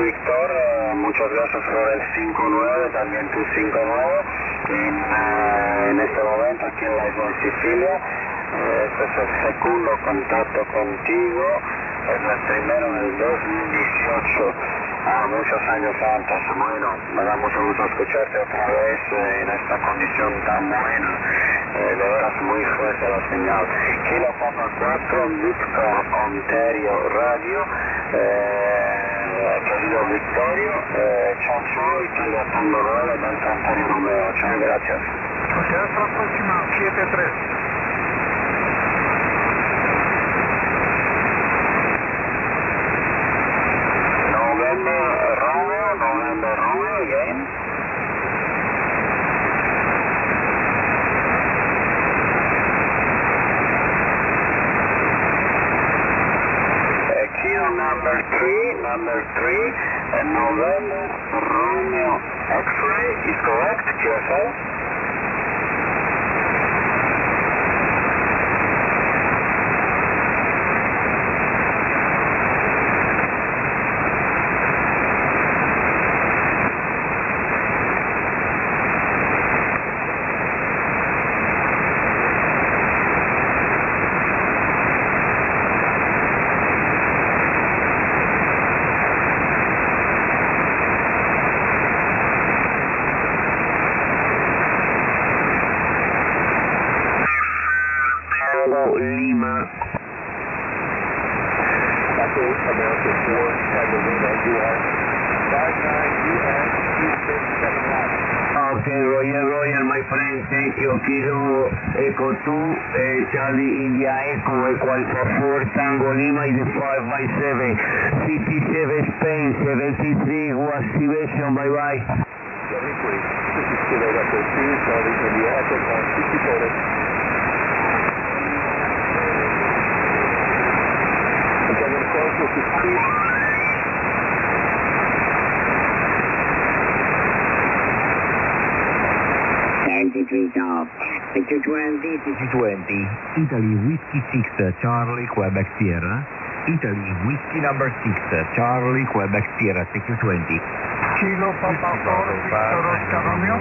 Víctor, muchas gracias por el 5-9, también tu 5-9. En este momento aquí en la isla de Sicilia, este es el segundo contacto contigo, es el primero en el 2018, muchos años antes. Bueno, me da mucho gusto escucharte otra vez en esta condición tan buena, de veras muy fuerte la señal. Kilo Papa 4, Victor Ontario Radio, querido Victorio, ciao ciao, Italia Tango 9, Delta Ontario Romeo, ciao, gracias. Ok, hasta la próxima, 7-3. November Romeo again. Kilo number 3, and November Romeo X-ray is correct, QSL. Lima. America 4, Tango Lima, US, 59 US, 267 Okay, Roger, my friend, thank you. Kilo Echo 2, Charlie India Echo, Echo Alpha 4, Tango Lima, is 557, 57 Spain, 73, activation, bye-bye. This is Kilo Echo 2, Charlie India Echo, 160 CG20, Italy Whiskey 6, Charlie, Quebec Sierra. Italy Whiskey number 6, Charlie, Quebec Sierra, CQ20. Kilo Papa 4, Victor Oscar Romeo.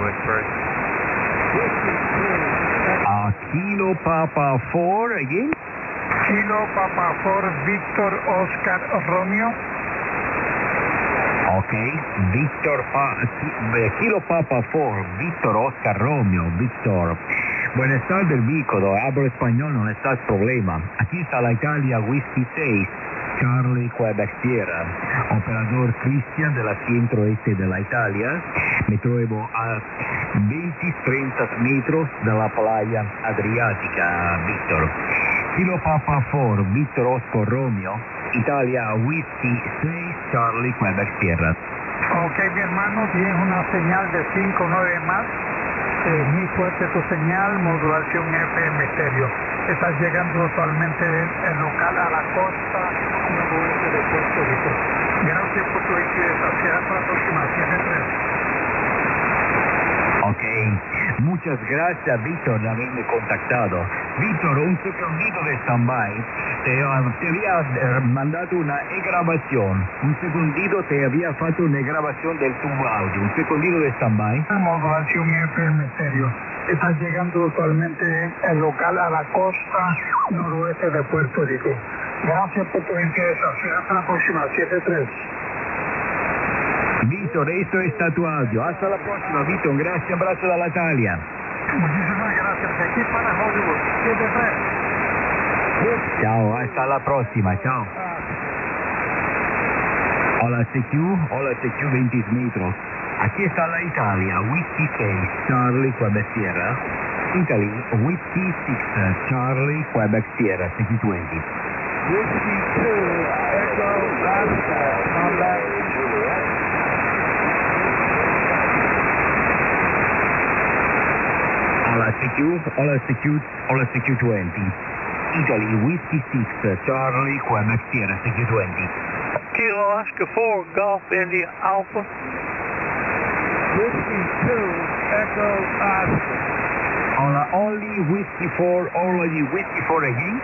Kilo Papa 4 again. Kilo Papa 4, Victor Oscar Romeo. Okay, Kilo Papa 4, Víctor Oscar Romeo, Víctor. Buenas tardes, Víctor, hablo español, no está el problema. Aquí está la Italia Whiskey 6, Charlie, Quebec Sierra. Operador Cristian de la centro-este de la Italia. Me trovo a 20-30 metros de la playa Adriática, Víctor. Kilo Papa 4, Víctor Oscar Romeo, Italia Whiskey 6, Charlie, Quebec Sierra. Ok, mi hermano, tienes una señal de 5-9 más. Muy fuerte tu señal, modulación FM estéreo. Estás llegando actualmente en local a la costa noroeste de Puerto Rico. Gracias por tu interés. Hasta la próxima, 7-3. Ok, muchas gracias, Víctor, de haberme contactado. Víctor, un segundito de stand-by. Te había mandado una grabación. Un segundito, te había faltado una grabación del tu audio. Un segundito de stand-by. Modulación FM estéreo. Estás llegando actualmente en local a la costa noroeste de Puerto Rico. Gracias por tu interés. Hasta la próxima, 7-3. Víctor, esto está tu audio. Hasta la próxima, Víctor. Gracias, abrazo de la Italia. Muchísimas gracias. De aquí para Hollywood, 7-3. Chao, hasta la próxima. Chao. Hola, CQ 20 metros. Aquí está la Italia, Whiskey 6, Charlie, Quebec Sierra. Italy, Whiskey 6, Charlie, Quebec Sierra, CQ20. Whiskey 2, Echo Oscar, combat Juliet. Hola CQ20. Italy, Whiskey 6, Charlie, Quebec Sierra, CQ20. Kilo Oscar 4, Golf India Alpha. Whiskey 2, Echo Oscar. Hola, only Whiskey 4 again.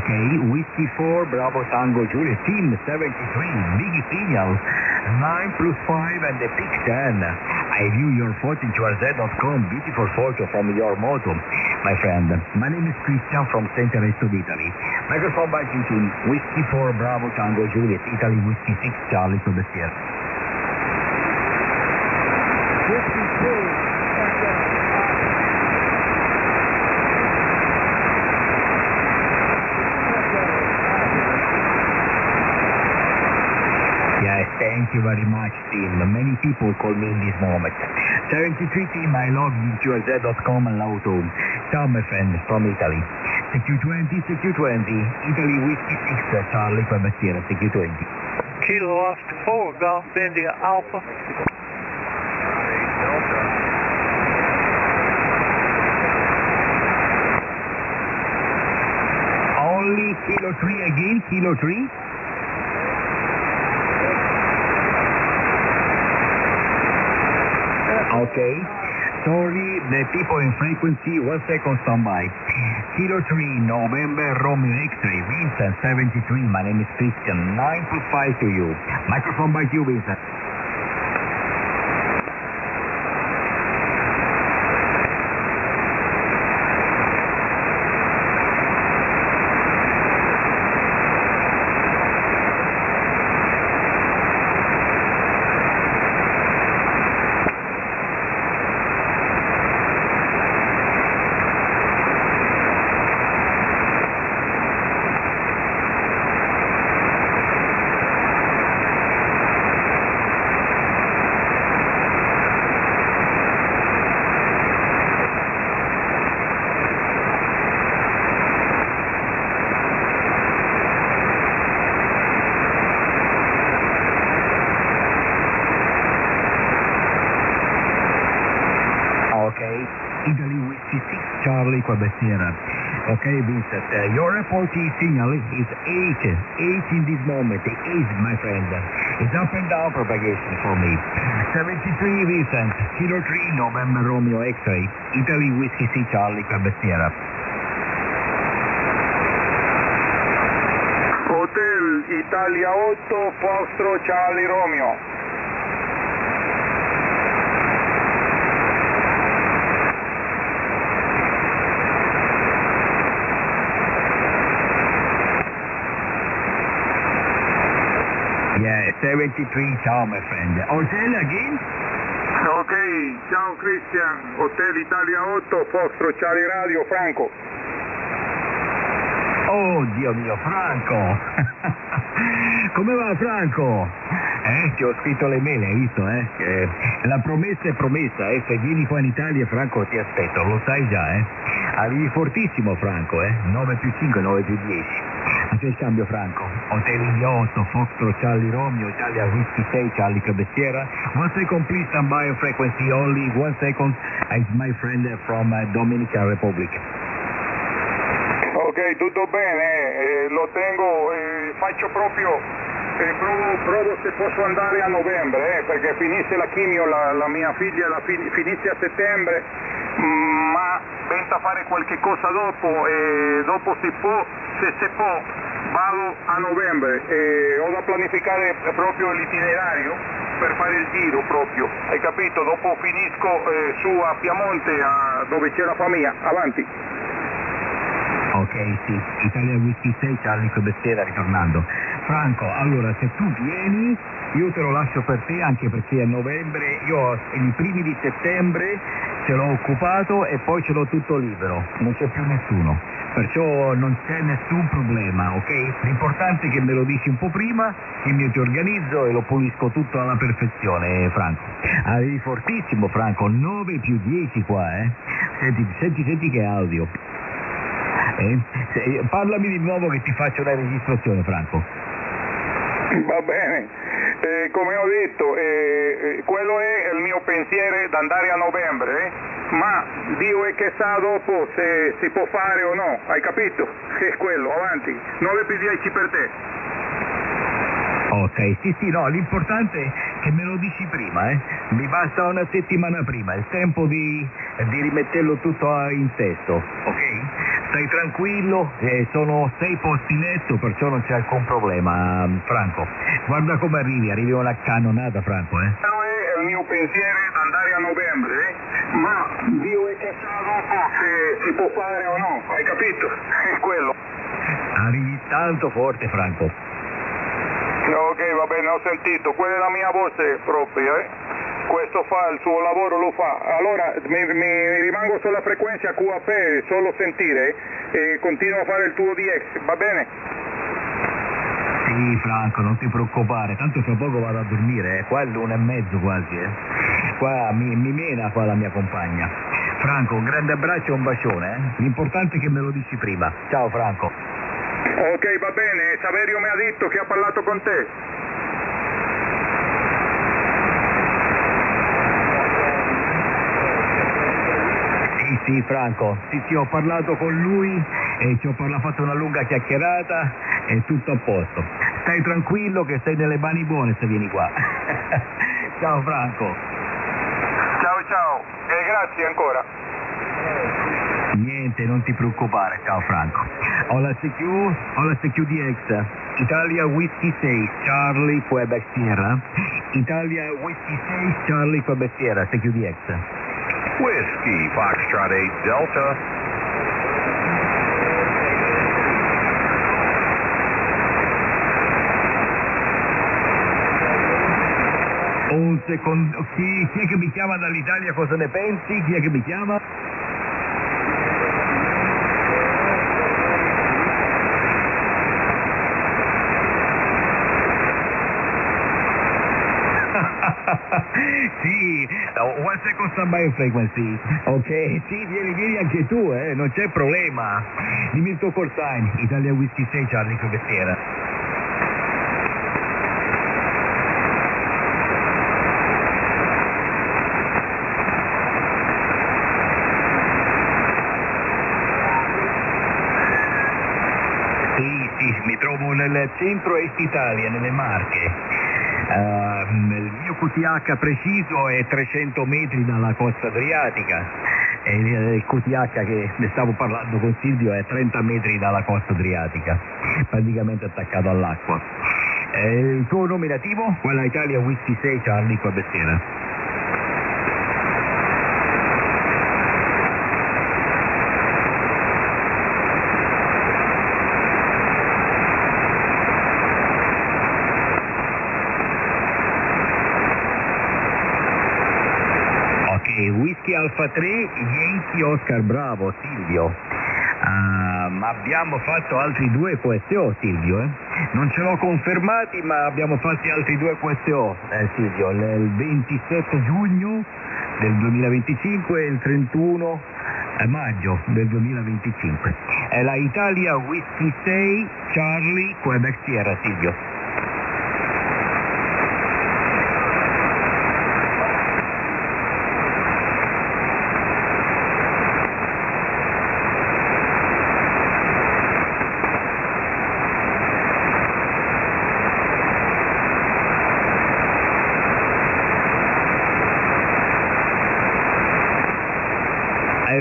Okay, Whiskey 4, Bravo Tango Juliet, Team 73, Big Signal, 9 plus 5 and the pick 10. I view your photo in QRZ.com, beautiful photo from your moto, my friend. My name is Christian from Center Est of Italy. Microphone by Team, Whiskey 4, Bravo Tango Juliet, Italy Whiskey 6, Charlie to the Sierra. Whiskey 2. Yes, thank you very much, team. Many people call me in this moment. 73 team, I love you, QRZ.com and Lauto. Ciao, my friend, from Italy. CQ20, Italy Whiskey 6, Charlie Quebec Sierra, CQ20. Kilo Oscar 4, Golf India Alpha. Only Kilo 3 again, Kilo 3. Okay. Sorry, the people in frequency, 1 second standby. Kilo 3, November, Romeo X-ray, Vincent, 73, my name is Christian, 9 plus 5 to you. Microphone by you, Vincent. Okay, Italy Whiskey 6, Charlie Quebec Sierra. Okay, Vincent, your reporting signal is 8 in this moment, 8, my friend. It's up and down propagation for me. 73, Vincent, Kilo 3, November Romeo X-ray, Italy Whiskey 6, Charlie Quebec Sierra. Hotel Italia 8, Fostro Charlie Romeo. Yeah, 73, ciao my friend. Hotel again? Ok, ciao Christian, Hotel Italia 8, Fostro Charlie Radio, Franco. Oh, Dio mio, Franco! Come va Franco? Ti ho scritto le mail, hai visto, la promessa è promessa, se vieni qua in Italia, Franco, ti aspetto, lo sai già, Arrivi fortissimo, Franco, 9 più 5, 9 più 10. Ma c'è il cambio, Franco. Hotel India 8, Foxtrot Charlie Romeo, Italia Whiskey 6, Charlie Quebec Sierra. 1 second, please stand by on frequency only. 1 second, it's my friend from Dominican Republic. Ok, tutto bene, lo tengo, faccio proprio, provo se posso andare a novembre, perché finisse la chimio, la mia figlia finisse a settembre, ma pensa fare qualche cosa dopo, e dopo se può, vado a novembre, ho da pianificare proprio l'itinerario per fare il giro proprio, hai capito? Dopo finisco su a Piemonte, dove c'è la famiglia, avanti. Ok, sì, Italia Whiskey 6, Charlie Quebec Sierra, ritornando. Franco, allora se tu vieni, io te lo lascio per te, anche perché a novembre, io i primi di settembre ce l'ho occupato e poi ce l'ho tutto libero, non c'è più nessuno, perciò non c'è nessun problema, ok? L'importante è che me lo dici un po' prima, che io ti organizzo e lo pulisco tutto alla perfezione, Franco. Arrivi fortissimo, Franco, 9 più 10 qua, Senti che audio. Parlami di nuovo che ti faccio la registrazione, Franco. Va bene, come ho detto, quello è il mio pensiero d'andare a novembre, ma Dio è che sa dopo se si può fare o no, hai capito? È quello, avanti, 9 più 10 per te. Ok, sì, no, l'importante è che me lo dici prima, mi basta una settimana prima, il tempo di rimetterlo tutto in testo, ok? stai tranquillo, sono 6 posti letto, perciò non c'è alcun problema, Franco. Guarda come arrivi una cannonata, Franco, Il mio pensiero è andare a novembre, ma Dio è che sa dopo se si può fare o no, hai capito? È quello. Arrivi tanto forte, Franco. Ok, va bene, ho sentito, quella è la mia voce propria, Questo fa il suo lavoro, lo fa. Allora mi rimango sulla frequenza QAP, solo sentire, e continuo a fare il tuo DX, va bene? Sì, Franco, non ti preoccupare, tanto fra poco vado a dormire, qua è l'1:30 quasi, Qua mi mena qua la mia compagna. Franco, un grande abbraccio e un bacione, L'importante è che me lo dici prima. Ciao, Franco. Ok, va bene, Saverio mi ha detto che ha parlato con te. Sì, Franco, sì, ho parlato con lui e ci ho fatto una lunga chiacchierata e tutto a posto. Stai tranquillo che sei nelle mani buone se vieni qua. Ciao, Franco. Ciao, e grazie ancora. Niente, non ti preoccupare, ciao Franco. Ho la CQDX, Italia Whiskey 6, Charlie Quebec Sierra. Italia Whiskey 6, Charlie Quebec Sierra, CQDX. Whiskey, Foxtrot 8 Delta. Un secondo, chi è che mi chiama dall'Italia, cosa ne pensi? Chi è che mi chiama? Sì, 1 second standby frequency. Ok, sì, vieni anche tu, non c'è problema. Dimmi il tuo call sign, Italia Whiskey 6, Charlie Quebec Sierra. Sì, mi trovo nel centro-est Italia, nelle Marche. Il mio QTH preciso è 300 metri dalla costa adriatica e il QTH che ne stavo parlando con Silvio è 30 metri dalla costa adriatica, praticamente attaccato all'acqua. Il tuo nominativo? Quella Italia Whiskey 6 Charlie Quebec Sierra. Whisky Alfa 3, Yankee Oscar Bravo, Silvio. Abbiamo fatto altri 2 QSO, Silvio. Non ce l'ho confermati, ma abbiamo fatto altri 2 QSO, Silvio, il 27 giugno del 2025 e il 31 maggio del 2025. È la Italia Whisky 6 Charlie Quebec Sierra, Silvio.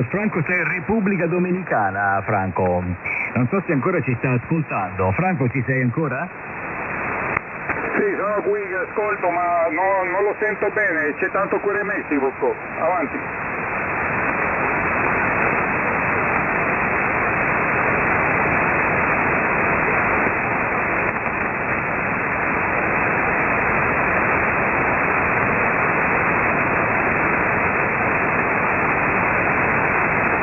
Franco, sei in Repubblica Dominicana, Franco. Non so se ancora ci sta ascoltando. Franco, ci sei ancora? Sì, sono qui che ascolto, ma non lo sento bene, c'è tanto queremessivo. Avanti.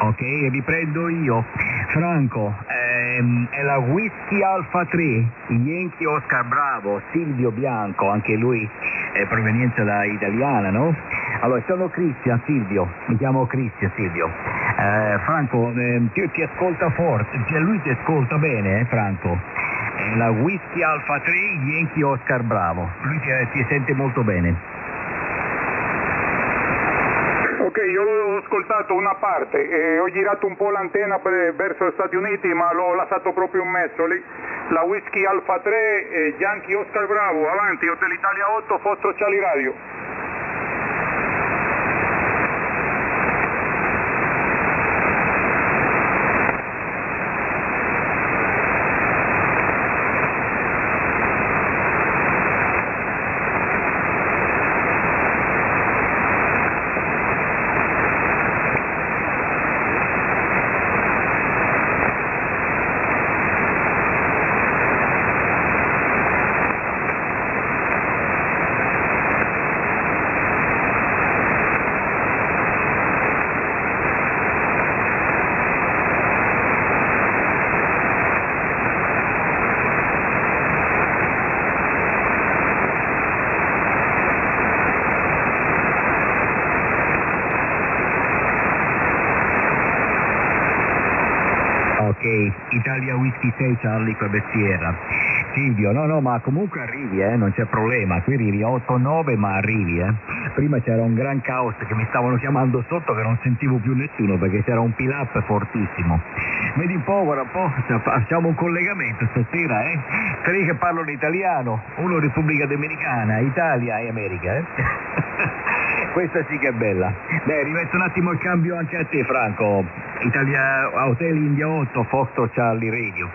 Ok, riprendo io. Franco, è la Whisky Alfa 3, Yankee Oscar Bravo, Silvio Bianco, anche lui è provenienza da italiana, no? Allora, sono Cristian, Silvio, mi chiamo Cristian, Silvio. Franco, ti ascolta forte, lui ti ascolta bene, Franco? È la Whisky Alfa 3, Yankee Oscar Bravo, lui ti sente molto bene. Ok, io ho ascoltato una parte e ho girato un po' l'antenna verso gli Stati Uniti, ma l'ho lasciato proprio in mezzo lì. La Whisky Alfa 3, Yankee Oscar Bravo, avanti, Hotel Italia 8, Foxtrot Charlie Radio. Italia Whisky 6 Charlie Quebec Sierra. Silvio, no, ma comunque arrivi, non c'è problema, qui arrivi 8-9 ma arrivi, Prima c'era un gran caos che mi stavano chiamando sotto che non sentivo più nessuno perché c'era un pile-up fortissimo. Vedi un po', guarda un po', facciamo un collegamento stasera, Tre che parlano italiano, uno Repubblica Dominicana, Italia e America, Questa sì che è bella. Beh, rimetto un attimo il cambio anche a te, Franco. Italia Hotel India 8, Foxtrot Charlie Radio.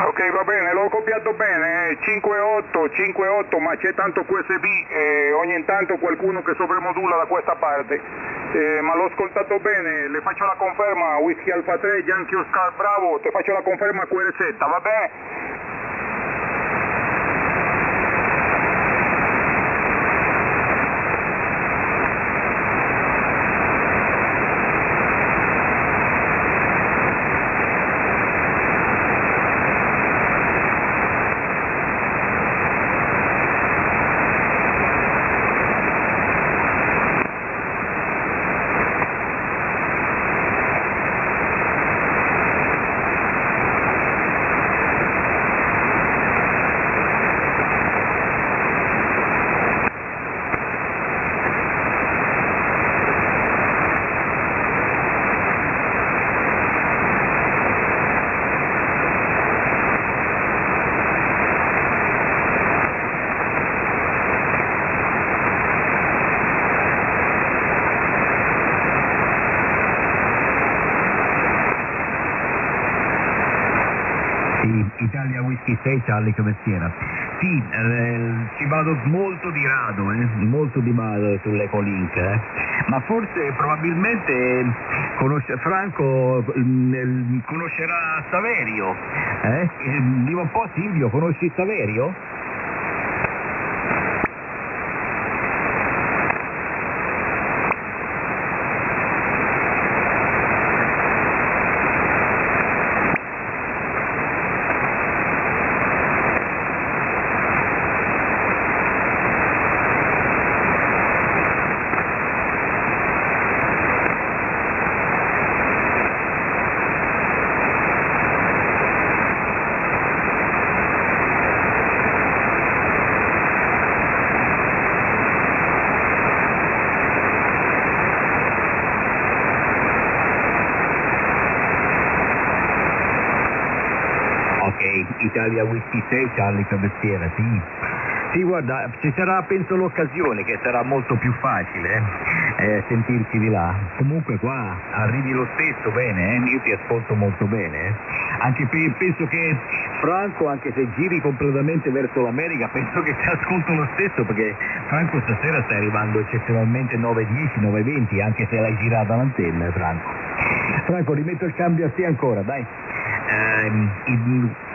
Ok, va bene, l'ho copiato bene, 5-8, ma c'è tanto QSB e ogni tanto qualcuno che sovramodulla da questa parte. Ma l'ho ascoltato bene, le faccio la conferma, Whisky Alfa 3, Yankee Oscar Bravo, ti faccio la conferma QRZ, va bene? Italia Whisky 6 Charlie Quebec Sierra. Sì, ci vado molto di rado, molto di rado sull'Ecolink, ma forse probabilmente Franco conoscerà Saverio, Dico un po' Silvio, conosci Saverio? Italia Whisky 6 Charlie Quebec Sierra, sì. Sì, guarda, ci sarà penso l'occasione che sarà molto più facile sentirci di là. Comunque qua arrivi lo stesso bene, io ti ascolto molto bene. Anche penso che Franco, anche se giri completamente verso l'America, penso che ti ascolto lo stesso perché Franco stasera sta arrivando eccezionalmente 9:10, 9:20, anche se l'hai girata l'antenna, Franco. Franco, rimetto il cambio a te ancora, dai.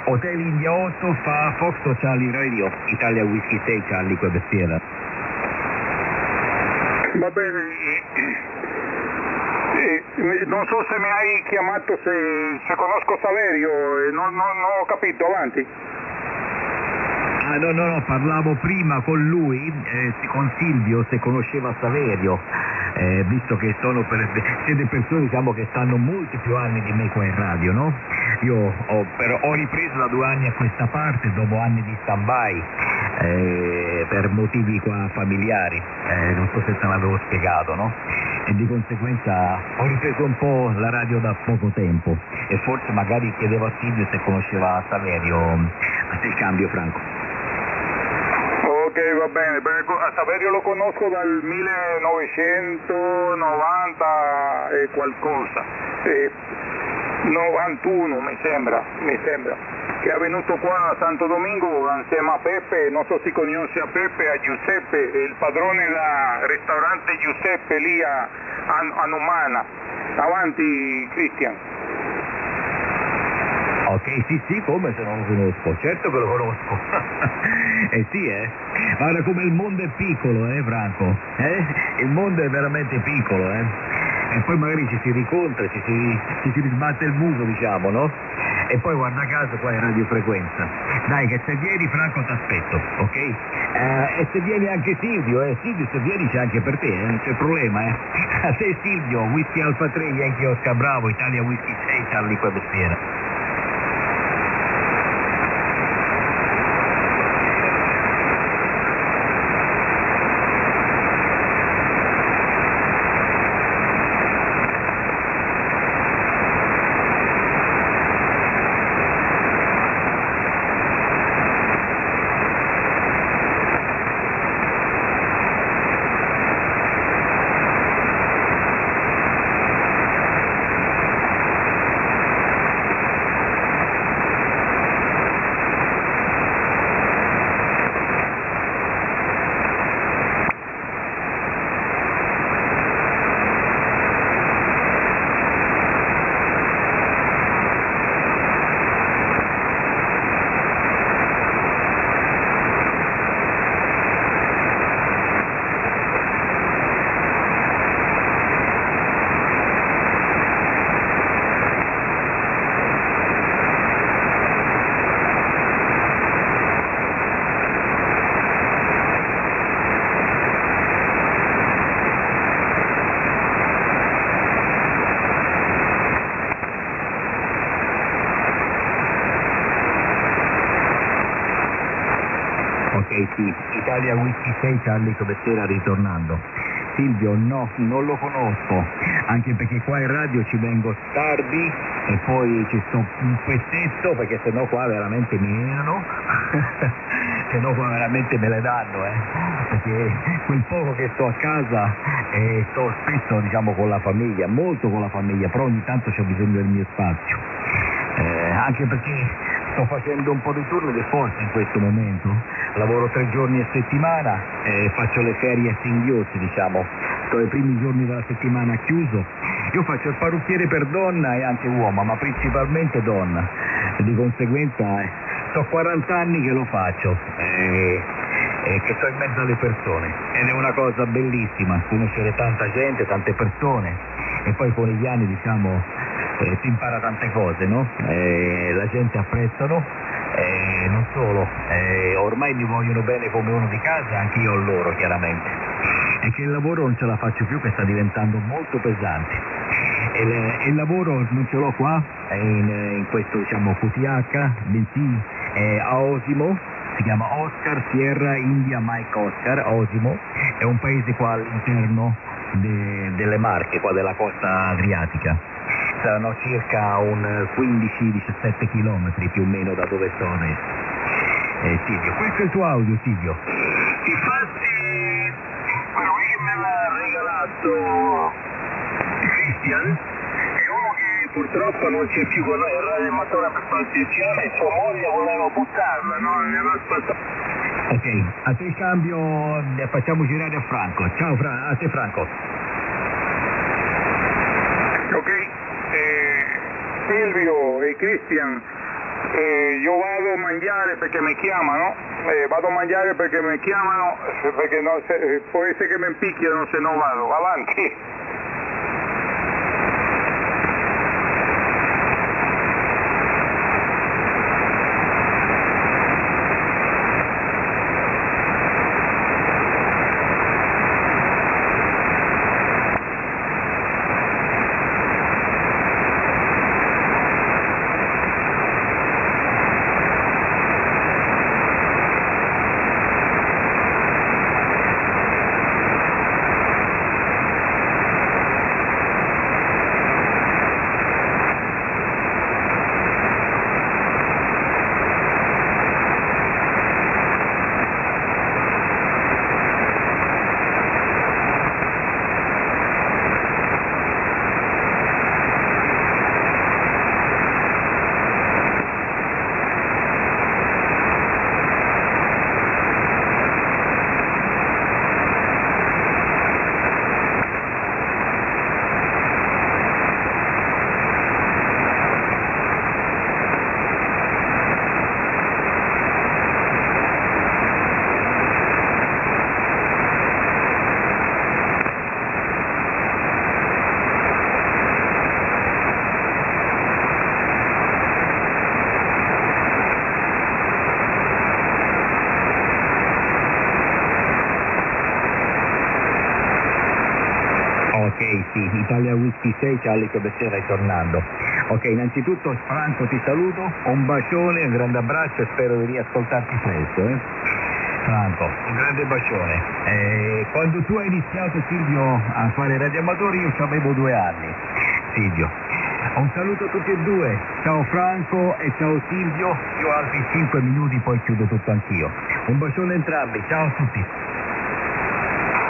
Hotel India 8 fa Foxtrot Charlie Radio, Italia Whisky 6 Charlie Quebec Sierra. Va bene, non so se mi hai chiamato se conosco Saverio, non ho capito, avanti. Ah no, parlavo prima con lui, con Silvio, se conosceva Saverio, visto che siete persone diciamo che stanno molti più anni di me qua in radio, no? Io ho ripreso da 2 anni a questa parte, dopo anni di stand-by, per motivi qua familiari, non so se te l'avevo spiegato, no? E di conseguenza ho ripreso un po' la radio da poco tempo e forse magari chiedevo a Silvio se conosceva Saverio. A te il cambio, Franco. Ok, va bene, a Saverio lo conosco dal 1990 e qualcosa, 91 mi sembra, che è venuto qua a Santo Domingo insieme a Peppe, non so se conosce a Peppe, a Giuseppe, il padrone del ristorante Giuseppe lì a Numana. Avanti Cristian. Ok, sì, come se non lo conosco, certo che lo conosco. Sì, guarda come il mondo è piccolo, Franco, il mondo è veramente piccolo, E poi magari ci si rincontra, ci si risbatte il muso, diciamo, no? e poi guarda caso qua è radiofrequenza. Dai che se vieni Franco t'aspetto, ok? E se vieni anche Silvio, Silvio se vieni c'è anche per te, non c'è problema, A te Silvio, Whisky Alfa 3, Yankee Oscar Bravo, Italia Whisky 6, Charlie Quebec Sierra. Sì, Italia Whisky 6, Charlie Cobessera ritornando. Silvio no, non lo conosco, anche perché qua in radio ci vengo tardi e poi ci sto un pezzetto perché sennò qua veramente mi menano, sennò qua veramente me le danno, perché quel poco che sto a casa sto spesso diciamo con la famiglia, molto con la famiglia, però ogni tanto c'ho bisogno del mio spazio, anche perché sto facendo un po' di turno di forza in questo momento, lavoro 3 giorni a settimana, faccio le ferie a singhiozzi, diciamo, sto i primi giorni della settimana chiuso, io faccio il parrucchiere per donna e anche uomo, ma principalmente donna, e di conseguenza sto 40 anni che lo faccio, che sto in mezzo alle persone, ed è una cosa bellissima, conoscere tanta gente, tante persone, e poi con gli anni diciamo si impara tante cose, no? La gente apprezzano, non solo, ormai mi vogliono bene come uno di casa, anche io loro chiaramente, e che il lavoro non ce la faccio più, che sta diventando molto pesante, e il lavoro non ce l'ho qua, in questo diciamo QTH, bensì a Osimo, si chiama Oscar Sierra India Mike Oscar, Osimo, è un paese qua all'interno delle Marche, qua della costa adriatica. Saranno circa un 15-17 chilometri più o meno da dove sono adesso. Silvio, questo è il tuo audio, Silvio. Infatti, quello che me l'ha regalato Christian è uno che purtroppo non c'è più con noi, il radioamatore per qualsiasi anno, e sua moglie voleva buttarla, non ne aveva ascoltato. Ok, a te il cambio, facciamo girare a Franco. Ciao a te Franco. Ok. Silvio e Cristian, io vado a mangiare perché mi chiamano, perché no, può essere che mi picchiano se non vado, avanti. Whisky 6 Charlie Quebec Sierra ritornando. Ok, innanzitutto Franco ti saluto, un bacione, un grande abbraccio e spero di riascoltarti presto. Franco, un grande bacione. Quando tu hai iniziato, Silvio, a fare radioamatori io avevo 2 anni. Silvio, un saluto a tutti e due. Ciao Franco e ciao Silvio. Io altri 5 minuti poi chiudo tutto anch'io. Un bacione a entrambi, ciao a tutti.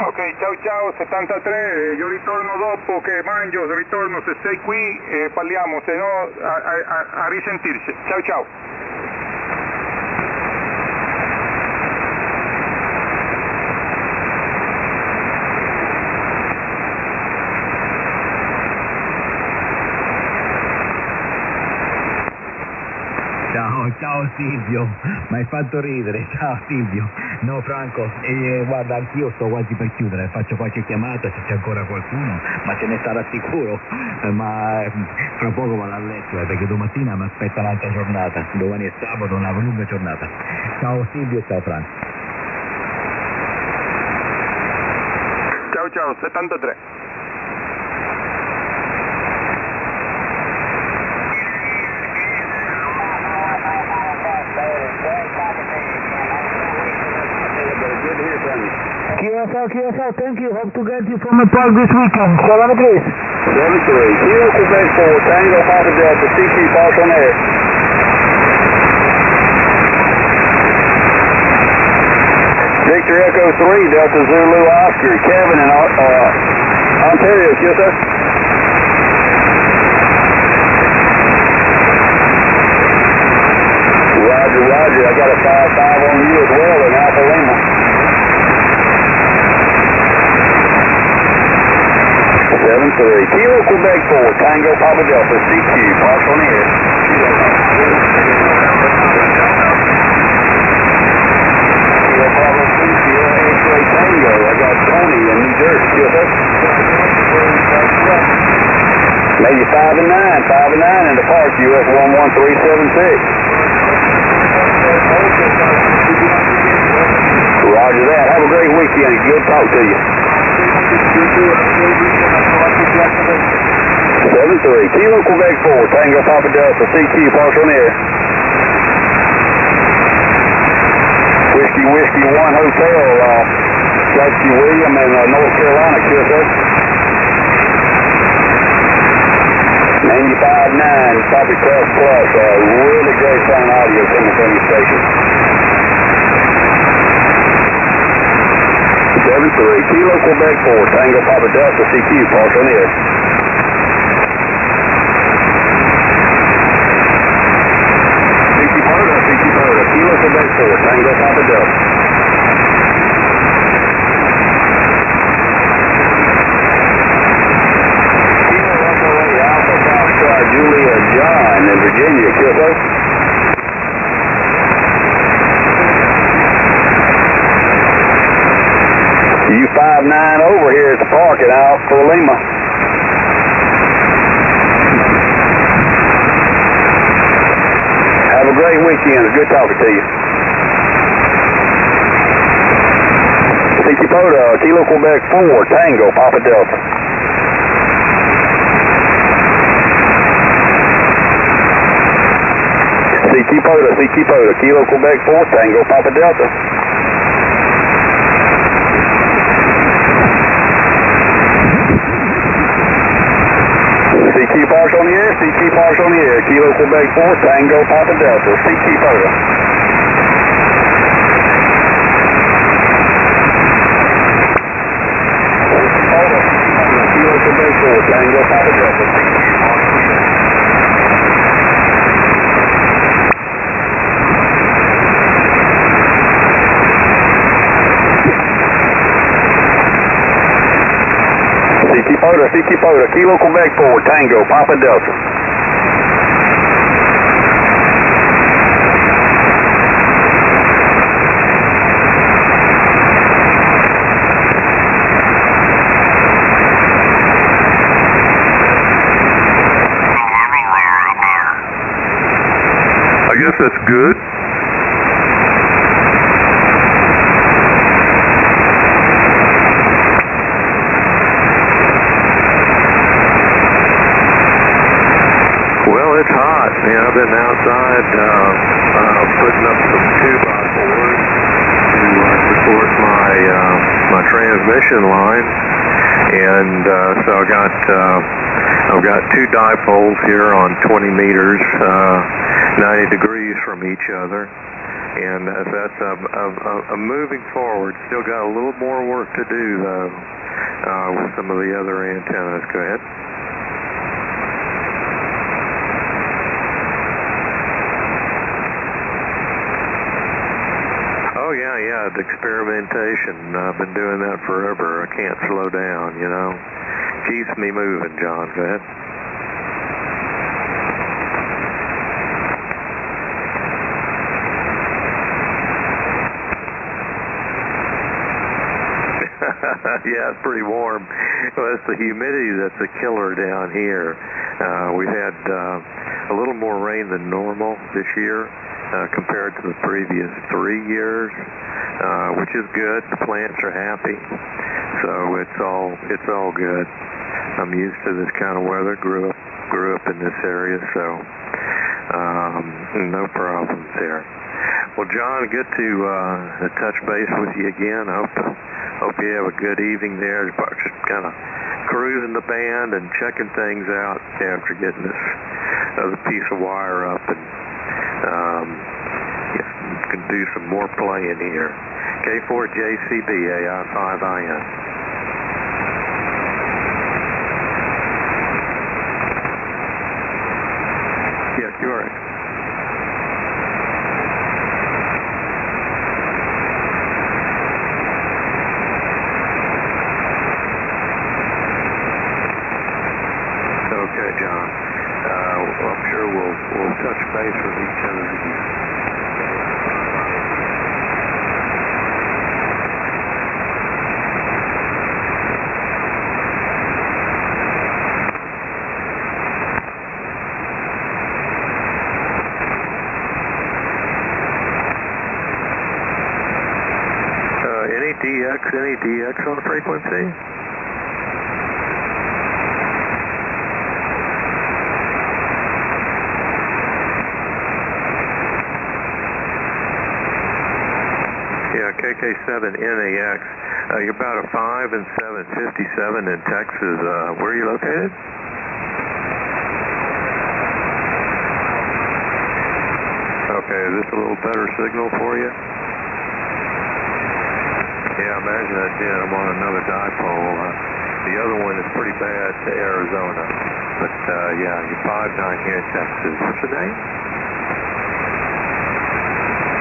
Ok, ciao 73, io ritorno dopo che mangio, ritorno se sei qui e parliamo, se no a risentirci. Ciao. Ciao Silvio, mi hai fatto ridere, ciao Silvio. No Franco, guarda anch'io sto quasi per chiudere, faccio qualche chiamata se c'è ancora qualcuno, ma ce ne sarà sicuro, ma fra poco vado a letto perché domattina mi aspetta un'altra giornata, domani è sabato, una lunga giornata. Ciao Silvio e ciao Franco. Ciao 73. QSL, thank you. Hope to get you from the park this weekend. 73. 73, Kilo Quebec 4, Tango Papa Delta, CQ, partial on air. Victor Echo 3, Delta Zulu Oscar, Kevin in Ontario, QSL. Roger, I got a 5-5 on you as well in Alpha Lima. 7-3, Kilo Quebec 4, Tango Papa Delta, CQ, partial on air. Kilo Papa 2, Sierra X-Ray Tango, I got Tony in New Jersey, QSL. Maybe 5 and 9 in the park, US 11376. Roger that. Have a great weekend. Good talk to you. 7-3, Kilo Quebec 4, Tango Papa Delta, CQ, partial on air. Whiskey 1 Hotel, Chelsea William in North Carolina, QSL. 95.9, Copy Plus, really great sound audio coming from your station. 7-3, Kilo Quebec 4, Tango Papa Delta, CQ, partial on air. CQ Porter, Kilo Quebec 4, Tango Papa Delta. Kilo Echo 8, Alpha Foxtrot, Julia John in Virginia, QSL. U59 over here at the park at Alpha Lima. Have a great weekend. It's good talking to you. CQ Porter, Kilo Quebec 4, Tango Papa Delta. CQ Porter, Kilo Quebec 4, Tango Papa Delta. CQ partial on the air, Kilo Quebec 4, Tango Papa Delta, CQ Porter. Kilo Quebec 4, Tango Papa Delta, CQ CQ Porter, Kilo Quebec 4, Tango Papa Delta. I guess that's good. Yeah, I've been outside putting up some 2x4s to support my transmission line, and so I've got two dipoles here on 20 meters, 90 degrees from each other, and that's I'm moving forward. Still got a little more work to do though with some of the other antennas. Go ahead. Oh yeah, the experimentation. I've been doing that forever. I can't slow down, you know. Keeps me moving, John. Go ahead. Yeah, it's pretty warm. Well, it's the humidity that's a killer down here. We've had a little more rain than normal this year compared to the previous 3 years, which is good. The plants are happy, so it's all good. I'm used to this kind of weather. Grew up in this area, so no problems there. Well, John, good to touch base with you again. I hope you have a good evening there. Just kind of cruising the band and checking things out after getting this other piece of wire up, and can do some more playing here. K4JCB AI5IN. Yes, you are. Okay, John. I'm sure we'll touch base with each other again. Any DX on frequency? Yeah, KK7NAX. You're about a 5 and 757 in Texas. Where are you located? Okay, is this a little better signal for you? Yeah, I imagine I did. I'm on another dipole. The other one is pretty bad to Arizona. But, yeah, you're 5-9 here in Texas. What's your name?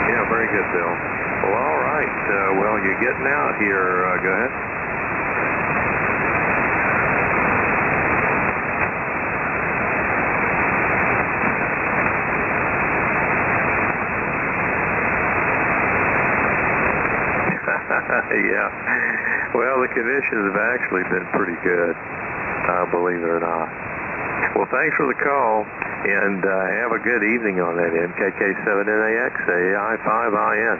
Yeah, very good, Bill. Well, all right. Well, you're getting out here. Go ahead. Yeah. Well, the conditions have actually been pretty good, believe it or not. Well, thanks for the call, and have a good evening on that MKK7NAX AI5IN.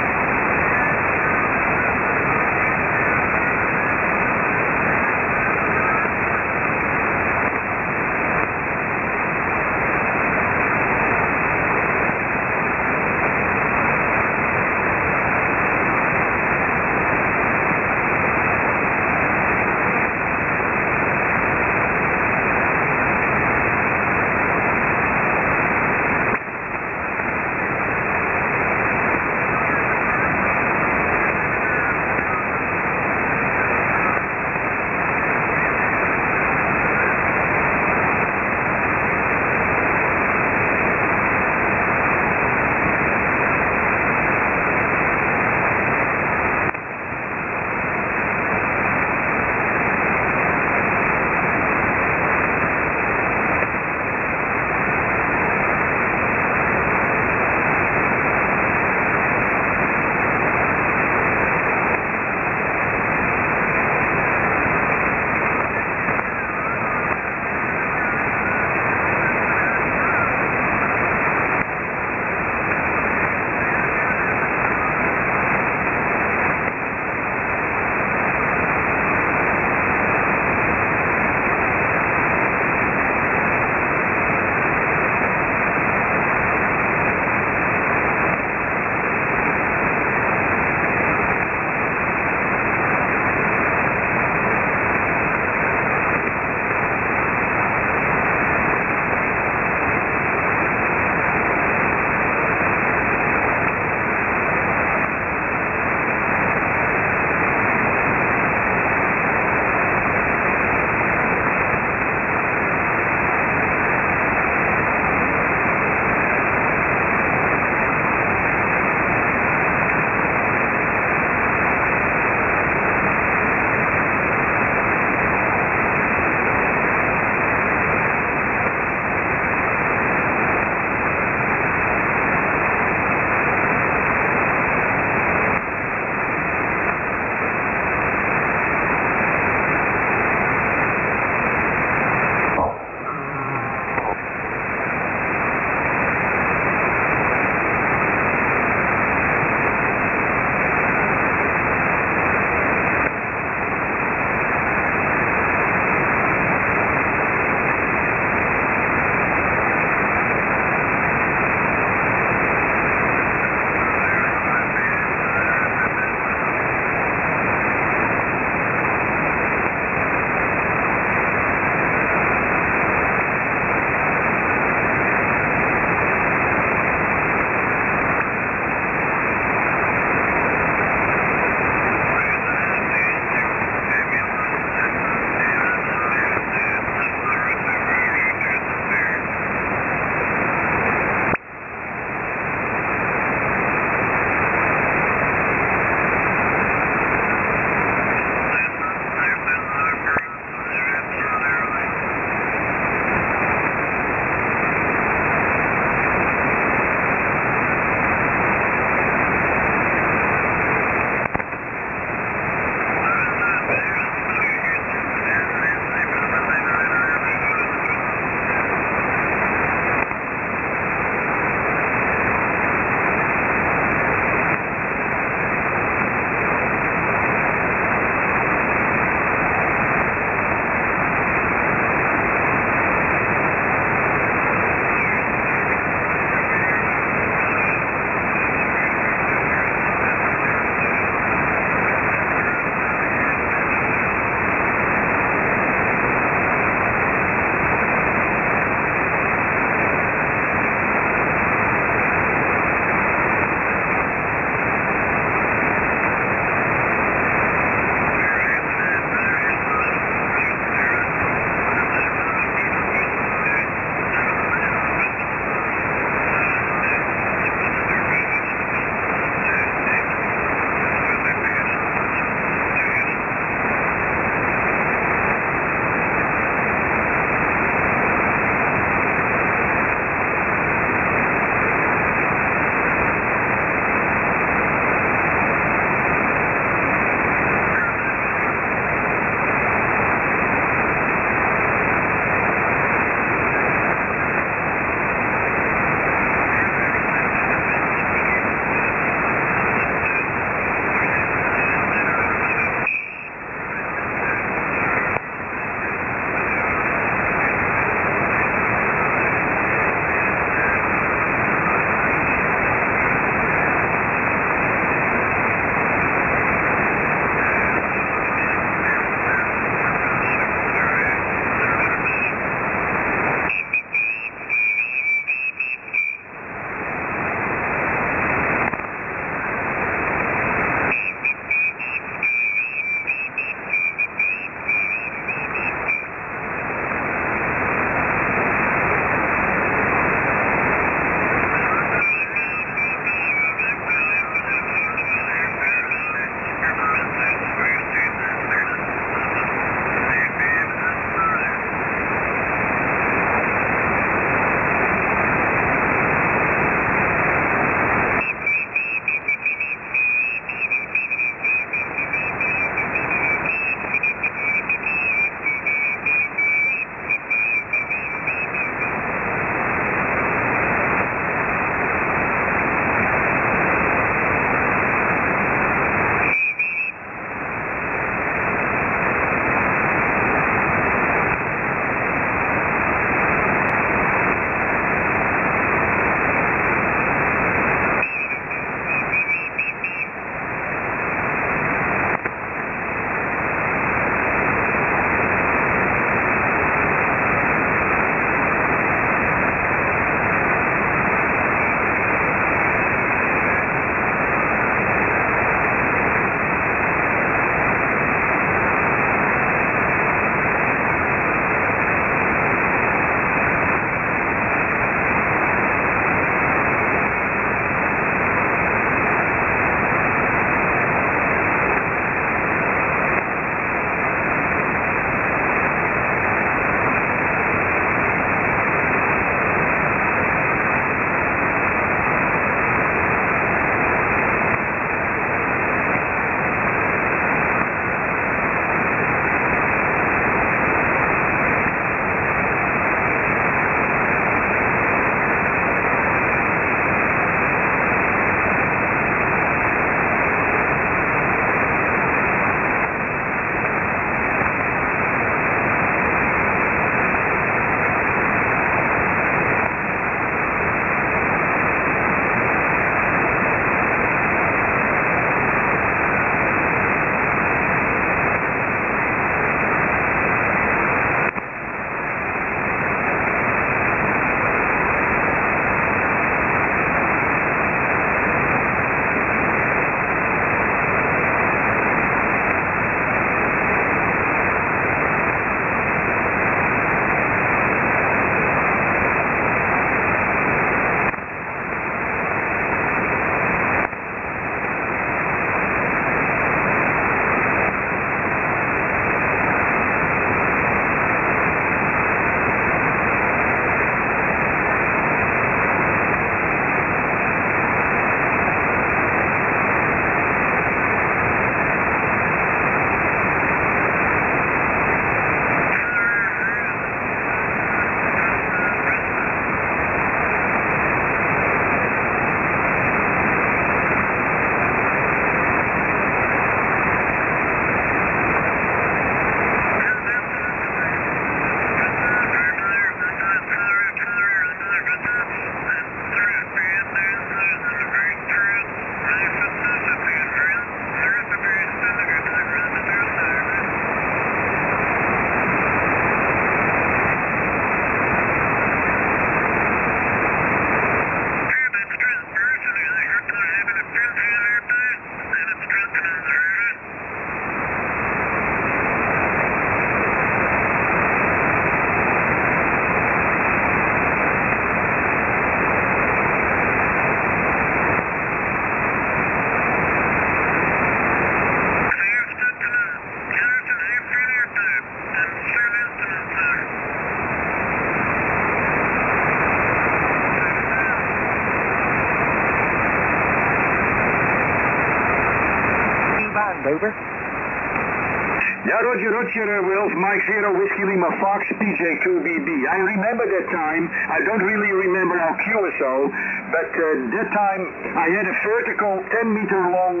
Yeah, Roger, Wilf, Mike Zero, Whiskey Lima Fox, PJ2BB. I remember that time. I don't really remember our QSO, but that time I had a vertical 10-meter long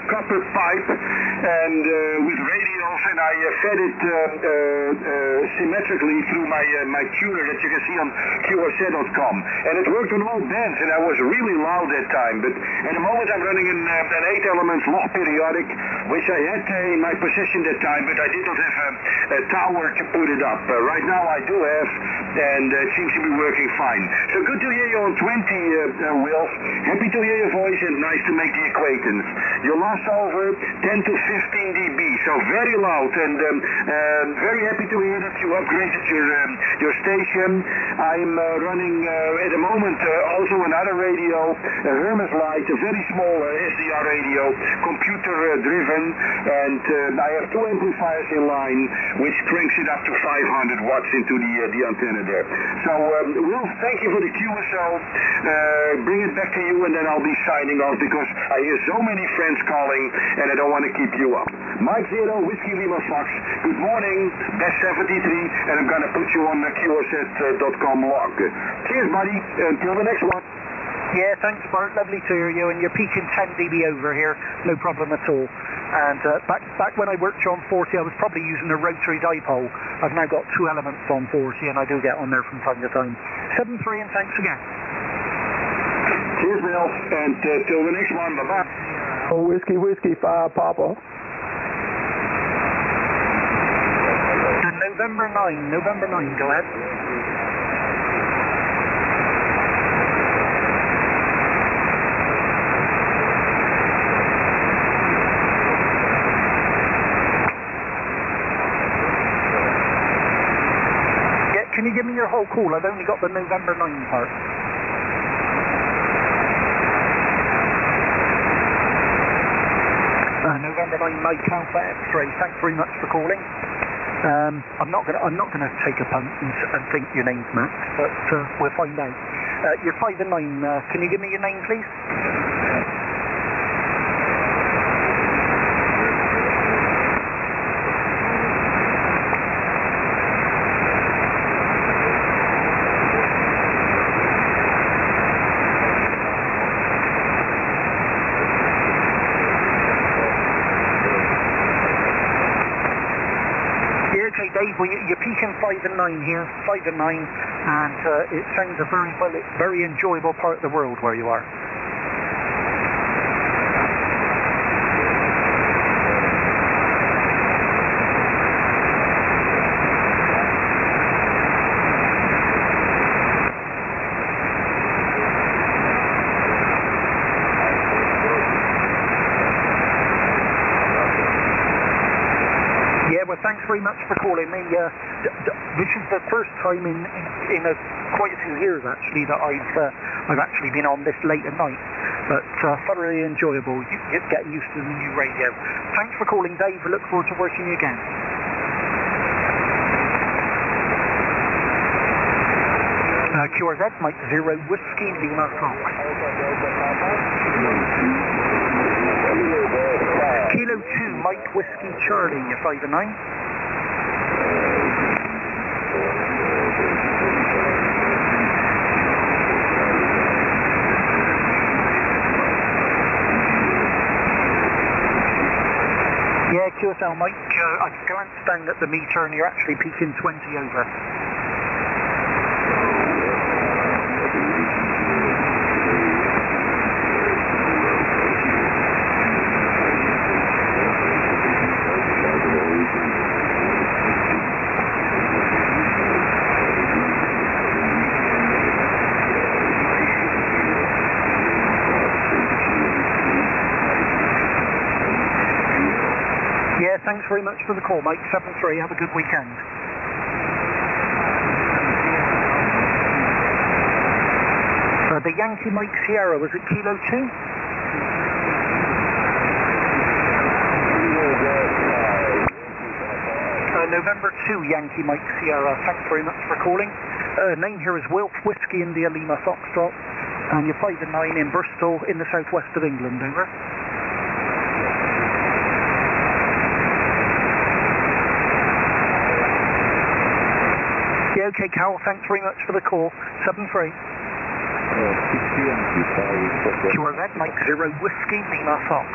copper pipe and with radios, and I fed it symmetrically through my tuner that you can see on QRZ.com. And it worked on all bands, and I was really loud that time. But at the moment I'm running an 8-elements log periodic, which I had in my possession that time, but I did not have a tower to put it up. Right now I do have, and it seems to be working fine. So good to hear you on 20, Will. Happy to hear your voice and nice to make the acquaintance. You lost over 10 to 15 dB, so very loud, and very happy to hear that you upgraded your station. I'm running at the moment also another radio, a Hermes Light, a very small SDR radio, computer driven, and I have 2 amplifiers in line, which cranks it up to 500 watts into the antenna there. So, Will, thank you for the QSO. Bring it back to you, and then I'll be signing off because I hear so many friends calling, and I don't want to keep you up. Mike Zero, Whiskey Lima Fox, good morning, Best 73, and I'm going to put you on the QRZ.com log. Cheers, buddy. Until the next one. Yeah, thanks, Bart. Lovely to hear you. And you're peaking 10 dB over here. No problem at all. And back when I worked on 40, I was probably using a rotary dipole. I've now got 2 elements on 40, and I do get on there from time to time. 7-3, and thanks again. Cheers, Bill. And till the next one. Bye-bye. Oh, Whiskey, 5, Papa. November 9, go ahead. Can you give me your whole call? I've only got the November 9 part. November 9 Mike Alpha X-ray. Thanks very much for calling. I'm not gonna take a punt and think your name's Max, but we'll find out. You're 5 and 9. Can you give me your name, please? Dave, well, you're peaking 5 and 9 here, 5 and 9, and it sounds a very enjoyable part of the world where you are. Thanks very much for calling me. This is the first time in quite a few years actually that I've actually been on this late at night, but thoroughly enjoyable. You get used to the new radio. Thanks for calling, Dave. I look forward to working again. QRZ, Mike 0, Whiskey Lima Fox. Kilo 2, Mike Whiskey Charlie, you're 5 and 9. Yeah, QSL Mike, I've glanced down at the meter and you're actually peaking 20 over. Yeah, thanks very much for the call, Mike. 7-3, have a good weekend. The Yankee Mike Sierra, was it Kilo 2? November 2, Yankee Mike Sierra. Thanks very much for calling. Name here is Wilf, Whiskey India Lima Foxtrot, and you're 5 and 9 in Bristol in the southwest of England, over. Okay, Cal, thanks very much for the call. 73. QRZ, Mike 0, Whiskey, Lima Fox.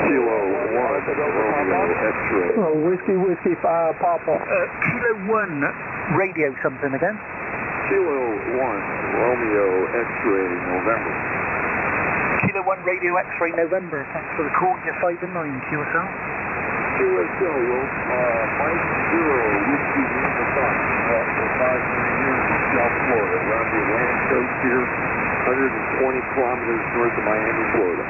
Kilo 1, Romeo X-ray. Whiskey 5 Papa. Kilo 1, radio something again. Kilo 1, Romeo X-ray, November. Kilo 1, radio X-ray, November. Thanks for the call. You're 5 and 9, QSL. QSL, Mike 0, Whiskey Lima Fox. For 5 years in South Florida, around the Atlantic coast here, 120 kilometers north of Miami, Florida.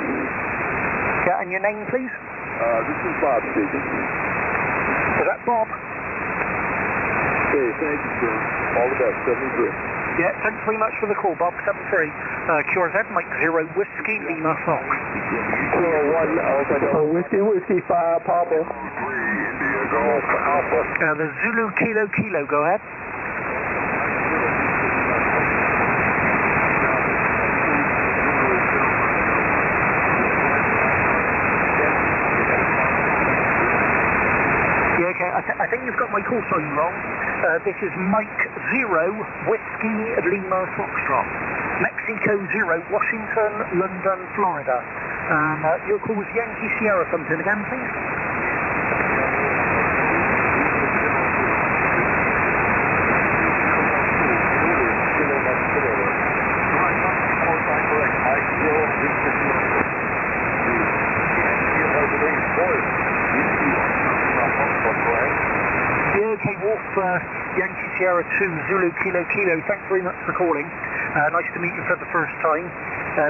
Yeah, and your name, please? This is Bob speaking. Is that Bob? Okay, thank you, sir. All the best, 73. Yeah, thanks very much for the call, Bob. 73. QRZ, Mike 0, Whiskey, Lima Fox. Kilo 1, Whiskey 5 Papa. The Zulu Kilo, go ahead. Yeah, okay, I think you've got my call sign wrong. This is Mike 0, Whiskey Lima Foxtrot. Mexico 0, Washington, London, Florida. Your call was Yankee Sierra something again, please? Yeah, okay, Wolf, Yankee Sierra 2, Zulu Kilo. Thanks very much for calling. Nice to meet you for the first time.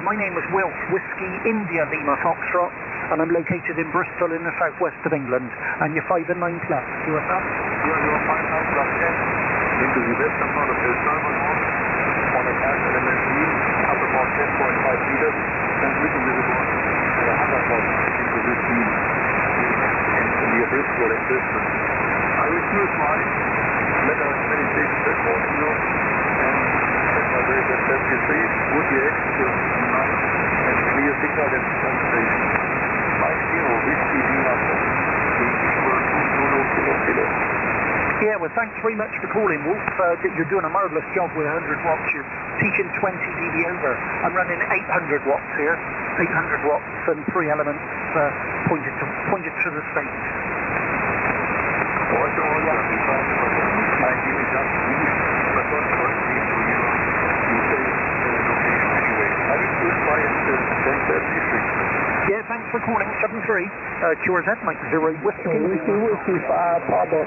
My name is Wilf, Whiskey India Lima Foxtrot, and I'm located in Bristol in the southwest of England. And you're 5 and 9 plus. Do you have that? Yeah, you're 5 and 9 plus 10. Into the western part of the German North, on a gas LMSV, up about 10.5 meters, transmitting with about 100 knots into this beam. And near Bristol in Bristol. I refuse my letter meditation report here, and set my rate at 73, would be extra night, and clear signal at some station. Mike 0, Whiskey Lima Fox, Kilo. Yeah, well, thanks very much for calling, Wolf. You're doing a marvellous job with 100 watts. You're teaching 20 dB over. I'm running 800 watts here. 800 watts and 3 elements pointed to the stage. Yeah, thanks for calling. 73. QRZ, Mike 0, Whiskey 5 Papa.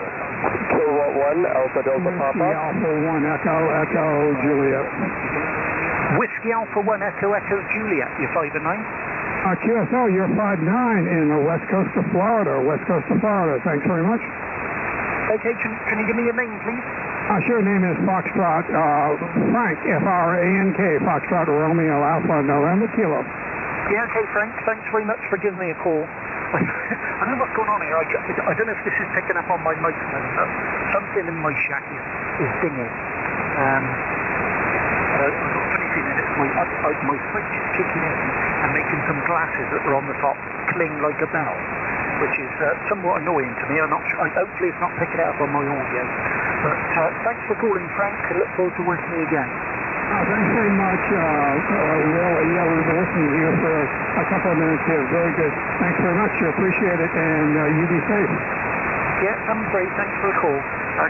Kilo 1, Alpha Delta Papa. Alpha 1, Echo Juliet. Whiskey Alpha 1, Echo Juliet. You're 5 and 9. QSL, you're 5-9 in the west coast of Florida. Thanks very much. Okay, can you give me your name, please? Sure, name is Foxtrot, Frank, F-R-A-N-K, Foxtrot Romeo Alpha November Kilo. Yeah, okay, Frank, thanks very much for giving me a call. I don't know what's going on here. I don't know if this is picking up on my microphone, but something in my shack is dinging. I've got a funny feeling it's my fridge is kicking in and making some glasses that are on the top cling like a bell, which is somewhat annoying to me. I'm not sure. Hopefully it's not picking it up on my audio. But thanks for calling, Frank. I look forward to working with you again. Thanks very much, Will. Yeah, we've been listening to you for a couple of minutes here. Very good. Thanks very much. You appreciate it, and you be safe. Yeah, I'm great. Thanks for the call.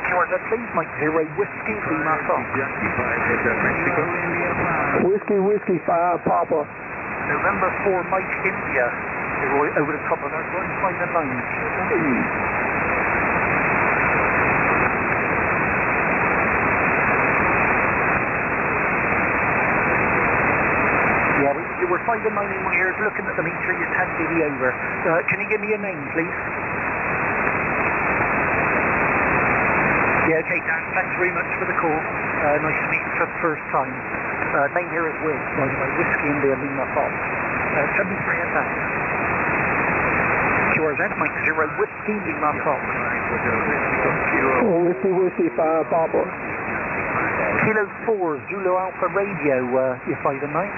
QRZ, please, Mike 0, Whiskey Lima Fox. Whiskey 5 Papa. November 4, Mike India. Over the top of that one, 5 and 9. Yeah, you were 5 and 9 in my ears looking at the meter, you're 10 dB over. Can you give me your name, please? Yeah, okay, Dan, thanks very much for the call. Nice to meet you for the first time. Name here is Will, by the way, Whiskey India Lima Fox. 73 and thanks. QRZ, Mike 0, Whiskey Lima Fox. Whiskey 5 Papa. Kilo 4, Zulu Alpha Radio, you're 5 and 9.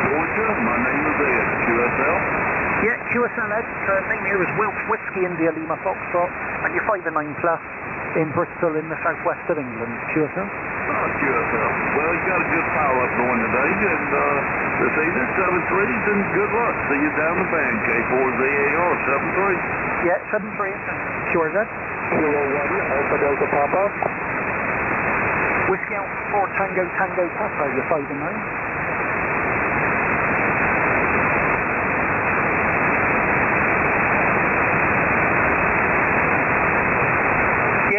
Georgia, my name is Ed, QSL. Yeah, QSL Ed, name here is Wilf Whiskey India Lima Foxtrot, and you're 5 and 9 plus in Bristol in the southwest of England. QSL? Oh, QSL. Well, you got a good pile up going today, and this evening, 7-3s, and good luck. See you down the bank, K4ZAR, 7-3. Yeah, 7-3. QRZ? Kilo 1, Alpha Delta Papa. Whiskey Alpha 4 Tango Tango Papa, you're 5 and 9.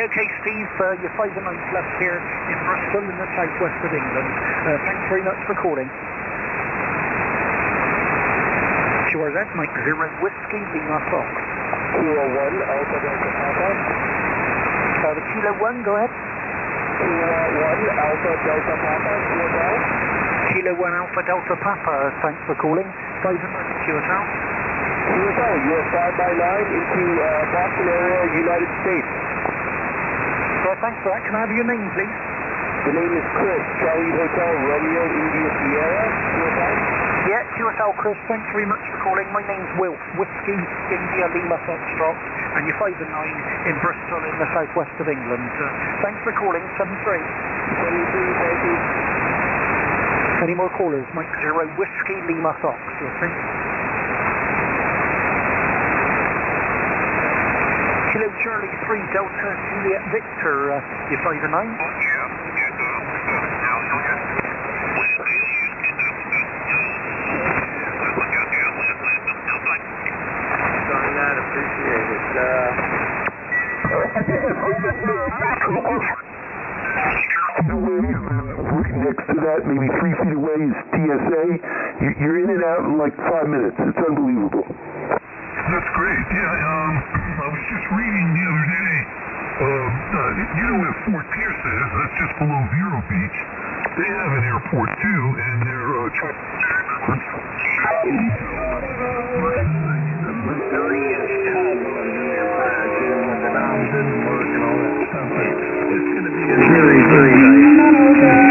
Okay, Steve, you're 5 and 9 plus here in Bristol in the southwest of England. Thanks very much for calling. QRZ, Mike 0 Whiskey Lima Fox. Kilo 1, Alpha Delta Papa. The Kilo 1, go ahead. Kilo 1, Alpha Delta Papa, QSL. Kilo 1 Alpha Delta Papa, thanks for calling. 5 and 9 QSL. QSL, you're 5 by 9 into Boston area, United States. Thanks for that. Can I have your name, please? The name is Chris, Charlie Hotel, Romeo, India, Sierra, QSL? Yeah, QSL Chris, thanks very much for calling. My name's Wilf, Whiskey India Lima Foxtrot, and you're 5 and 9 in Bristol in the southwest of England. Thanks for calling, 7-3. 73, thank you. Any more callers? Mike 0 Whiskey Lima Fox, okay? Kilo Charlie 3 Delta Juliet Victor, you're 5 and 9? Next to that, maybe 3 feet away is TSA. You're in and out in like 5 minutes. It's unbelievable. That's great. Yeah, I was just reading the other day. You know where Fort Pierce is? That's just below Vero Beach. They have an airport too, and they're very, very nice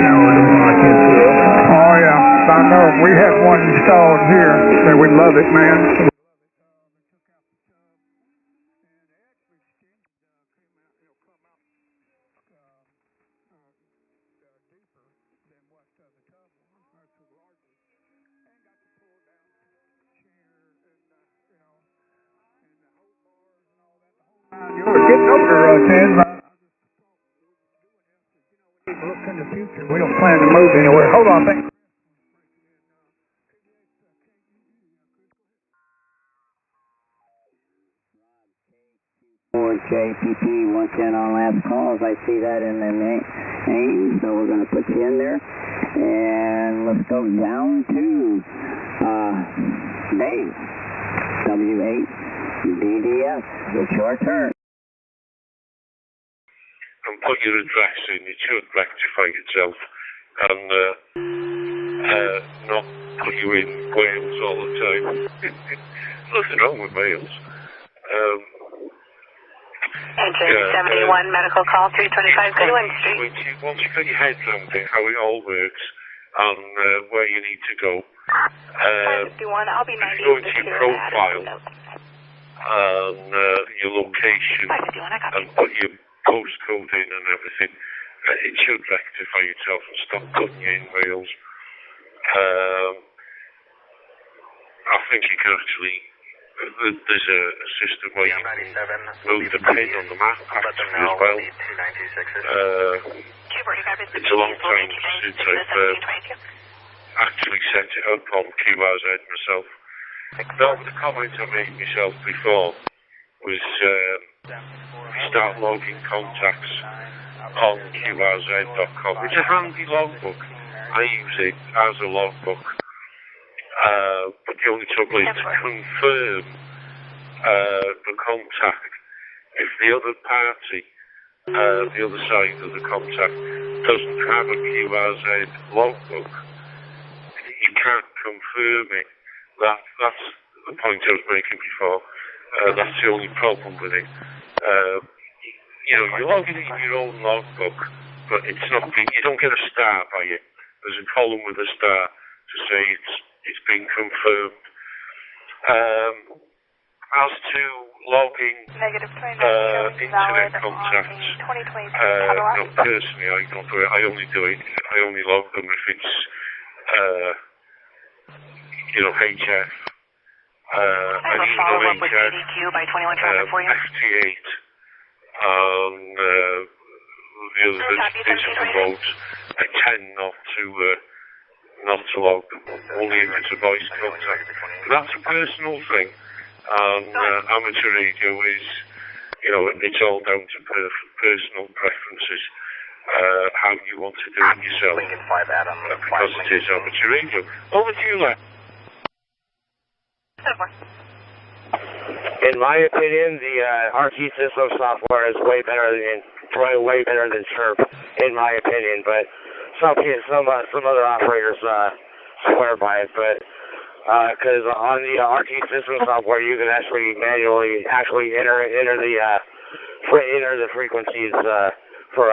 shower to walk into. Oh yeah, I know. We have one installed here, and we love it, man. You're getting older, Ted. Look in the future. We don't plan to move anywhere. Hold on, thanks. JPP 110 on last calls. I see that in the name, so we're going to put you in there. And let's go down to Dave. W8 DDS. It's your turn. And put your address in, it should rectify itself and not put you in Wales all the time. Nothing wrong with Wales. Engine 71, medical call 325 Goodwin Street. Once you get your head around it, how it all works and where you need to go, 551, I'll be 90. go into your profile and your location and put your postcode in and everything. It should rectify itself and stop cutting you in Wales. I think you can actually, there's a system where you can move the pin on the map actually as well. It's a long time since I've actually set it up on QRZ myself. Now, the comment I made myself before was start logging contacts on QRZ.com. It's a handy logbook. I use it as a logbook. But the only trouble is to confirm the contact. If the other party, the other side of the contact, doesn't have a QRZ logbook, you can't confirm it. That's the point I was making before. That's the only problem with it. You log it in your own logbook, but it's not. You don't get a star by it. There's a column with a star to say it's been confirmed. As to logging internet contacts, no, personally I don't do it. I only log them if it's, HF. And even though HF, FT8, and the other digital modes, I tend not to log them, only if it's a voice contact. But that's a personal thing. And amateur radio is, it's all down to personal preferences, how you want to do it yourself, because it is amateur radio. Over to you, Len. In my opinion, the RT system software is way better than Chirp, in my opinion. But some other operators swear by it, but. Because on the RT system software, you can actually manually enter the frequencies for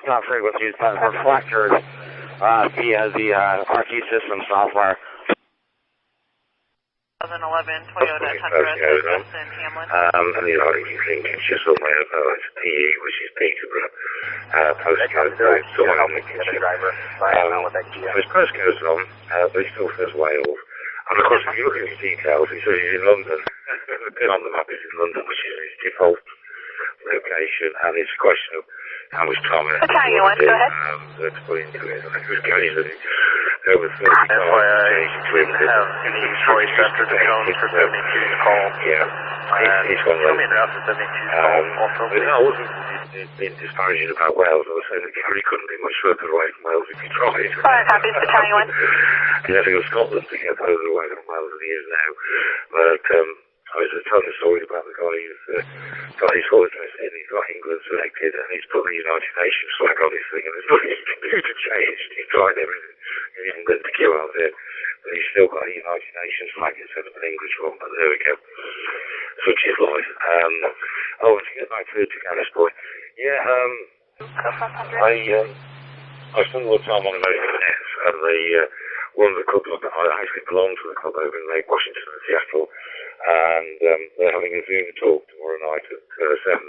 not frequencies, but reflectors via the RT system software. 2011 Toyota Tundra in Hamlin. And the RT thing is just on my it's PE, which is Peterborough. Postcode goes to his postcode's on, but he still says Wales. And of course, if you look at his details, he says he's in London. The pin on the map is in London, which is his default location, and it's a question of how much time it has to put into it. I think it was going to over 30 cars to have any choice after the zone for 72 to call. Yeah, he's one of those. But no, I wasn't being disparaging about Wales. I was saying that Gary couldn't be much further away from Wales if he tried. Alright, copies, Battalion 1. He had to go to Scotland to get further away from Wales than he is now. But I was telling a story about the guy who's got his horse in, he's got England selected, and he's put the United Nations flag on his thing, and there's nothing he can do to change. He's tried everything. He didn't get the queue out there, but he's still got a United Nations flag instead of an English one, but there we go. Such is life. To get back to Gary's point, I spent a lot of time on American Nets, and one of the clubs, I actually belong to the club over in Lake Washington and Seattle, and they're having a Zoom talk tomorrow night at 7,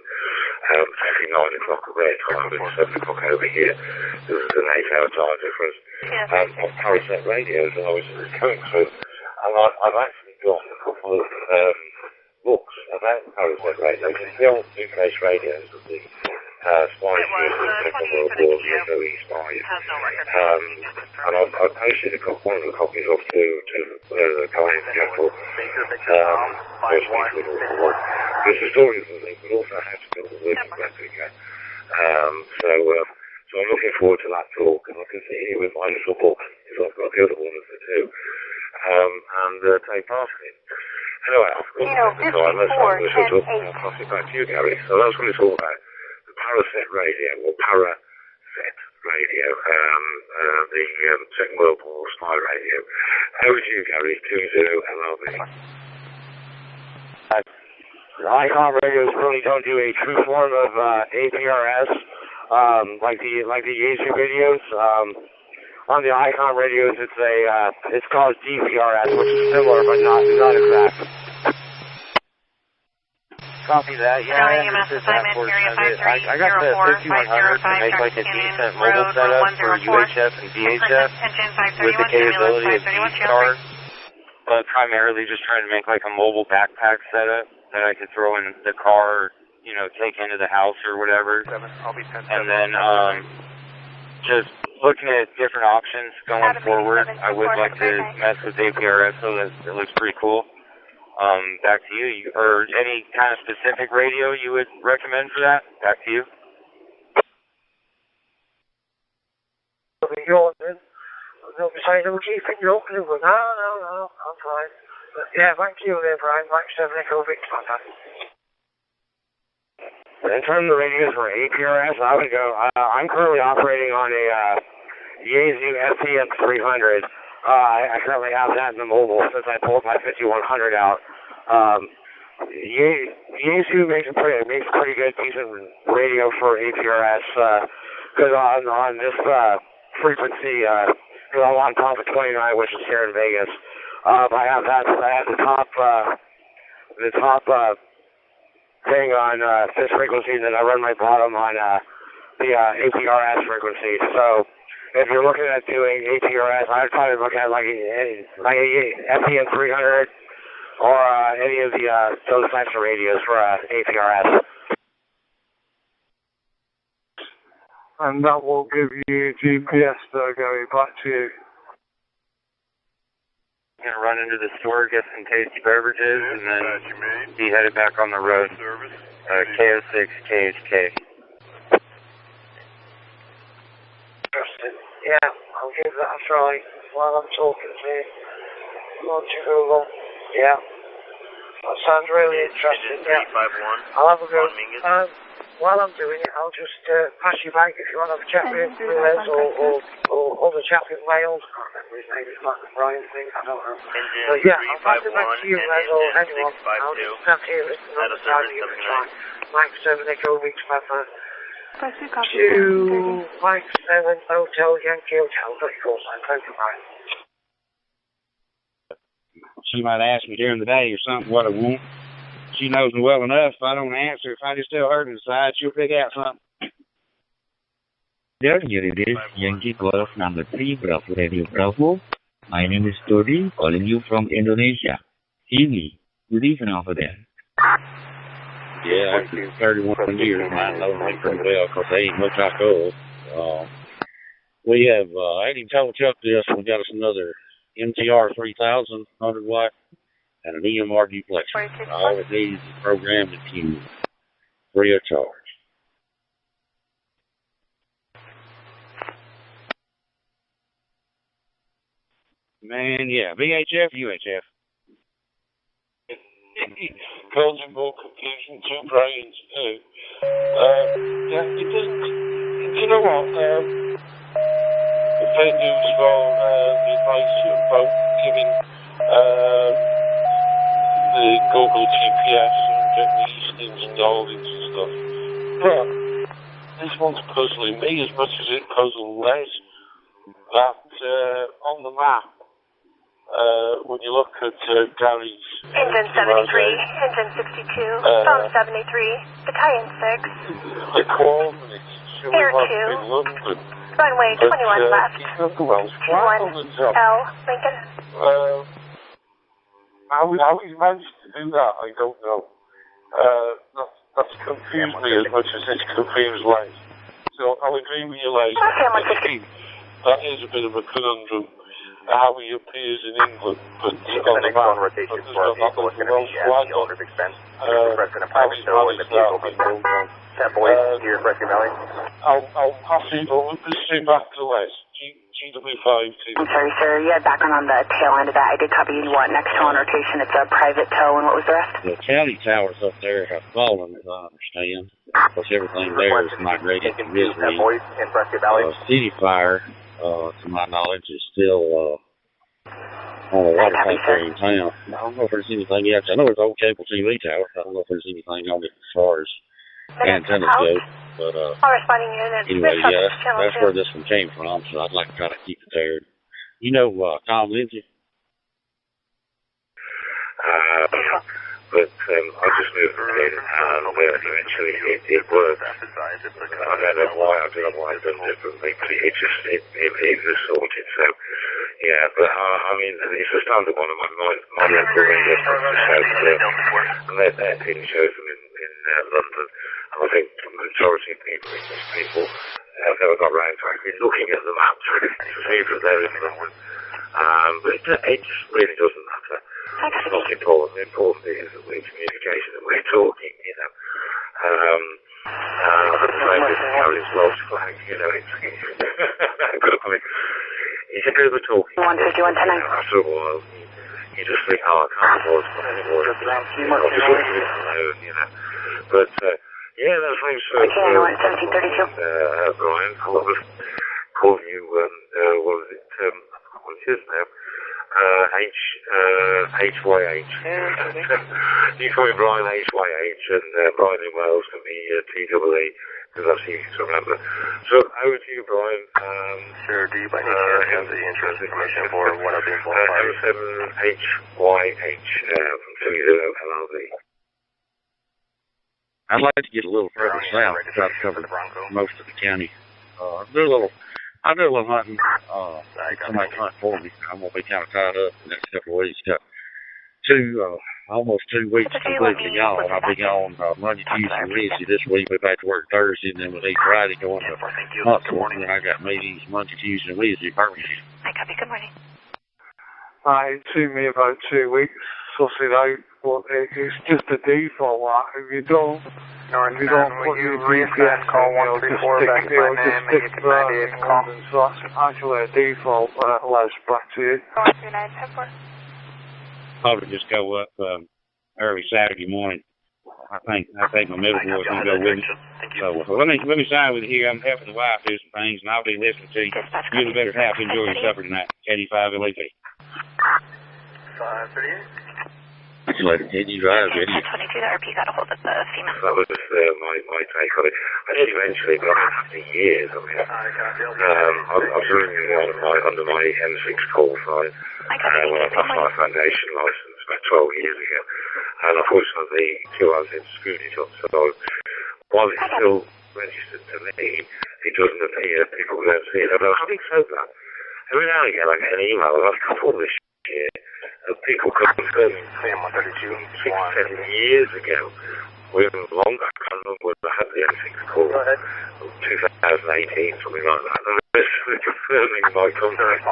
actually 9 o'clock at their time, but 7 o'clock over here. This is an 8-hour time difference. Of Paraset radios, and I was going through, and I've actually got a couple of books about Paraset radios. It's the old two-face radios of the spies used in the Second World War, the SOE spies. And I've posted one of the copies off to the guy in Seattle. There's a story of the thing, but also how to build a working replica. So I'm looking forward to that talk, and I can sit here with my little book, because I've got the other one of the two, and take part in it. Anyway, I've got the time, let's I'll pass it back to you, Gary. So that's what it's all about. The Paraset radio, or Paraset radio, the Second World War spy radio. Over to you, Gary, 20 MLB. ICOM radios really don't do a true form of APRS, like the Yaesu videos. On the ICOM radios, it's called DPRS, which is similar but not exact. Copy that. Yeah, I understood that portion of it. I got the 5100 to make like a decent mobile setup for UHF and VHF with the capability of D-card, but primarily just trying to make like a mobile backpack setup that I could throw in the car, or, take into the house or whatever. And then just looking at different options going forward. I would like to mess with APRS, so that it looks pretty cool. Back to you. Or any kind of specific radio you would recommend for that? Back to you. No, I'm fine. But yeah, back to you there, Brian. Mike 7 Echo Victor. In terms of the radios for APRS, I would go, I'm currently operating on a Yaesu FTM 300. I currently have that in the mobile since I pulled my 5100 out. Yaesu makes a pretty good decent radio for APRS, because on this frequency, I'm on top of 29, which is here in Vegas. I have the top thing on this frequency, and then I run my bottom on the APRS frequency. So if you're looking at doing APRS, I'd probably look at like FDM 300 or any of the those types of radios for APRS. And that will give you GPS going back to you. I'm going to run into the store, get some tasty beverages, and then be headed back on the road. KO6 KHK. Yeah, I'll give that a try while I'm talking to you. Go to Google. Yeah. That sounds really interesting. Yeah. I'll have a go. While I'm doing it, I'll just pass you back if you want to have a chat with Les or the chap in Wales. I can't remember his name. It's like the Brian thing. I don't know. But yeah, I'll pass it back to you, Les, or anyone. I'll just have to listen on the side of you and try. Mike 7 Echo Weeks Pepper. 2 Mike 7 Hotel Yankee Hotel. Very cool, man. Thank you, Brian. She might ask me during the day or something what I want. She knows me well enough. If I don't answer, if I just tell her to decide, she'll pick out something. There, here it is, Yankee Golf number 3, Bravo Radio Bravo. My name is Tori, calling you from Indonesia. Sini, good evening over there. Yeah, after 31 years, mine knows me pretty well because they ain't much like us. We have, I ain't even told Chuck this, we got us another MTR 3000 100 watt. And an EMR duplexer. All it needs is programmed into free of charge. Man, yeah, VHF, UHF. Causing more confusion, two brains, too. Yeah, it doesn't, you know what, the fake news for the advice of both giving, the Google GPS and getting the listings and holdings and stuff. But this one's puzzling me as much as it puzzled Les. That on the map, when you look at Gary's Engine 73, Engine 62, phone 73, Battalion 6. The coordinates show Air up 2, in London. runway 21 left, 21 L, Lincoln. How he managed to do that, I don't know. That's confused me as much as it's confused Les. So I'll agree with you, Les. That is a bit of a conundrum, how he appears in England, but on the map, but there's not that much Welsh flag on. How he's managed that, I don't know. I'll pass it over back to Les. GW5. I'm sorry, sir. You had background on the tail end of that. I did copy you want next tow on rotation. It's a private tow, and what was the rest? The tally towers up there have fallen, as I understand. Because everything there is migrated to Misery. City Fire, to my knowledge, is still on a water tank there in town. I don't know if there's anything else. I know there's old cable TV tower. I don't know if there's anything on it as far as antennas go. But anyway, yeah, that's where this one came from, so I'd like to try to keep it there. You know Tom Lindsay? But I just moved from here to town where eventually it worked. I don't know why I've done differently, but it was sorted, so yeah, but I mean, it's a standard one of my local radio stations, and they're pin shows them in London. I think the majority of people, English people, have never got round to actually looking at the map to see if they're in London. But it just really doesn't matter. It's not important. The important thing is that we're communication and we're talking, you know. The same with Carol's Welsh flag, you know. It's I mean, it's a bit of a talking. 151 tonight. After a while, you just think, oh, I can't afford to anymore. I'll just look at it alone, you know. But, yeah, that's thanks for Brian. I was calling you, what was it, what's his name? HYH. You call me Brian HYH, and Brian in Wales can be TEE because that's easy to remember. So over to you, Brian. Sure, do you by any chance have the insurance information for what I've been qualified? M7HYH from 30LRV. I'd like to get a little further south, try to cover most of the county. I do a little hunting. Somebody hunt for me. I'm gonna be kind of tied up in the next couple of weeks. Got almost 2 weeks completely gone. I'll be gone Monday, Tuesday, Wednesday. This week we're back to work Thursday, and then we leave Friday going to hunt for me. And I got meetings Monday, Tuesday, and Wednesday. Perfect. Hi, copy. Good morning. It took me about 2 weeks to suss it out, but it's just a default lock. If you don't put your GPS call in, it'll just stick London, so that's actually a default allows back to you. 13910-4. Probably just go up early Saturday morning. I think my middle boy's gonna go with me. So let me sign with you here. I'm helping the wife do some things, and I'll be listening to you. You're the better half. Enjoy your supper tonight. 85 LEP. 538. That's later. Did you drive? Did you? 22, the RP got a hold of the female. That was my take on it. I did eventually, but after years, I mean, I was running under my M6 qualified when I passed my foundation license about 12 years ago. And unfortunately, 2 hours in screwed it up. So while it's still registered to me, it doesn't appear people don't see it. Although having said that, every now and again I get an email, and I've got all this shit, of people confirming 6, 7 years ago, or even longer, I can't remember when I had the M6 call, 2018, something like that, and they're confirming my contact.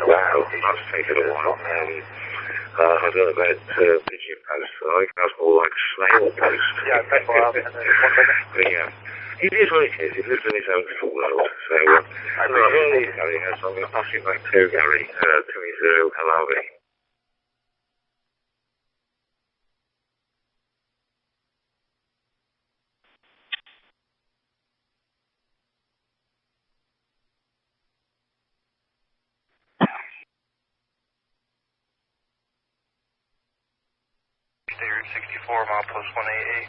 Wow, that's taken a while. I don't know about Pigeon Post, I think that's more like snail post. But yeah, it is what it is. It lives in its own full world. So, I appreciate it, Gary. So I'm going to pass it back to Gary, 20 LRV. Stay 64 mile plus 188.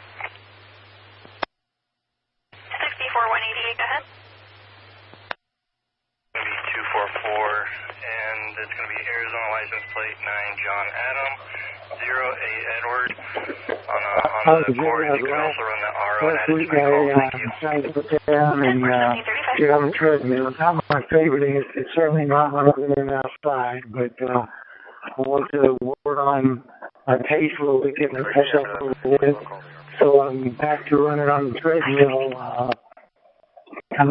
64188, go ahead. It's going to be 244, and it's going to be Arizona license plate 9 John Adam, 08 Edward. On the course, you can also run the RO and add it. Trying to put down and get on the treadmill. It's not my favorite. It's certainly not when I'm going outside, but I want to work on my pace a little bit, getting the push up a little bit. So I'm back to running on the treadmill. I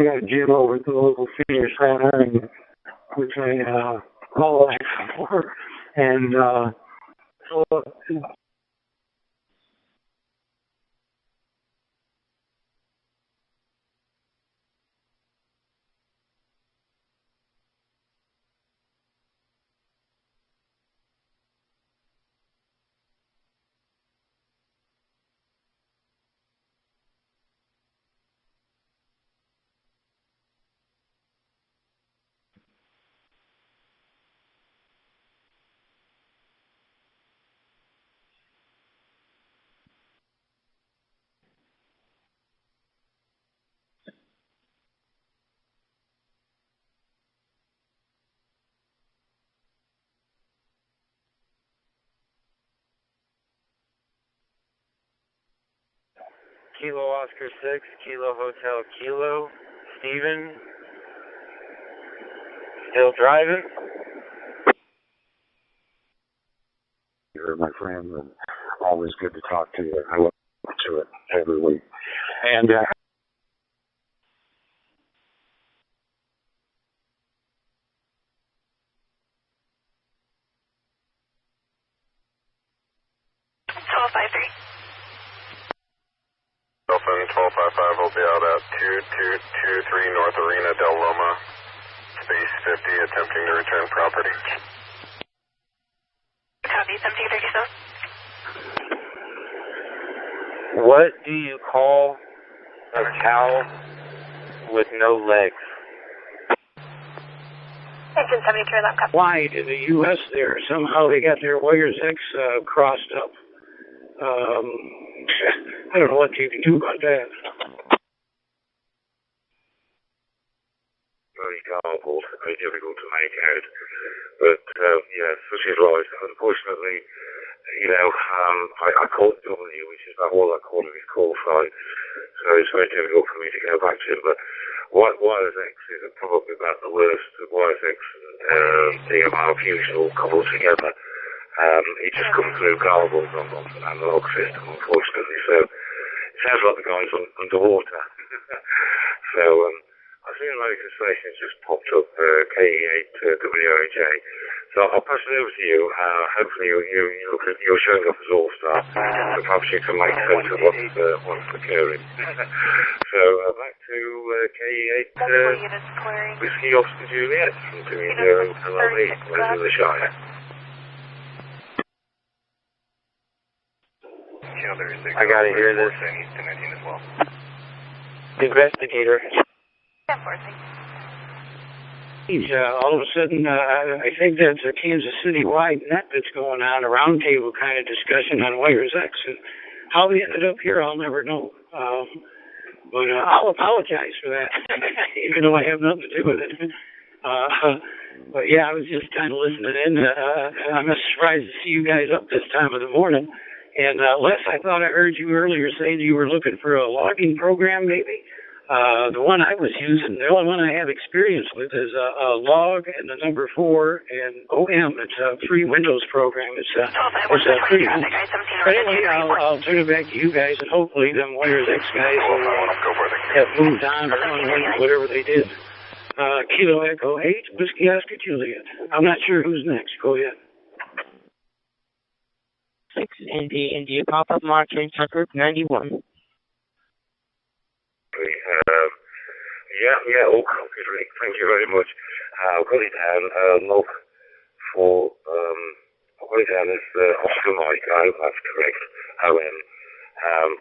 got a gym over at the local senior center, and which I call for, and so. Kilo Oscar 6, Kilo Hotel Kilo. Steven? Still driving? You're my friend, and always good to talk to you. I look to it every week. And Dolphin 1255 will be out at 2223 North Arena Del Loma, space 50, attempting to return property. Copy, 1737. What do you call a cow with no legs? Engine 73, left copy. Why did the U.S. there? Somehow they got their Warriors X crossed up. I don't know what you can do about that. Very garbled, very difficult to make out. But, yeah, such is life. Unfortunately, you know, I called W, which is about all I call him his call sign, so it's very difficult for me to go back to him. But Wireless X is probably about the worst. Wireless X and DMR Fusion all cobbled together. It just comes through garbled on an analog system, unfortunately. So it sounds like the guy's underwater. So I've seen American stations just popped up, KE8WOJ. So I'll pass it over to you. Hopefully you're showing up as All-Star, so perhaps you can make sense of what's occurring. So back to KE8 Whiskey Oscar Juliet from 20 LLB, where's in the Shire. I gotta hear this. Investigator. All of a sudden, I think there's a Kansas City-wide net that's going on, a roundtable kind of discussion on Wireless X, and how we ended up here, I'll never know. But I'll apologize for that, even though I have nothing to do with it. But yeah, I was just kind of listening in. I'm surprised to see you guys up this time of the morning. And Les, I thought I heard you earlier say that you were looking for a logging program, maybe? The one I was using, the only one I have experience with is a log and the number 4 and OM. It's a free Windows program. It's pretty cool. But anyway, I'll turn it back to you guys, and hopefully them Wireless X guys will have moved on or on whatever they did. Kilo Echo 8, Whiskey Oscar Juliet. I'm not sure who's next. Go ahead. 6 India pop-up monitoring group 91. Yeah, all copies, Rick. Thank you very much. I've got it down, log for, I've got it down as Oscar Mike. I hope that's correct. OM.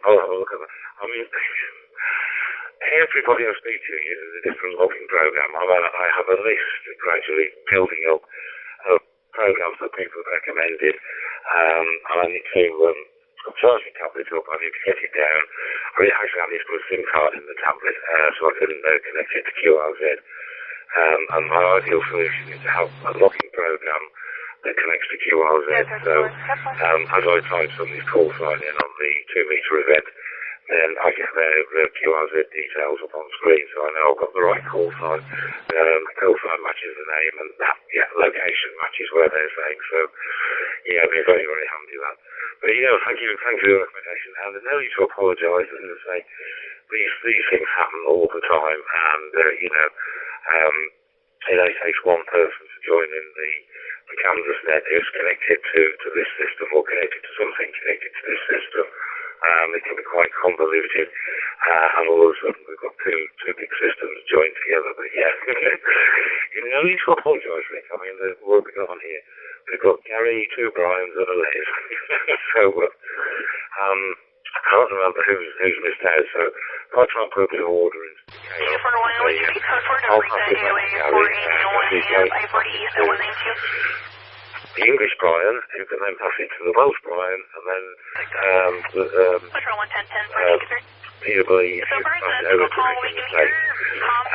I'll have a look at that. I mean, everybody I speak to uses a different logging program. I have a list gradually building up of programs that people have recommended. And I need to charge the tablet up, I need to get it down. I need to put a SIM card in the tablet so I can connect it to QRZ. And my ideal solution is to have a logging program that connects to QRZ. So as I type somebody's call sign in on the 2-meter event, then I get their QRZ details up on screen, so I know I've got the right call sign. The call sign matches the name, and that location matches where they're saying. So, yeah, I'd be very, very handy that. But, you know, thank you for the recommendation. And no need to apologise, as I say, these things happen all the time, and, you know, it only takes one person to join in the Kansas net who's connected to this system or connected to something connected to this system. It can be quite convoluted, and all of a sudden we've got two big systems joined together. But yeah, you know, no need to apologise, Rick. I mean, what have we got on here? We've got Gary, 2 Brians, and a Les. So I can't remember who's missed out. So I'll try and put a bit of order into the chaos. I'll pass it back to Gary. The English Brian, who can then pass it to the Welsh Brian, and then Peterborough, who can pass it over to Rick in the States.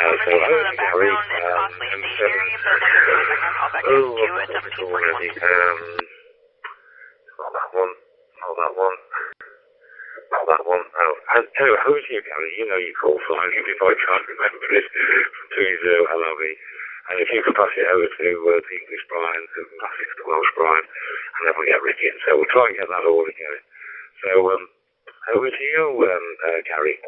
So over to Gary, M7. Oh, I've got it already. Not that one. Anyway, who's you, Gary? You know your call sign, even if I can't remember it, from 20 LRV. And if you can pass it over to the English Brian, who can pass it to the Welsh Brian, and then we'll get Rick in. So we'll try and get that all together. So, over to you, Gary.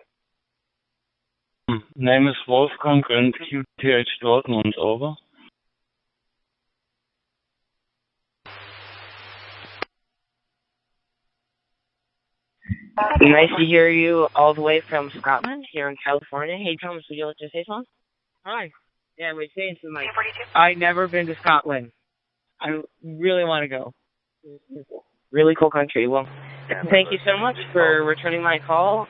Name is Wolfgang and QTH Dortmund, over. Nice to hear you all the way from Scotland, here in California. Hey, Thomas, would you like to say something? Hi. Yeah, we're saying to my... I've never been to Scotland. I really want to go. Really cool country. Well, thank you so much for returning my call.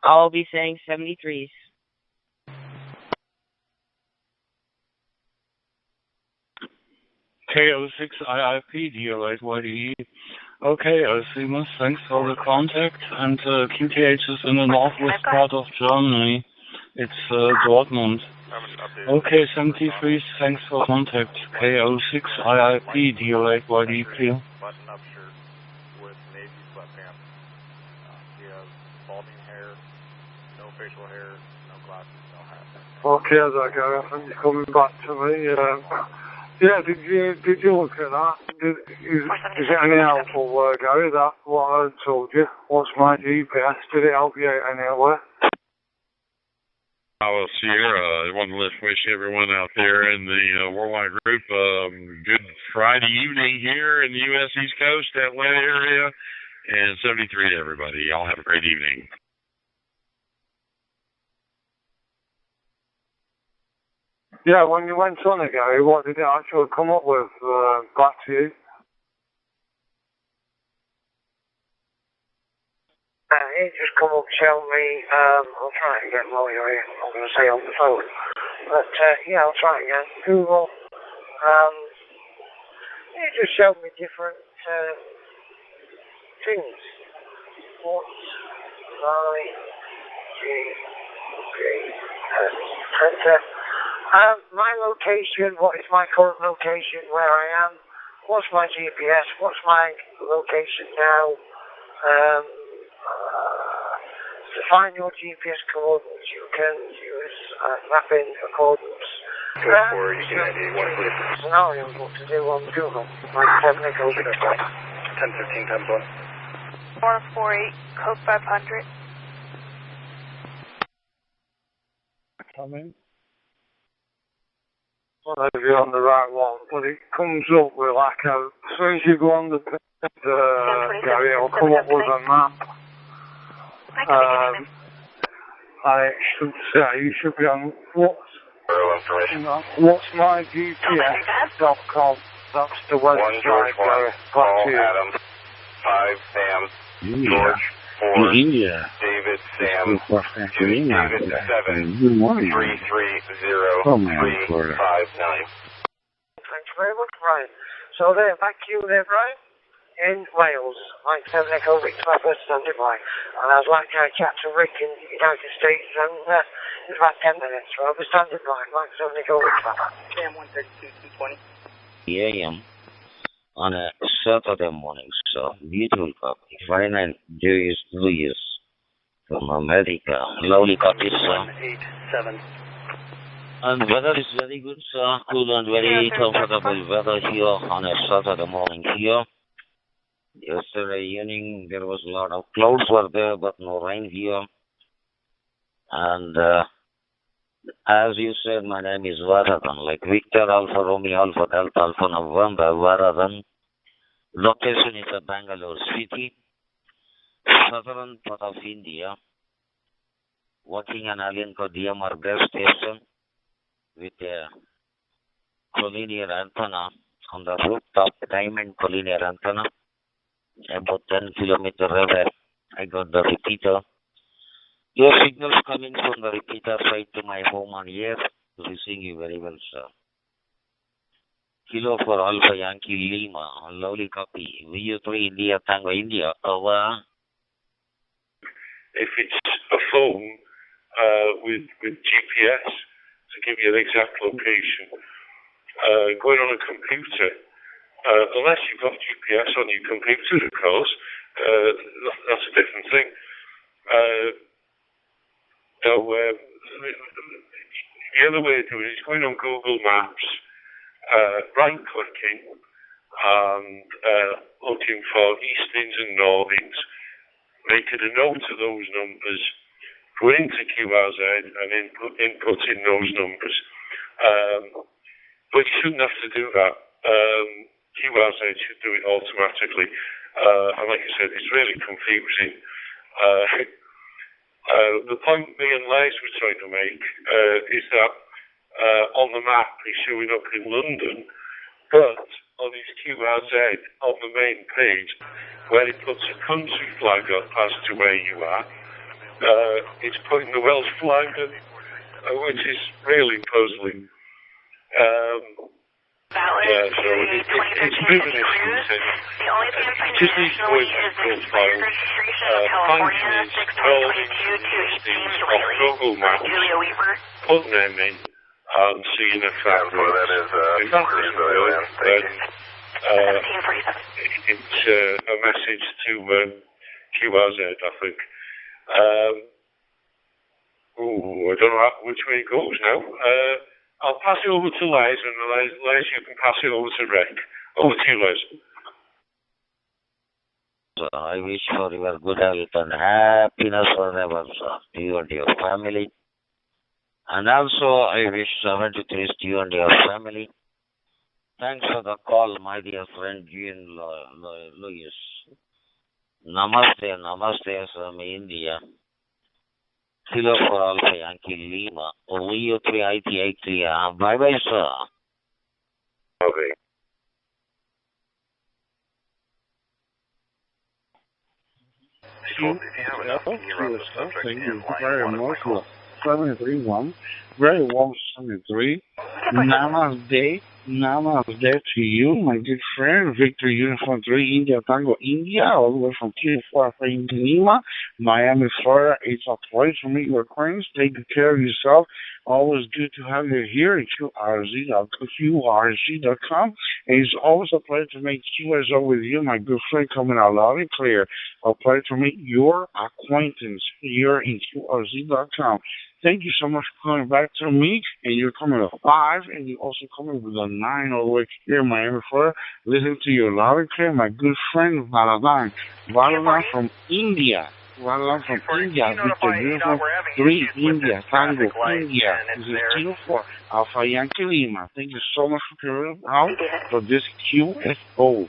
I'll be saying 73s. KO6 IIP, DLS YDE. Okay, Seamus, thanks for the contact. And QTH is in the northwest part of Germany. It's Dortmund. Okay, 73, thanks for contact. K06 IIP, DO8 YDP. Button up shirt with navy sweatpants. He has balding hair, no facial hair, no glasses, no hat. Okay, as I go, I think you're coming back to me. Yeah, did you look at that? Is it any helpful, Gary? That's what I told you. What's my GPS? Did it help you out anywhere? Well, Sierra, I want to wish everyone out there in the worldwide group good Friday evening here in the U.S. East Coast, Atlanta area, and 73 to everybody. Y'all have a great evening. Yeah, when you went on it, Gary, what did it actually come up with back to you? He just come up and tell me, I'll try it again while you're here, I'm going to say on the phone. But, yeah, I'll try it again. Google, he just showed me different things. What's my GPS? My location, what is my current location, where I am, what's my GPS, what's my location now, to find your GPS coordinates, you can use mapping accordance. Scenarios, what to do on Google, like 10 go 1015 times 1. 448, code 500. Coming. I don't know if you're on the right one, but it comes up with like a, as soon as you go on the Gary, it'll come up with a map. And it should say, you should be on what's my GPS.com. That's the website, Gary. Back to you. Adam, 5 Sam, George, 4, India. David, Sam, David, 7, 330, 359. Thanks very much, Brian. So there, back to you there, Brian. In Wales, Mike 7 Echo Rick Trapper, standing by. And I'd like to chat to Rick in the United States, and it's about 10 minutes, so I'll be standing by. Mike 7 Echo Rick Trapper. Cam 132, 220. AM on a Saturday morning, so beautiful copy. Fine Jewish Louis from America. Lovely copy, sir. 187. And weather is very good, sir. Cool and very comfortable weather here on a Saturday morning here. Yesterday evening there was a lot of clouds were there, but no rain here. And as you said, my name is Varadan, like Victor Alpha Romeo Alpha Delta Alpha November Varadan. Location is at Bangalore City, southern part of India. Working an alien called DMR gas station with a collinear antenna on the rooftop, diamond collinear antenna. About 10 kilometers away, I got the repeater. Your signals coming from the repeater side to my home on here. Listening you very well, sir. Kilo for Alpha Yankee Lima, lovely copy. VU3 India Tango India, over. If it's a phone with GPS to give you an exact location, going on a computer. Unless you've got GPS on your computer, of course, that's a different thing. The other way to do it is going on Google Maps, right-clicking, and looking for eastings and northings, making a note of those numbers, going into QRZ and inputting those numbers. But you shouldn't have to do that. QRZ should do it automatically. And like I said, it's really confusing. The point me and Les were trying to make is that on the map he's showing up in London, but on his QRZ on the main page, where he puts a country flag up as to where you are, it's putting the Welsh flag in, which is really puzzling. Yeah, so it's moving this into just these voice control files. Function is building these off Google Maps, putting them in, and seeing if that works. If that doesn't work, then it's a message to QRZ, I think. I don't know which way it goes now. I'll pass it over to Les, and Les, you can pass it over to Rick. Over to you, Les. I wish for your good health and happiness forever, sir, to you and your family. And also, I wish 73 to you and your family. Thanks for the call, my dear friend Jean Louis. Namaste from India. Kilo for Alpha Yankee Lima. OVO3 IT83. Bye-bye, sir. Okay. Thank you very much. 731. Very warm 73. Namaste to you, my good friend. Victor Uniform 3 India Tango India, all the way from Q4 in Lima, Miami, Florida. It's a pleasure to meet your acquaintance. Take good care of yourself. Always good to have you here at QRZ.com. And it's always a pleasure to make QSO with you, my good friend, coming out loud and clear. A pleasure to meet your acquaintance here in QRZ.com. Thank you so much for coming back to me, and you're coming with 5, and you're also coming with a 9 all the way here in Miami, Florida. Listen to your loud and clear, my good friend, Valadan from India. Victor Uniform 3 India, Tango, India. This is Kilo for Alpha Yankee Lima. Thank you so much for coming out for this QSO.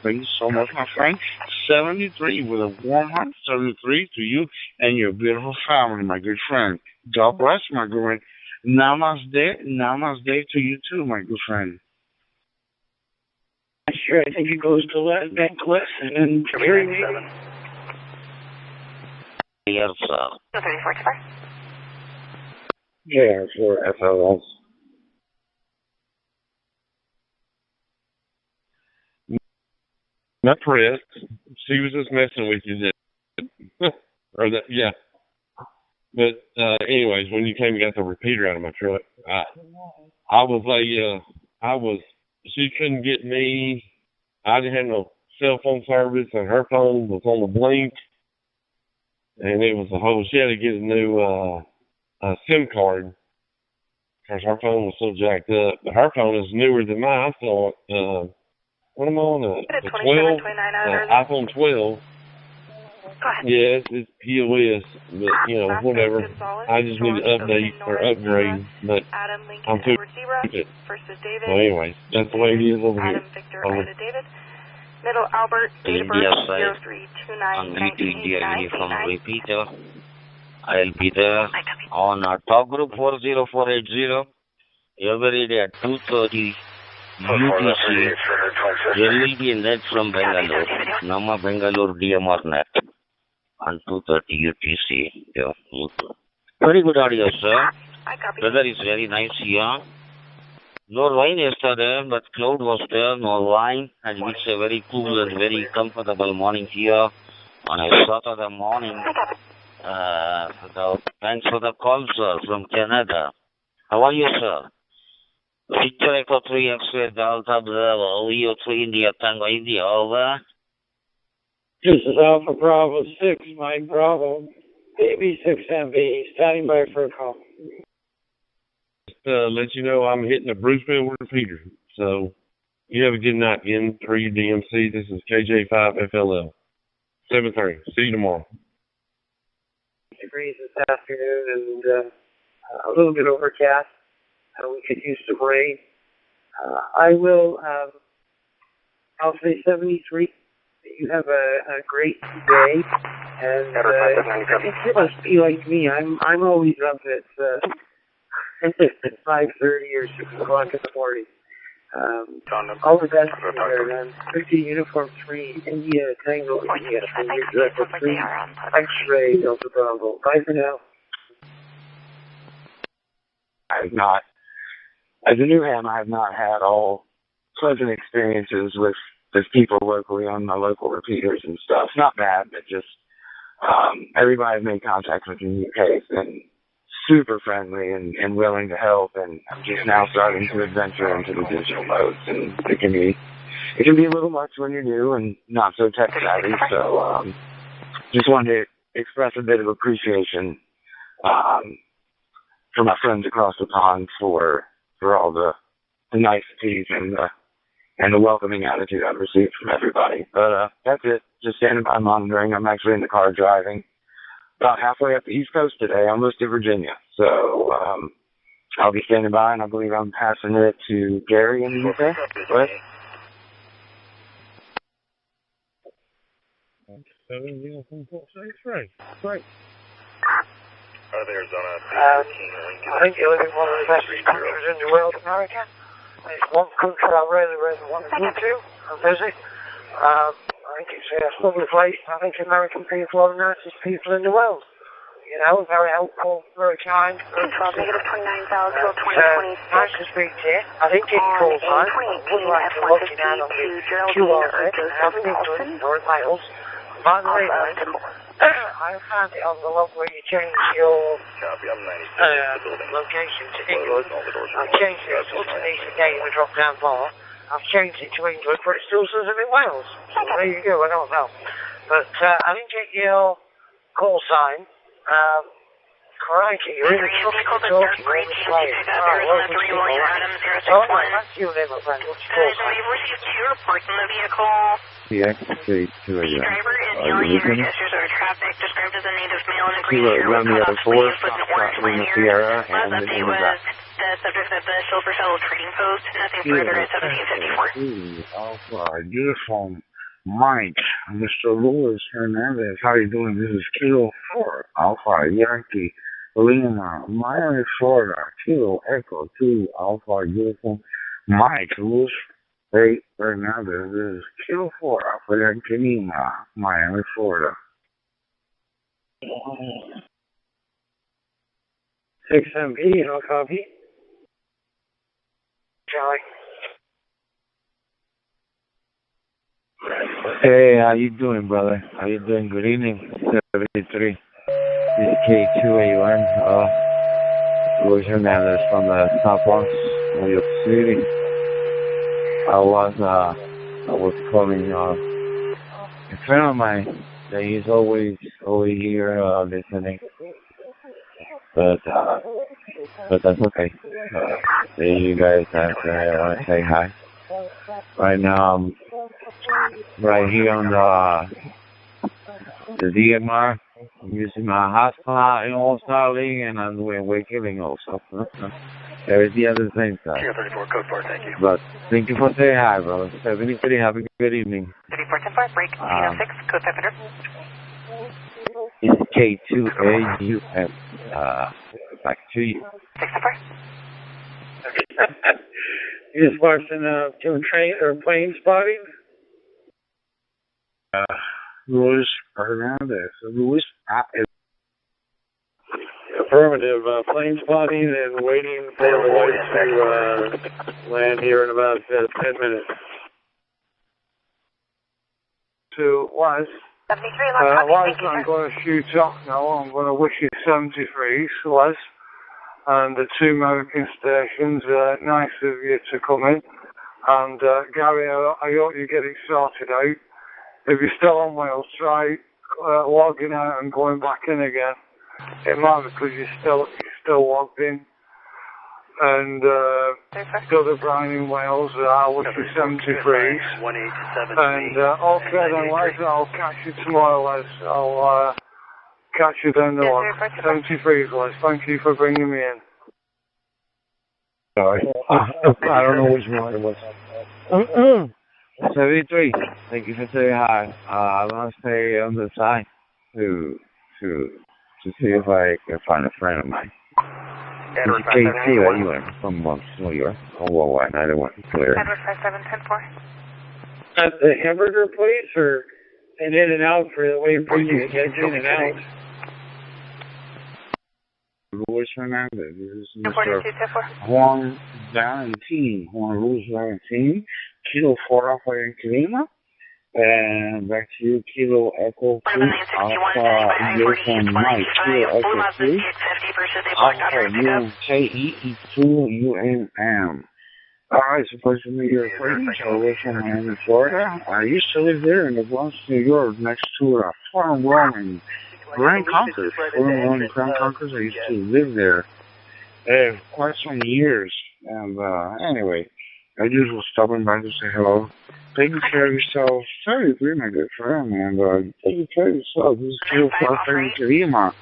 Thank you so much, my friend. 73 with a warm heart. 73 to you and your beautiful family, my good friend. God bless, my good friend. Namaste to you too, my good friend. Sure, I think it goes to that question and hearing me. Yes, sir. 3425. Yeah, for FLS. Not Chris. She was just messing with you then. Or that, yeah. But anyways, when you came and got the repeater out of my truck, she couldn't get me. I didn't have no cell phone service, and her phone was on the blink. And it was a whole, she had to get a new SIM card because her phone was so jacked up. But her phone is newer than mine. I thought, what am I on? The 12? iPhone 12. Yeah, it's POS, but, whatever. I just need to update or upgrade, but I'm too stupid. So anyway, that's the way it is over here. Over. Middle Albert, date of birth, India 0329 Uniform repeater. I'll be there on our top group 40480 every day at 2:30 UTC. There will be a net from Bangalore, Nama Bangalore DMR net on 2:30 UTC. Yeah. Very good audio, sir. Weather is very nice here. No rain yesterday, but cloud was there, no rain, and it's a very cool and very comfortable morning here on a Saturday morning. Thanks for the call, sir, from Canada. How are you, sir? Victor Echo 3 X-ray Delta Bravo, OVO3 India Tango India, over. This is Alpha Bravo 6, Mike Bravo, Baby 6MB, standing by for a call. Let you know I'm hitting a Bruceville repeater. So you have a good night again for your DMC. This is KJ5FLL. 7:30. See you tomorrow. Degrees this afternoon and a little bit overcast. We could use some rain. I'll say 73. You have a great day. And I think you must be like me. I'm always up at 5:30 or 6 o'clock in the morning. All the best to you, man. 50 Uniform 3, India, Tango, India. And you're for 3 X-ray, Delta Bravo. Bye for now. I'm not. as a new ham, I have not had all pleasant experiences with people locally on my local repeaters and stuff. Not bad, but just everybody I've made contact with in the UK has been super friendly and willing to help, and I'm just now starting to adventure into the digital modes, and it can be a little much when you're new and not so tech savvy, so just wanted to express a bit of appreciation for my friends across the pond for all the niceties and the welcoming attitude I've received from everybody. But that's it. Just standing by monitoring. I'm actually in the car driving about halfway up the East Coast today, almost to Virginia. So I'll be standing by, and I believe I'm passing it to Gary in the UK. Go ahead. Right. I think you live in one of the best countries in the world, America. It's one country I really, really want to go to and visit. I think it's a lovely place. I think American people are the nicest people in the world. You know, very helpful, very kind. Very nice to speak to you. I think it's cool time. I would like to look down on the QR and have England or Wales. By the way, I found it on the log where you change your location to England. I've changed it to underneath again the drop down bar. I've changed it to England, but it still says I'm in Wales. So there you go, I don't know. But I didn't get your call sign. Crikey, you're really talking all this way. Alright, well, that's you there, my friend. What's your call sign? We've received 2 reports in the vehicle. The XC2 The driver is yelling at gestures over traffic, described as a native male in a green shirt with cutoff sleeves with an orange lanyard. Last update was the subject at the Silver Shuttle trading post. Nothing further at 1754. Alpha, uniform Mike, Mr. Luis Hernandez, how you doing? This is Kilo 4, Alpha Yankee, Lima, Miami, Florida, Kilo Echo 2, Alpha Uniform Mike, Luis Hernandez, this is Kilo 4, Alpha Yankee, Lima, Miami, Florida. 6MP, no copy. Charlie. Hey, how you doing, brother? How you doing? Good evening. 73. This is K2AUN. Luis Hernandez from the South Bronx, New York City. I was calling a friend of mine that he's always over here listening. But that's okay. You guys, I want to say hi. Right now, I'm right here on the DMR. I'm using my hotspot in Starlink, and I'm doing wakeling also. There's the other same side. 34, code 4, thank you. But thank you for saying hi, brother. 73, have a good evening. 34-10-5, break, 806, code 500. It's K2AUN. Back to you. 6-4. You just watching doing train or plane spotting? Luis Hernandez. Luis, affirmative. Plane spotting and waiting for the light to land here in about 10 minutes. To was. 73, was I'm going to shoot off now. I'm going to wish you 73, was. And the 2 American stations, nice of you to come in. And Gary, I hope you get it sorted out. If you're still on Wales, try logging out and going back in again. It might be because you're still logged in. And still the Brian in Wales, I wish you 73s. And okay then, Les, I'll catch you tomorrow, Les. I'll catch you down the line. 73s, Les. Thank you for bringing me in. Sorry. I don't know which one it was. 73. Thank you for saying hi. I want to stay on the side to see if I can find a friend of mine. It's K2 anyway, from New York. Oh, well, why not? I want to clear. Edward 5710-4. At the hamburger place, or an in and out for the way for you to get in and out? Luis Hernandez. This is Mr. Juan Valentin. Juan Luis Valentin. Kilo 4 Alpha and Lima. And back to you, Kilo Echo 2 Alpha Uniform Mike. Kilo Echo 2 Alpha UMKE 2 UNM. Alright, it's a pleasure to meet your acquaintance. I live in Miami, Florida. I used to live there in the Bronx, New York, next to Farm Roman Grand Concourse. Farm Roman Grand Concourse. I used to live there quite some years. And anyway, I just was stopping by to say hello. Take care of yourself. 33, my good friend, and take care of yourself. This is Kilo Farfari Karima.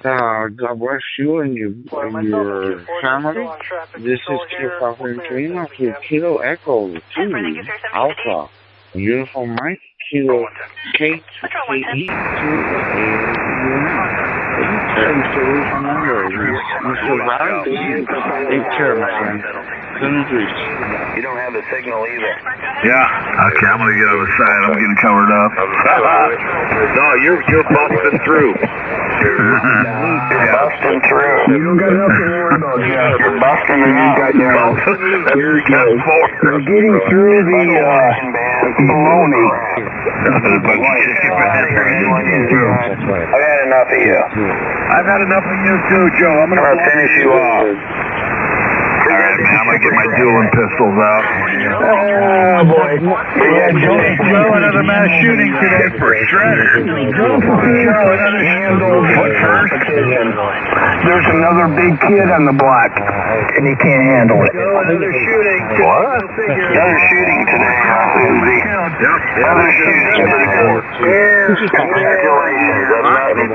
God bless you and your family. This is Kilo Farfari Karima for Kilo Echo 2 Alpha. Uniform Mike, Kilo KE 2 Take care, Mr. Luis Hernandez. Mr. Valentin. Take care, my friend. You don't have the signal either. Yeah, okay, I'm gonna get on the side. I'm getting covered up. No, you're busting through. You're busting through. You don't got nothing to worry about, Jeff. You're busting it out. You're getting through the baloney. I've had enough of you. I've had enough of you too, Joe. I'm gonna finish you off. Alright, man, I'm gonna get my dueling pistols out. Oh, boy. Joe, another mass shooting today. For shredders. Joe, another handle. What first? There's another big kid on the block, and he can't handle it. Joe, another shooting. What? Another shooting today, Susie. Another shooting today. Congratulations.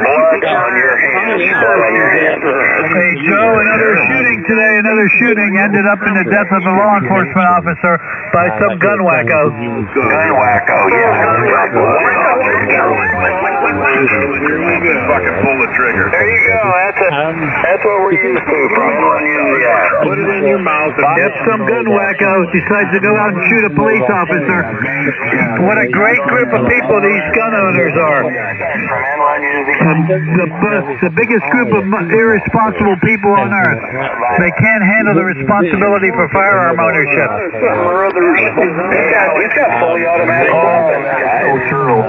Blood on your hands. Blood on your hands. Hey, Joe, another shooting today. Another shooting ended up in the death of a law enforcement officer by some gun wacko. Gun wacko, yeah. Fucking pull the trigger. There you go. That's what we're used to from Put it in your mouth. If some gun wacko decides to go out and shoot a police officer, what a great group of people these gun owners are. The biggest group of irresponsible people on earth. They can't handle the responsibility for firearm ownership. He's got fully automatic weapons. So true.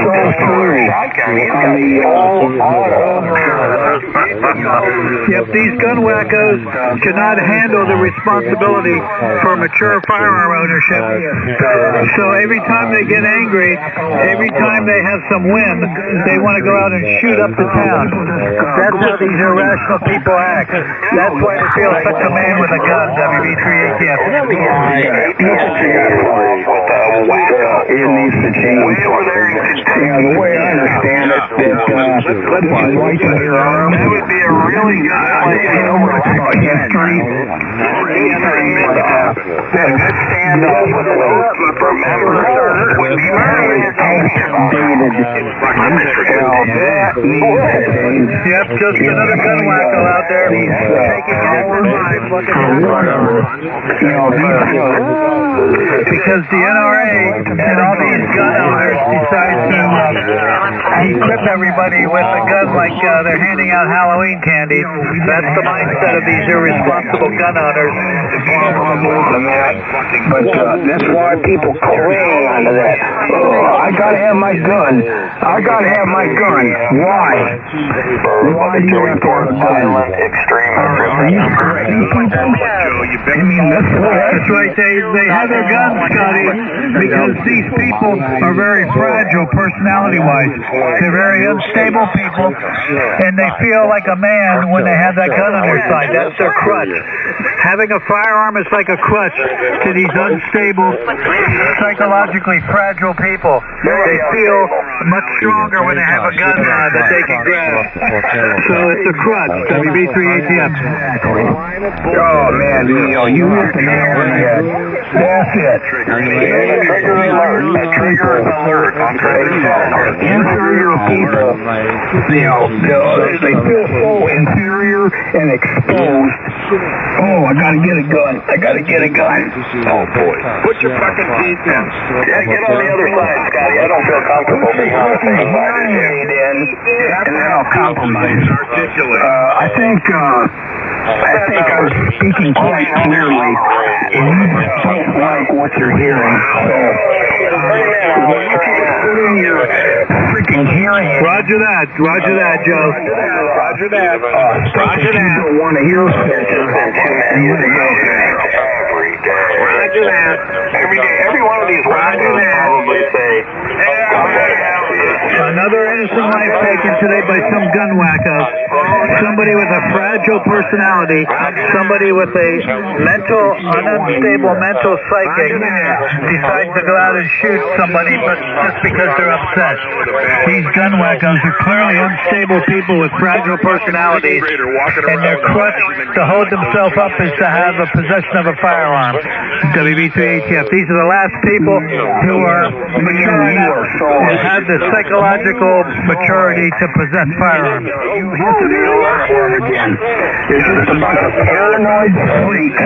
So true. Yep, these gun wackos cannot handle the responsibility for mature firearm ownership. So every time they get angry, every time they have some whim, they want to go out and shoot up the town. That's how these irrational people act. That's why they feel such a man with a gun, WB3ATF. It needs to change. The way I understand it, that right in your arm, that would be a really good history. That good stand-up with a remember would be very dated. Yep, just another gun wacko out there taking extra lives because the NRA and all these gun owners decide to equip everybody with a gun like they're handing out Halloween candy. That's the mindset of these irresponsible gun owners. But that's why people cling onto that. Oh, I gotta have my gun. I gotta have my gun. Why? Why do you have to have a gun? Are you threatening people? I mean, that's right. They have their guns, Scotty, because these people are very fragile personality-wise. They're very unstable people, and they feel like a man when they have that gun on their side. That's their crutch. Having a firearm is like a crutch to these unstable, psychologically fragile people. They feel much stronger when they have a gun that they can grab. So it's a crutch, WB3ATF. Oh, man, You hit the nail on the head. That's it. Trigger alert. Trigger alert. I'm Inferior people, they feel so inferior and exposed. Oh, I gotta get a gun. Oh, boy. Put your fucking teeth in. Yeah, get on the other side, Scotty. I don't feel comfortable being on the same side as you. And then I'll compromise. I think I was speaking quite clearly, and you just don't like what you're hearing. So, put in your freaking hearing. Roger that, Joe. Roger that. You don't want to hear filters and Roger that. Every one of these words will probably say, Another innocent life taken today by some gun wacko. Somebody with a fragile personality, somebody with a unstable mental psychic decides to go out and shoot somebody but just because they're upset. These gun wackos are clearly unstable people with fragile personalities, and their crutch to hold themselves up is to have a possession of a firearm. WB3ATF. These are the last people who are mature enough and have the psychological maturity to possess firearms. You hit the nail on the head again. It's just a bunch of paranoid freaks. A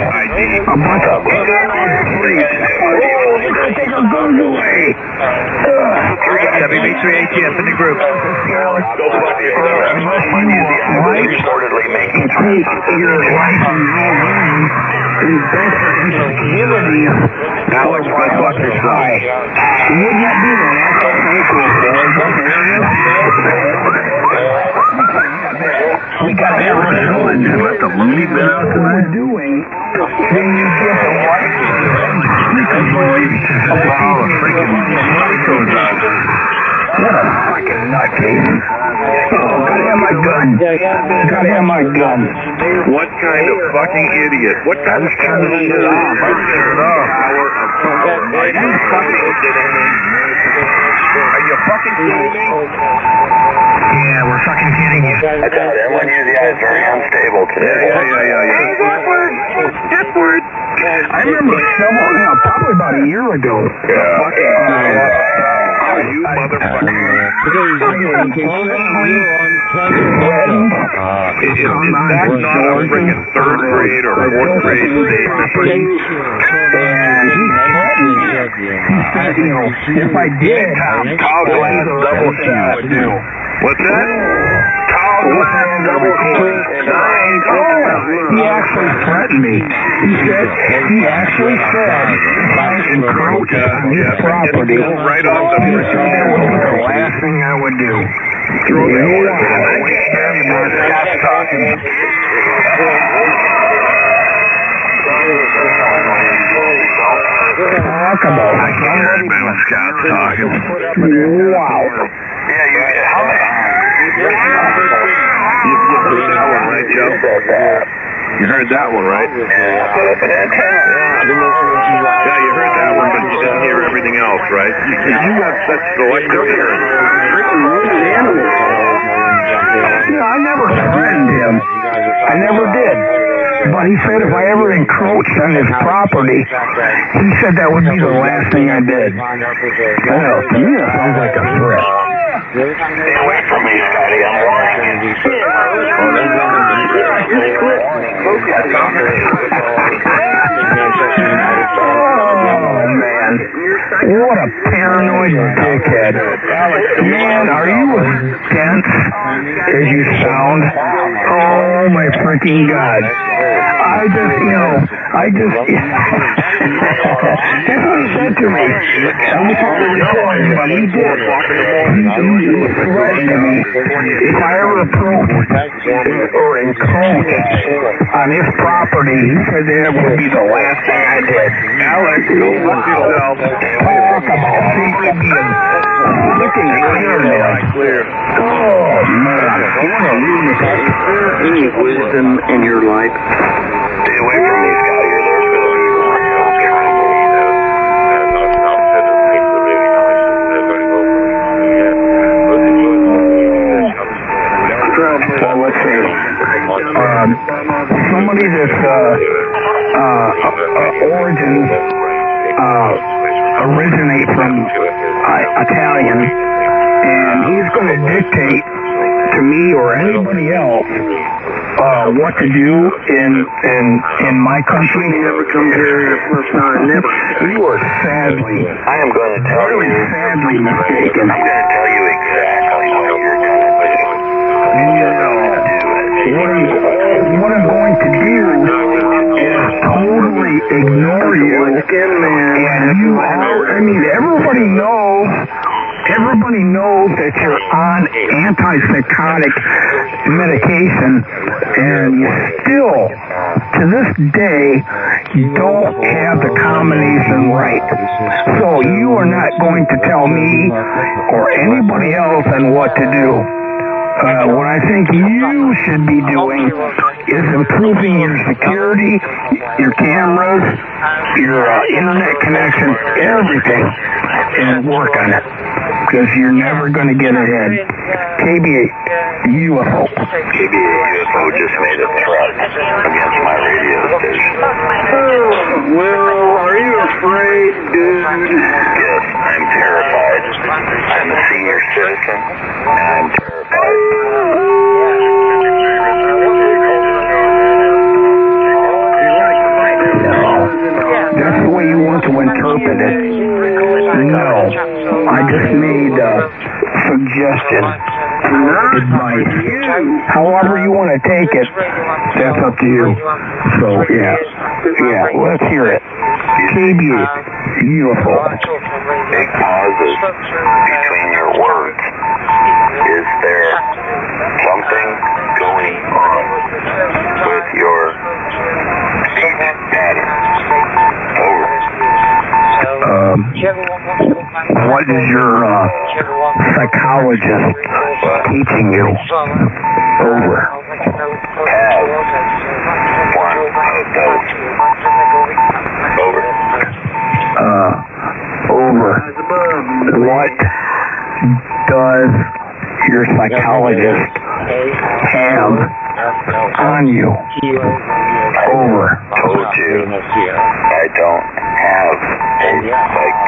bunch of paranoid freaks. Oh, they're going to take our guns away. WB3ATF in the group. Reportedly making take your life in your hands is best for insecurity. Now let's go fuck this high. Wouldn't that be the last we gotta get rid of it. Let the loony bin out tonight. Doing, then you get the white freaking boys. All the freaking psychos out. What a fucking nutcase. Oh, gotta have my gun. Gotta have my gun. what kind of fucking idiot? What kind of fucking idiot? Are you fucking kidding me? Yeah, we're fucking kidding you. I thought everyone used the eyes very unstable today. Yeah. That word. I remember someone, probably about a year ago. You motherfucker. Is that not a freaking third grade or fourth grade statement? And he said, if I did, Kyle Glass double C would do. What's that? Kyle Glass double C. He actually threatened me. He actually said, if I encroach on his property, right off the he said that would be the last thing I would do. Throw that one. I can't have him on Scott's talking. Talk about I can't hear him when Scott's talking. Wow. Yeah, how many? You heard that one, right, Joe? You heard that one, right? Yeah, you heard that one, but you didn't hear everything else, right? You got such selective hearing. I never threatened him. I never did. But he said if I ever encroached on his property, he said that would be the last thing I did. Well, to me that sounds like a threat. Stay away from me, Scotty. I'm warning you. Oh, man. What a paranoid dickhead. Man, are you as dense as you sound? Oh, my freaking God. That's what he said to me. I was on the recording, but he did. He threatened me. If I ever approached or encroached on his property, he said that would be the last thing I did. Alex, go fuck yourself. Talk about secret being freaking clear, man. Oh, man. Any wisdom in your life? Stay away from me, Scotty. You're Let's see. Somebody that's originate from Italian, and he's going to dictate to me or anybody else what to do in my country. Never come here first time, never. You are sadly, I am going to tell you. sadly mistaken. I'm going to tell you exactly what you're going to do. You're going to do it. What I'm going to do is totally ignore you. And you are, I mean, everybody knows that you're on antipsychotic medication, and you still, to this day, don't have the combination right. So you are not going to tell me or anybody else on what to do. What I think you should be doing is improving your security, your cameras, your internet connection, everything, and work on it. Because you're never going to get ahead. KBA UFO. KBA UFO just made a threat against my radio station. Oh, well, are you afraid, dude? Yes, I'm terrified. I'm a senior citizen, and I'm terrified. No, that's the way you want to interpret it. No, I just made a suggestion, advice. However you want to take it, that's up to you. So, yeah, let's hear it. KBA UFO. Big pauses between your words. Is there something going on with your speech pattern? Over. What is your psychologist teaching you? Over. Have one of those. Over. Over. What does your psychologist have on you? Over. Told you I don't have a psychologist.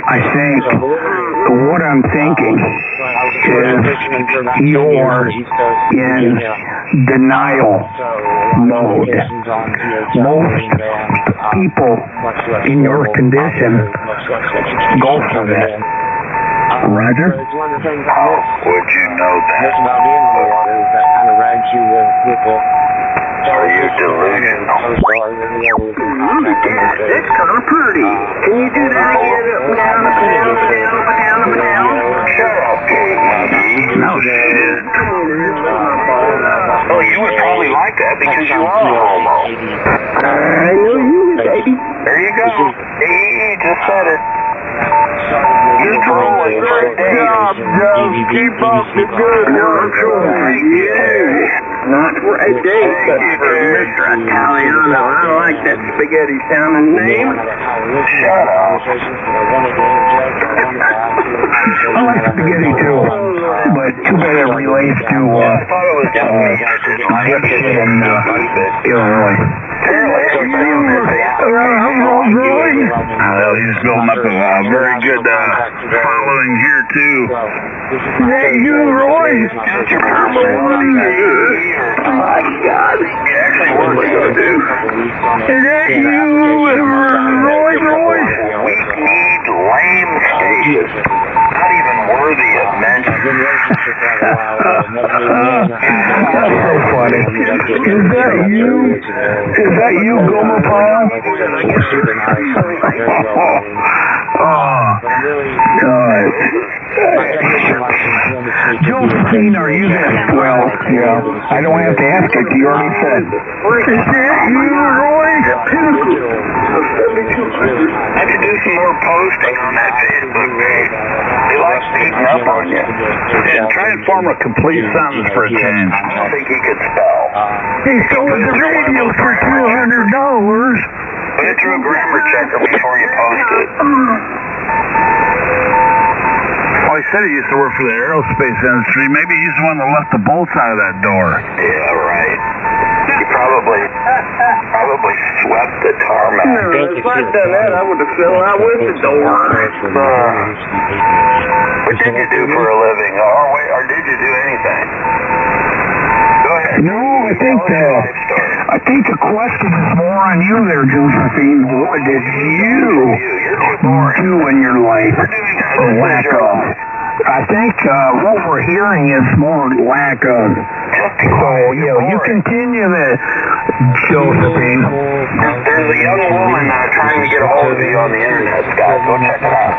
I think what I'm thinking is you're in denial mode. Most people in your condition go for that. Roger? How would you know that? Are you delusional? That's kind of pretty. Can you do that again? Up and down, up and down, up and down, up and down, up and down? Shut up, No shit. Oh, you would probably like that because you are a homo. I know you, baby. There you go. He just said it. He's trolling for a date. Keep up the good work. Yeah. Not for a date, but for Mr. Italiano. I like that spaghetti sounding name. Shut up. I like spaghetti too, but too bad it relates to dipshit in Illinois. Well, he's building up a very good following here too. Is that you, Roy? Oh my God. Actually, what we're going to do? Is that you, Roy? We need lame stations. Not even worthy of mention. That's so funny. Is that you? Is that you, Goma Paul? Josephine, are you there? Well, yeah, I don't have to ask it. You already said. Is that you, Roy? I could do some more posting on that Facebook page. They like beating up on you. Yeah, try and form a complete sentence for a change. I don't think he could spell. He sold the radio for $200. Put it through a grammar checker before you post it. Well, he said he used to work for the aerospace industry. Maybe he's the one that left the bolts out of that door. Yeah, right. He probably swept the tar no, if I'd done that, I would have fell out with the door. What did you do for a living? Or did you do anything? Go ahead. No, I think the question is more on you there, Josephine. What did you do in your life? Or lack of? I think what we're hearing is more lack of. So, you continue that, Josephine. There's a young woman trying to get a hold of you on the internet, Scott. Go check it out.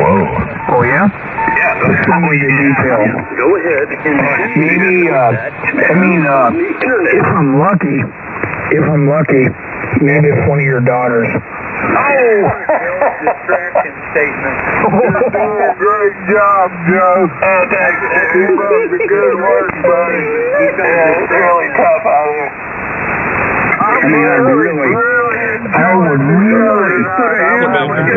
Whoa. Oh, yeah? Yeah, go ahead. Send me the detail. Go ahead. Maybe, if I'm lucky, maybe it's one of your daughters. Oh! Distraction statement. You're doing a great job, Joe. Oh, thanks. Keep up the good work, buddy. Yeah, it's really tough out here. I would really get if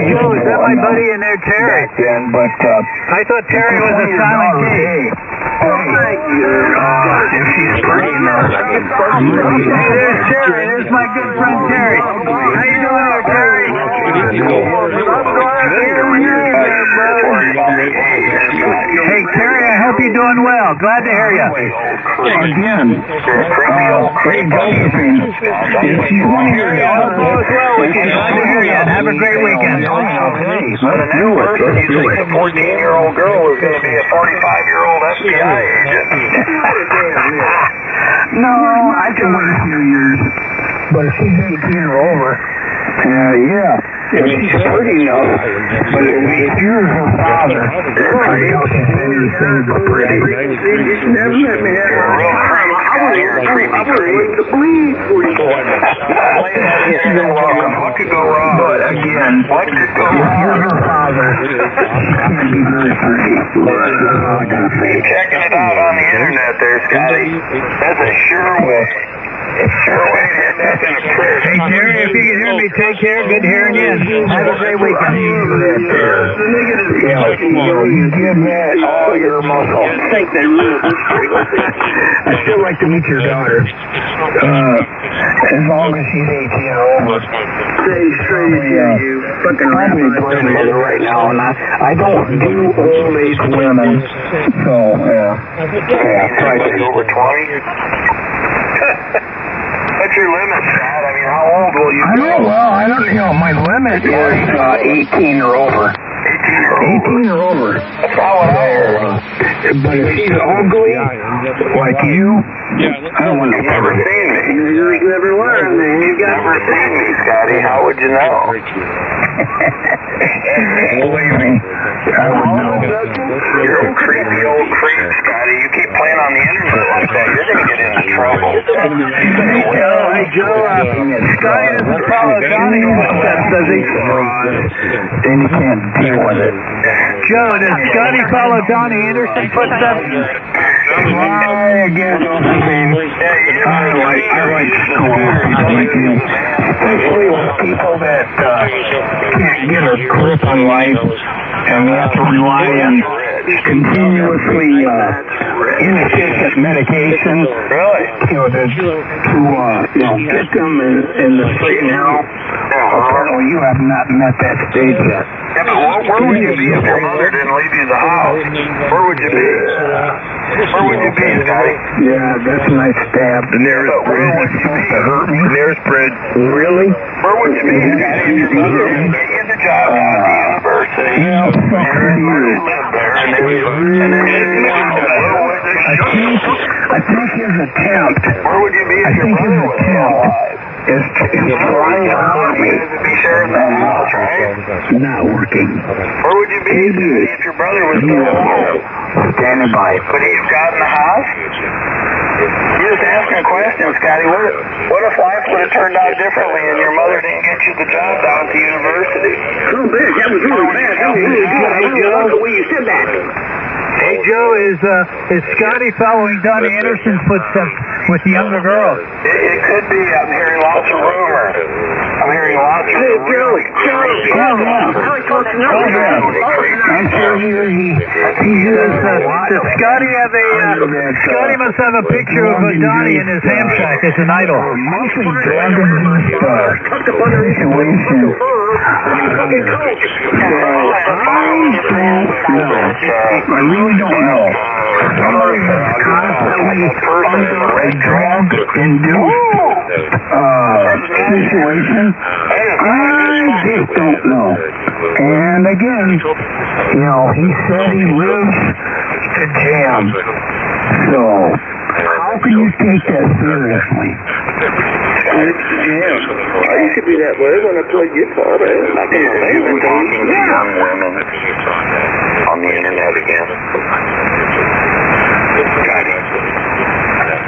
you was, is that my buddy in there, Terry? But, I thought Terry was a silent king. Thank you. If she's pretty enough. Hey, there's Terry. There's my good friend Terry. How you doing there, Terry? Hey, Terry, I hope you're doing well. Glad to hear you. Again, hey, Josephine, if she's one of your daughters, all is well with you. Glad to hear you. Have a great weekend. Let's do it. You think a 14-year-old girl is going to be a 45-year-old FBI agent? No, I can wait a few years. But if she's 18 or over, if she's pretty enough, but if you're her father, I doubt she's anything but pretty. You never let me have a real time. I would wait to bleed for you. You're welcome. What could go wrong? But again, if you're her father, she's going to be very pretty. You're checking it out on the internet there, Scotty. That's a sure way. Sure way to end up in a prayer. Hey, Terry, if you can hear me, take care. Good hearing you. Have a great weekend. You give that all your muscle. I'd still like to meet your daughter. As long as she's 18 or over. Stay straight to you. I'm a grandmother right now, and I don't do old age women. So, try to over 20. What's your limit, Scott? I mean, how old will you go? I don't, my limit is 18 or over. 18 or over. That's not what I heard. But if she's ugly, like you, I don't want to never seen me. You never learned, man. You've never seen me, Scotty. How would you know? Believe me, I would know. You're a creepy old creep, Scotty. You keep playing on the internet like that, you're going to get into trouble. Hey, Joe, Scotty doesn't follow Donnie footsteps, does he? Then you can't deal with it. Joe, does Scotty follow Donnie Anderson footsteps? I guess I like school like you, especially with people that can't get a grip on life and we have to rely on continuously inefficient medication. Really? To get them in the straight and narrow. Apparently you have not met that stage yet. Yeah, but where would you be if your mother didn't leave you the house? Where would you be? Where would you be, Scotty? Yeah, that's a nice stab. The nearest bridge. To hurt me? The nearest bridge. Really? Where would you be, Scotty, if your mother didn't get you the job down at the university? Yeah, fuck you. I think his attempt. Where would you be if your brother was alive? Is trying to hurt me. Be sharing the house, right? Not working. Where would you be if your brother was still alive? Standing by. Could he have gotten the house? You're just asking a question, Scotty. What if life would have turned out differently and your mother didn't get you the job down at the university? Oh, man, that was really bad. That was really good. I really love the way you said that. Hey, Joe, is Scotty following Donnie Anderson's footsteps with the younger girls? It could could be. I'm hearing lots of rumors. I'm hearing lots of rumors. Hey, Joey. I'm sure he does Scotty have Scotty must have a picture of Donnie in his ham shack as an idol. Mostly drug-induced situation. I really don't know. Somebody that's constantly under a drug-induced situation, I just don't know. And again, he said he lives to jam. So, how can you take that seriously? It's jam. I used to be that way when I played guitar. I've been amazing talking to young women on the internet again.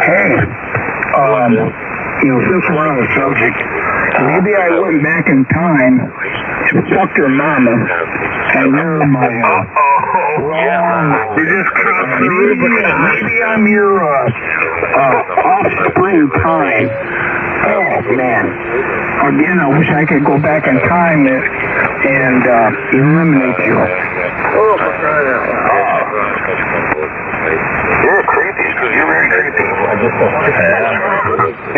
Hey, since we're on the subject, maybe I went back in time to fuck your mama, and you're my, you just crossed the Rubicon. Maybe I'm your, offspring time. Oh, man. Again, I wish I could go back in time and eliminate you. Oh, for crying out loud. You're creepy. You're very creepy. You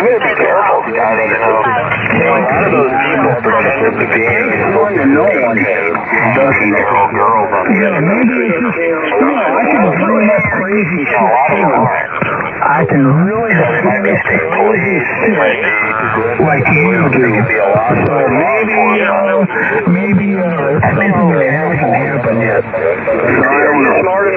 better be careful, Scotty, a lot of those people pretend to be no one doesn't know girls on the internet. I can dream up crazy shit. I can really they might be state police. They might be like you do. So maybe something that hasn't happened yet. Are you smart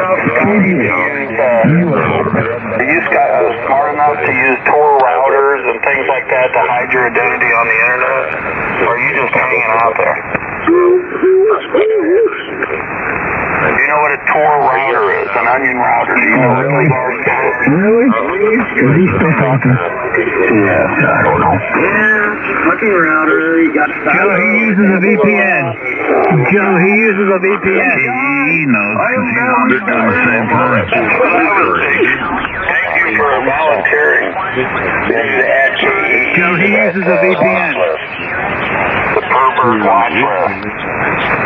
enough to use Tor routers and things like that to hide your identity on the internet? Or are you just hanging out there? Do you know what a Tor router is? An onion router? Do you know what those are? Really? Is he still talking? Yeah, I don't know. Yeah, fucking router. You got Joe, he uses a VPN. Joe, he uses a VPN. He knows because he wants to do the same time. Thank you for volunteering. This is at Joe, he uses a VPN. The pervert watch list.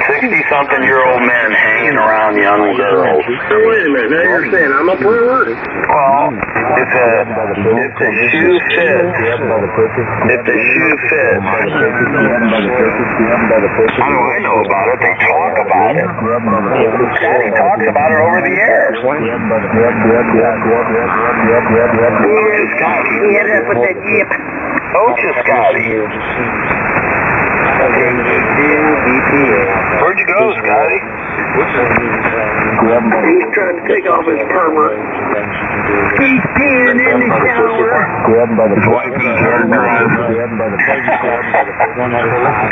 60-something-year-old men hanging around young girls. So wait a minute, now you're saying I'm a pervert? Well, if the shoe fits, how do I know about it? They talk about it. Scotty talks about it over the air. Who is Scotty? He hit us with that yip. Ocha Scotty. Where'd you go, Scotty? He's trying to take off his pervert. He's peeing in the shower. His wife and his hair dries. To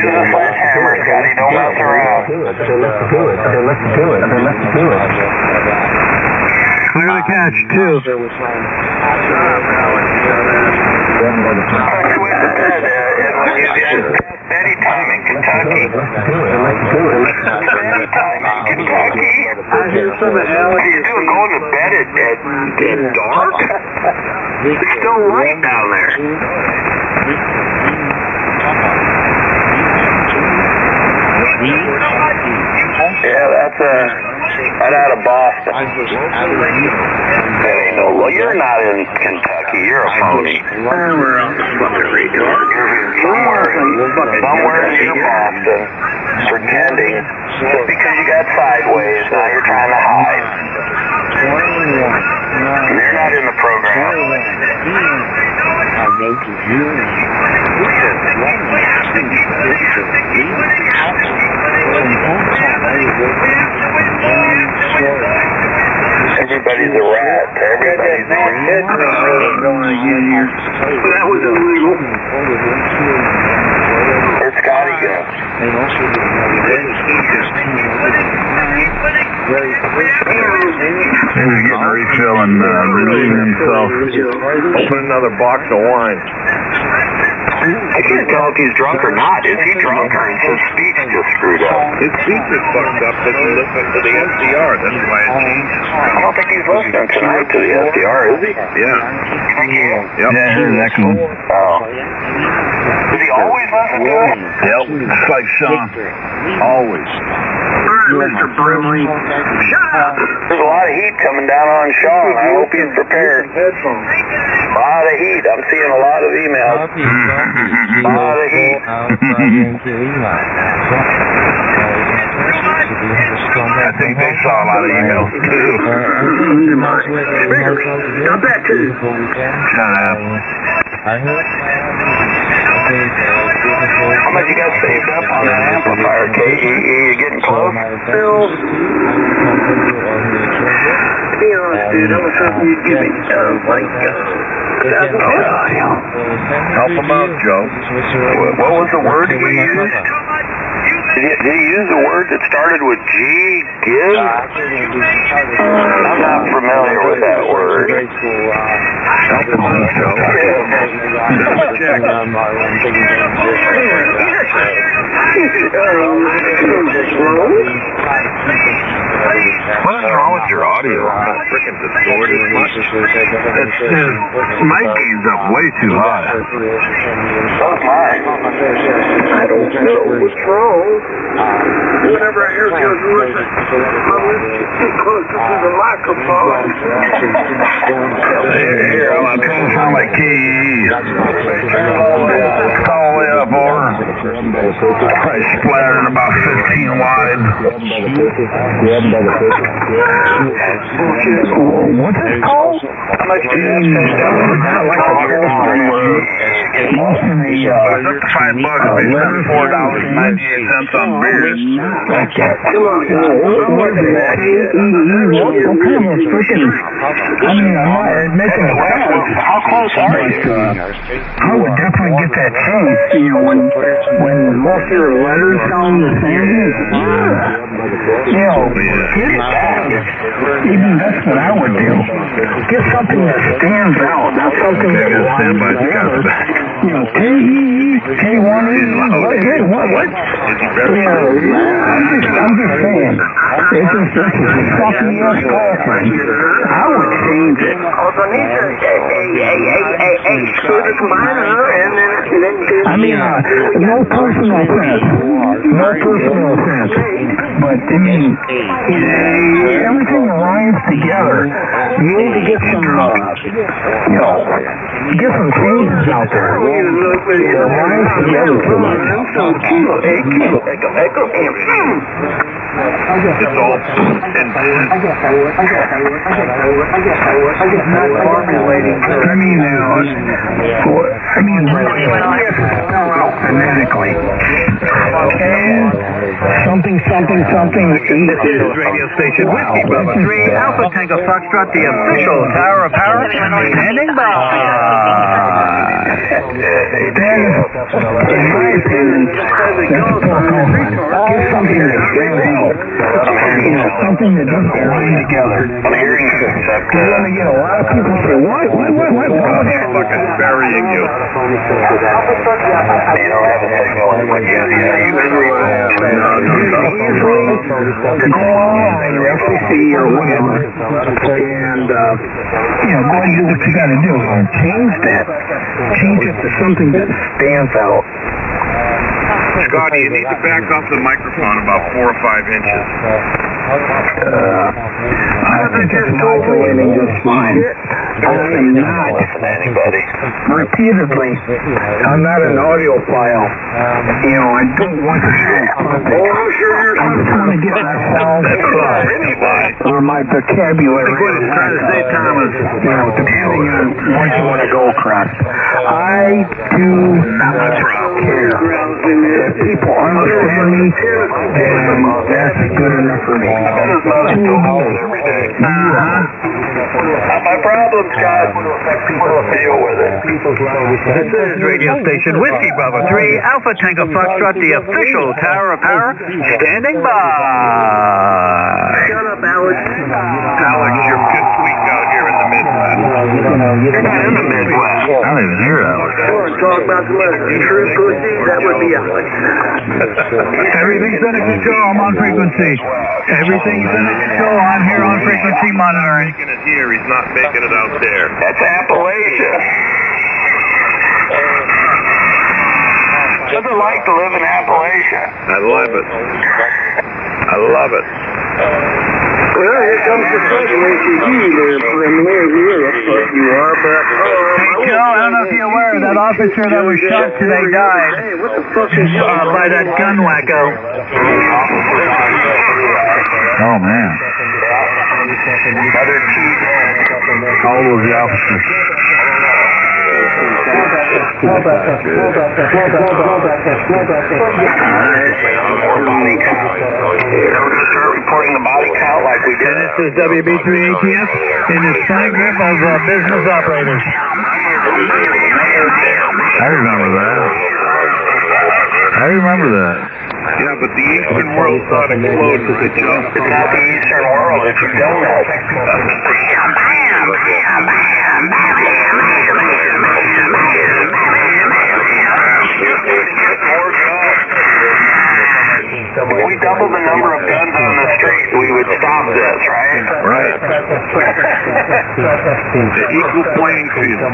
the sledgehammer, Scotty. Don't mess around. Let's do it. Clear the catch, too. Steady time in Kentucky. Steady time in Kentucky. I hear some of Alex. What are you doing? Going to bed at dark? It's still light down there. Yeah, that's right out of Boston. Well, you're not in Kentucky. You're a phony. We're out fucking retard. Somewhere in Boston, pretending just because you got sideways, now you're trying to hide. You're not in the program. Everybody's a rat. Everybody's a rat. That was illegal. Where'd Scotty go? He's getting a refill and relieving himself. Open another box of wine. I can't tell if he's drunk or not. Is he drunk or is his speech just screwed up. His speaker's fucked up because he's listening to the SDR. That's why it changed. I don't think he's listening tonight to the SDR, is he? Yeah. Yep. Yeah, I heard that come. Oh. Does he always listen to it? Yep. It's like Sean. Always. Mr. Brimley. Shut up! There's a lot of heat coming down on Sean. I hope he's prepared. A lot of heat. I'm seeing a lot of emails. A lot of heat. I think they saw a lot of emails too. Stop that too. Shut up. How much you got saved up on that amplifier, KE? You getting close? Still. To be honest, dude, I was hoping you'd give me, Help him out, Joe. What was the word you used? Did he use a word that started with G? Give? I'm not familiar with that word. Help him out, Joe. What's wrong with your audio? It's freaking distorted. It's mic gain's up way too high. So's mine. I don't know what's wrong. Whenever I hear you listen, I'm listening too close to the microphone. Here, I'm trying to sound like KE. It's all the way up over. Probably splattering about 15 wide. What's it called? How much do you Most of the, it's up to $5. They spent $4.98 on beers. Like that. Come on, What kind of a freaking, I mean, I'm not making a sense. How close are you? I would definitely get that changed, you know, when most of your letters sound the same. You know, get it back. Even that's what I would do. Get something that stands out, not something that lines together. You know, K-E-E, K-1-E, what? I'm just saying. It's just fucking your girlfriend. I would change it. Also need to screw the combiner and then I mean, no personal offense. No personal offense. But, I mean, everything aligns together. You need to get some, you know, get some changes out there. It aligns together too much. It's all phonetically. Something. This is radio station Whiskey Bravo 3 Alpha Tango Foxtrot, the official Tower of Power, standing by. In my opinion, get something that stands out. Something that doesn't line together. I'm hearing you, except you're going to get a lot of people say, what? I'm fucking burying you. You don't have a signal in what you go on your FCC or whatever, and go and do what you got to do. Change that. Change it to something that stands out. Scotty, you need to back off the microphone about 4 or 5 inches. I think it's modulating just fine. I'm not listen to anybody. Repeatedly, I'm not an audiophile. You know, I don't want to sound perfect. I just want to get my sound across, or my vocabulary. You know, depending on what you want to go across. I do not care. If people understand me, then that's good enough for me. Not my problem, Scott. Deal with it. This is radio station Whiskey Bravo 3 Alpha Tango Foxtrot, the official Tower of Power, standing by. Shut up, Alex. Alex, you're good tweak out here in the Midwest. You're not in the Midwest. I don't even hear that one. Talk about some true pussy, that would be Alex. Everything's under control. I'm on frequency. Everything's under control. I'm here on frequency monitoring. He's making it here. He's not making it out there. That's Appalachia. What's it like to live in Appalachia? I love it. I love it. Well, here comes the second ATG there, Premier. Fuck you are, but... Hey, Joe, I don't know if you're aware, that officer that was shot today died by that gun wacko. Oh, man. Another chief. How old was the officer? More body count. We're going to start reporting the body count like we did. And this is WB3ATF in this fine group of business operators. I remember that. I remember that. Yeah, but the Eastern world's not exploding, right, Joe? It's not the Eastern world if you don't know. If we doubled the number of guns on the street, we would stop this, right? Right. The equal playing field. Yeah,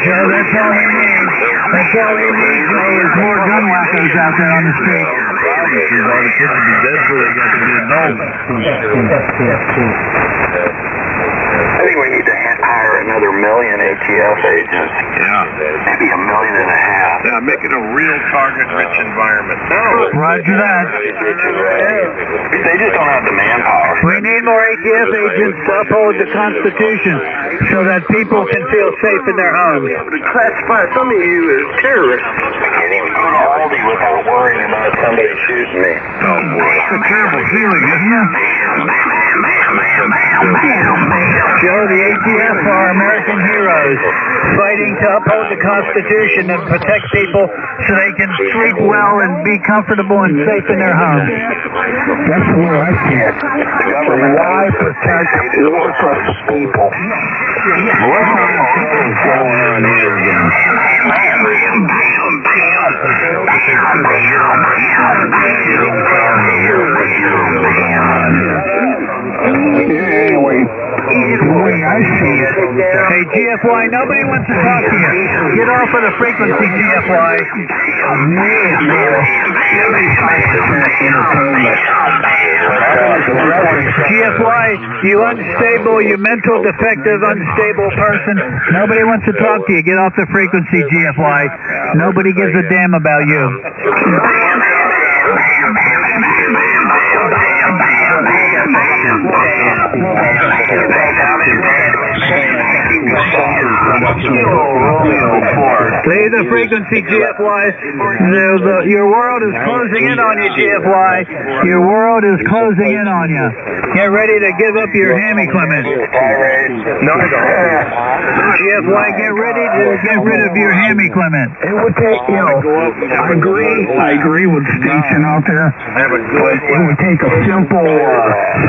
Joe, that's all we need. That's all we need, Joe, is more gun wackos out there on the street. Obviously, all the kids would be dead before they got to be adults. I think we need to hire another million ATF agents. Yeah. Maybe 1.5 million. Yeah, make it a real target-rich environment. Roger that. They just don't have the manpower. We need more ATF agents to uphold the Constitution so that people can feel safe in their homes. To classify some of you as terrorists. I can't even go to Aldi without worrying about somebody shooting me. Oh, boy. It's a terrible feeling, isn't it? Joe, the ATF are American heroes fighting to uphold the Constitution and protect people so they can sleep well and be comfortable and safe in their homes. That's where I see it. Why protect worthless people? What's going on here again? Anyway, the way I see it. Hey, GFY, nobody wants to talk to you. Get off of the frequency, GFY. GFY, you unstable, you mental defective, unstable person. Nobody wants to talk to you. Get off the frequency, GFY. Nobody gives a damn about you. Leave the frequency, GFY. Your world is closing in on you, GFY. Your world is closing in on you. Get ready to give up your ham equipment. No, I don't. GFY, get ready to get rid of your ham equipment. It would take, I agree with Station out there. It would take a simple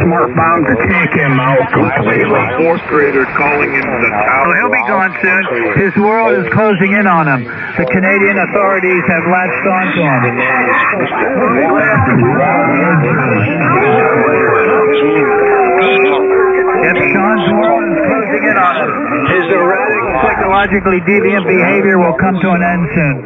smart bomb to take him out completely. Fourth grader calling into the tower. Oh, he'll be gone soon. His world is closing in on him. The Canadian authorities have latched on to him. Yep, Sean's world is closing in on him. His erratic, psychologically deviant behavior will come to an end soon.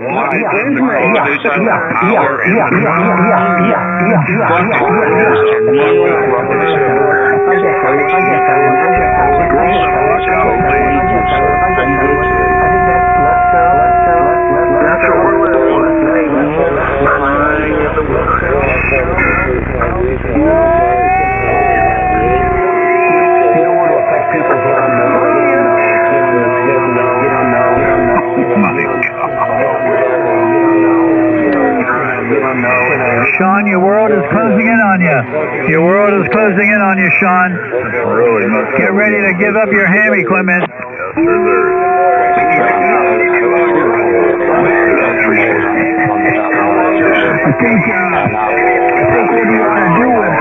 Sean, your world is closing in on you. Your world is closing in on you, Sean. Get ready to give up your ham equipment. I think what you ought to do is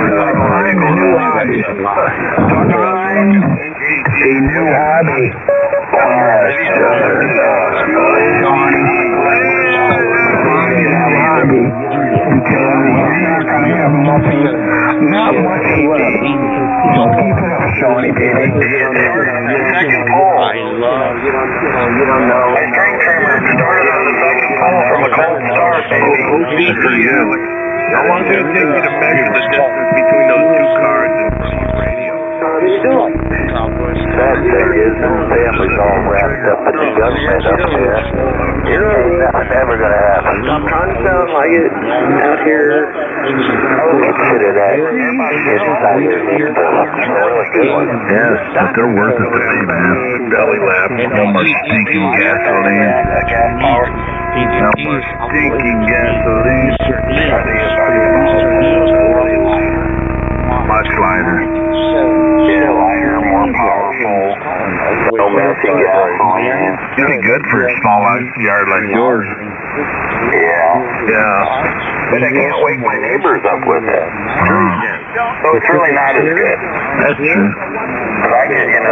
find new hobby. Find a new hobby. Johnny. Find a new hobby. Because you're not going to have not much left. So keep it up, Shawnee, baby. Second pole. I love, you don't know. My string trimmer started on the second pole from a cold start, baby. Good for you. How long did it take you to measure the distance between those two cards and from your radio? Sad thing is, the family's all wrapped up in the government up there. It's never going to happen. Stop trying to sound like it out here. Consider that inside your neighborhood. Really good one. Yes, but they're worth it to me, man. Belly laugh, no more stinking gasoline. No more stinking gasoline. Much lighter. Yeah, lighter, more powerful. No messy gasoline. It'd be good for a small yard like yours. Yeah. But I can't wake my neighbors up with it. So it's really not as good. That's true. But I get, 7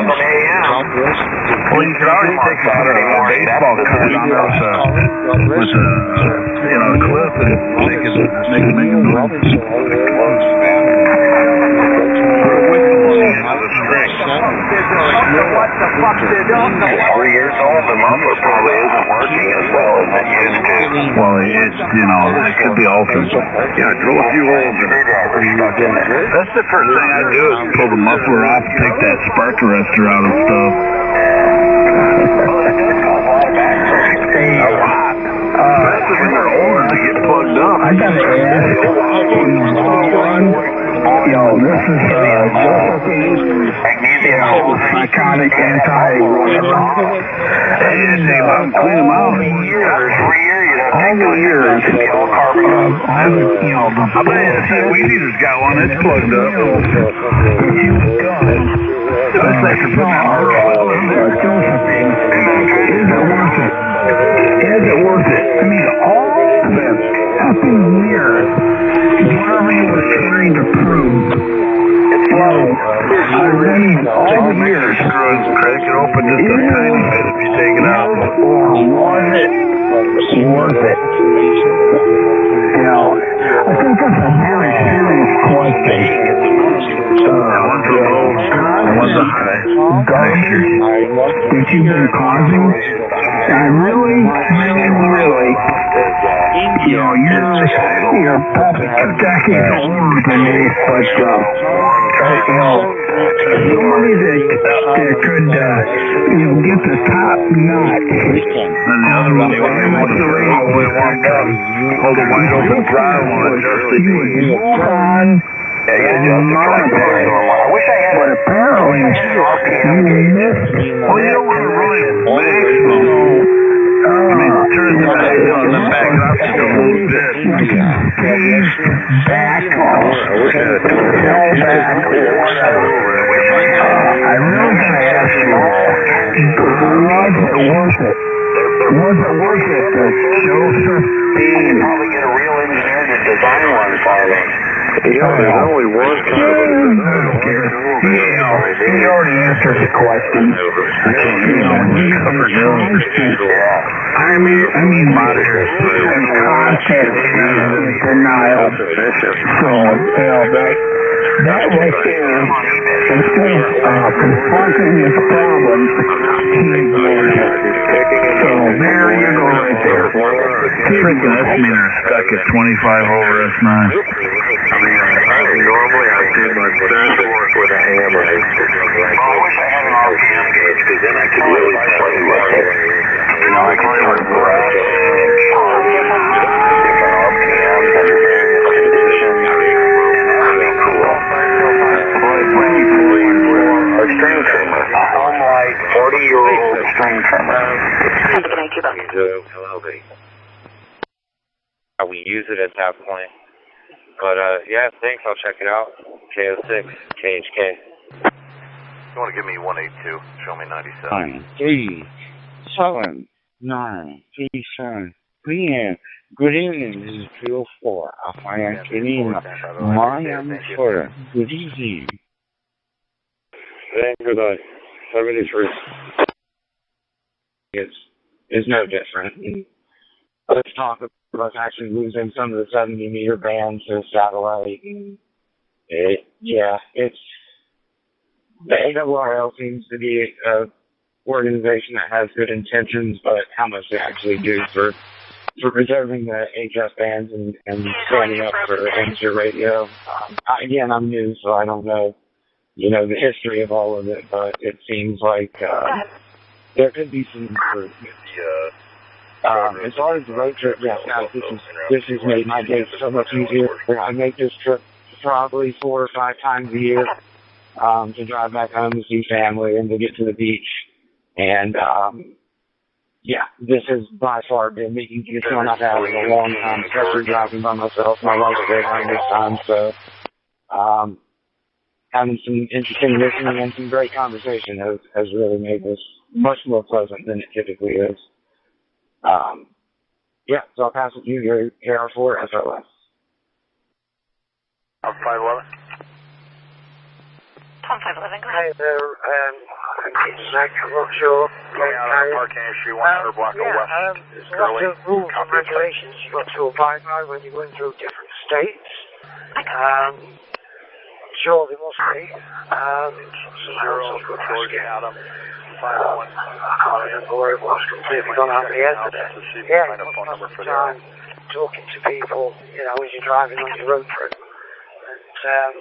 a.m. Well, you could always take a baseball card on there with a clip and make it What the fuck they don't know? 4 years old, the muffler probably isn't working as well as it used to. Well, it could be altered. Yeah, drill a few holes in it. That's the first thing I do is pull the muffler off and take that spark arrestor out of stuff. Especially when they're older, they get plugged up. I got to ask, in the long run, this is psychotic anti-rock. Clean them out. All the years, I bet you Weed Eater's got one that's plugged up. You've done. Looks like you're putting that Josephine, is it worth it? Is it worth it? I mean, all the fucking years, whatever you were trying to prove, I mean, all the years, crack it open just a tiny bit if you take it out. Was it worth it? I think that's a very serious question. One's a low, one's a high. Garbage that you've been causing, I really, you're probably 2 decades older than me, but, somebody that could, get the top notch. And the other one, you want to hold a wide open throttle and adjust it. Move on. I wish I had but apparently you missed. Well, you don't want to run it maximum. I mean, turn the back and then back it up just a little bit. Back off. Hell back. I really gotta ask you, was it worth it? Was it worth it that Joseph Bean probably get a real engineer to design one for me? There's only one kind of I don't care. He already answered the question. I mean, constant denial. So, that right there, instead of confronting his problems, he ignored it. So there you go right there. Freaking estimator stuck at 25 over S9. Normally I do my best work with a hammer. Well, I wish I had an RPM gauge, because then I could really play with it. I play with brush, different RPMs under various conditions, and that'd be cool. But when you play for a string trimmer, unlike 40-year-old string trimmer. Hello, buddy. We use it at that point. But, yeah, thanks. I'll check it out. KO6, KHK. You want to give me 182, show me 97. 9, 3, 7, 9, 3, 7. p.m. Good evening, this is 304. Afaya Kenina. Mayan Florida. Good evening. Thank good night. 73. It's no different. Let's talk about actually losing some of the 70-meter bands to satellite. It's the ARRL seems to be an organization that has good intentions, but how much they actually do for preserving the HS bands and standing up for amateur radio. Again, I'm new, so I don't know, the history of all of it, but it seems like there could be some improvement. As far as the road trip, guys, this has made my day so much easier. I make this trip probably 4 or 5 times a year to drive back home to see family and to get to the beach. And, this has by far been the easiest one I've had in a long time, especially driving by myself. My wife's stayed home this time, so having some interesting listening and some great conversation has really made this much more pleasant than it typically is. So I'll pass it to you, your AR4 SLS. 511. Tom 511, go Hi ahead. there, I think it's Zach, I'm not sure. Parking issue 100 block of West. There's lots of rules and regulations you've got to abide by when you're going through different states. Sure, there must be. Georgia Adam. 501. I can't remember where it was, completely gone out of the head today. Yeah, you must have some time talking to people, as you're driving on your road trip. And,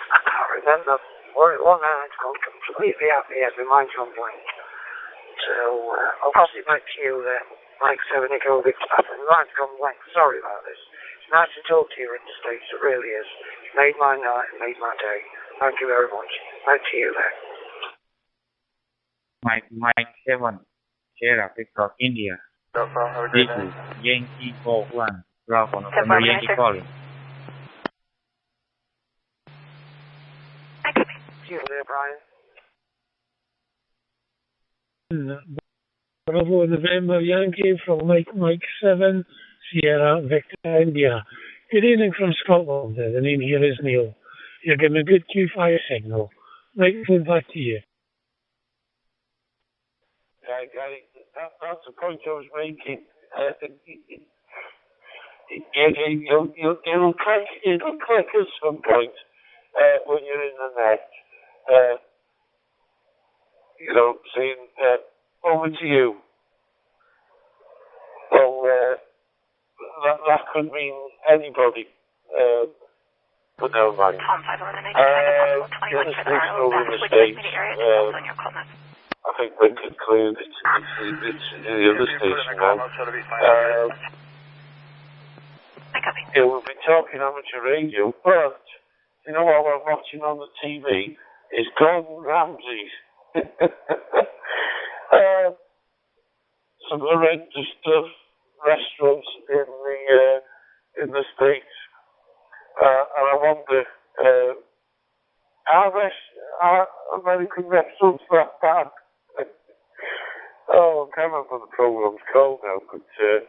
I can't remember where it was now. It's gone completely out of the head. My mind's gone blank. So, I'll pass it back to you there, Mike 7 Echo Victor Papa. My mind's gone blank. Sorry about this. It's nice to talk to you in the States. It really is. It's made my night. It made my day. Thank you very much. Back to you there. Mike 7, Sierra Victor, India. This is Yankee 41, Bravo, November Yankee calling. See you there, Brian. Bravo, November Yankee from Mike 7, Sierra Victor, India. Good evening from Scotland. The name here is Neil. You're giving a good Q-fire signal. Microphone back to you. That's the point I was making. It'll click at some point when you're in the net. Saying, over to you. Well, that could mean anybody. But never mind. Over the States. I think we conclude it's the other station now. We've been talking amateur radio, but what we're watching on the TV is Gordon Ramsay. Some horrendous stuff, restaurants in the States, and I wonder, are American restaurants that bad? I can't remember what the program's called now, but it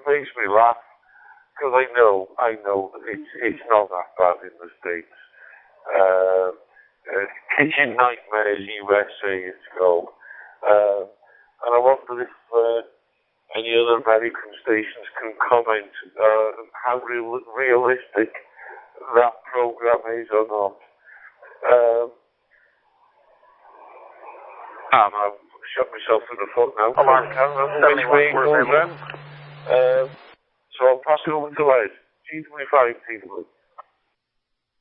makes me laugh because I know it's not that bad in the States. Kitchen Nightmares USA it's called, and I wonder if any other American stations can comment how realistic that program is or not. I've shot myself in the foot now. I can't remember which way it goes then. So I'll pass it over to Ed. G25, people.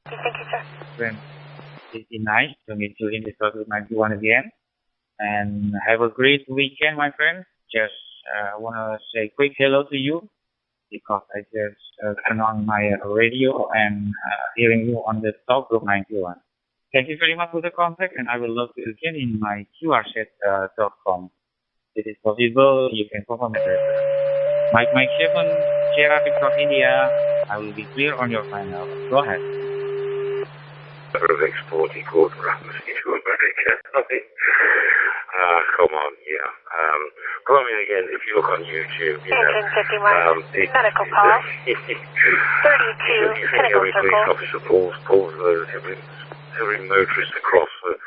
Thank you, sir. Friend, it's nice to meet you in the Circle 91 again. And have a great weekend, my friend. Just want to say a quick hello to you because I just turned on my radio and hearing you on the Talk Group 91. Thank you very much for the contact, and I will love to again in my QRset.com. If it is possible, you can confirm it. Mike 7, Sierra Victor, India. I will be clear on your final. Go ahead. of exporting Gordon Ramsay to America. I mean, come on, yeah. Well, I mean, again, if you look on YouTube, you know, medical call. 32, you think every police officer pulls every motorist across the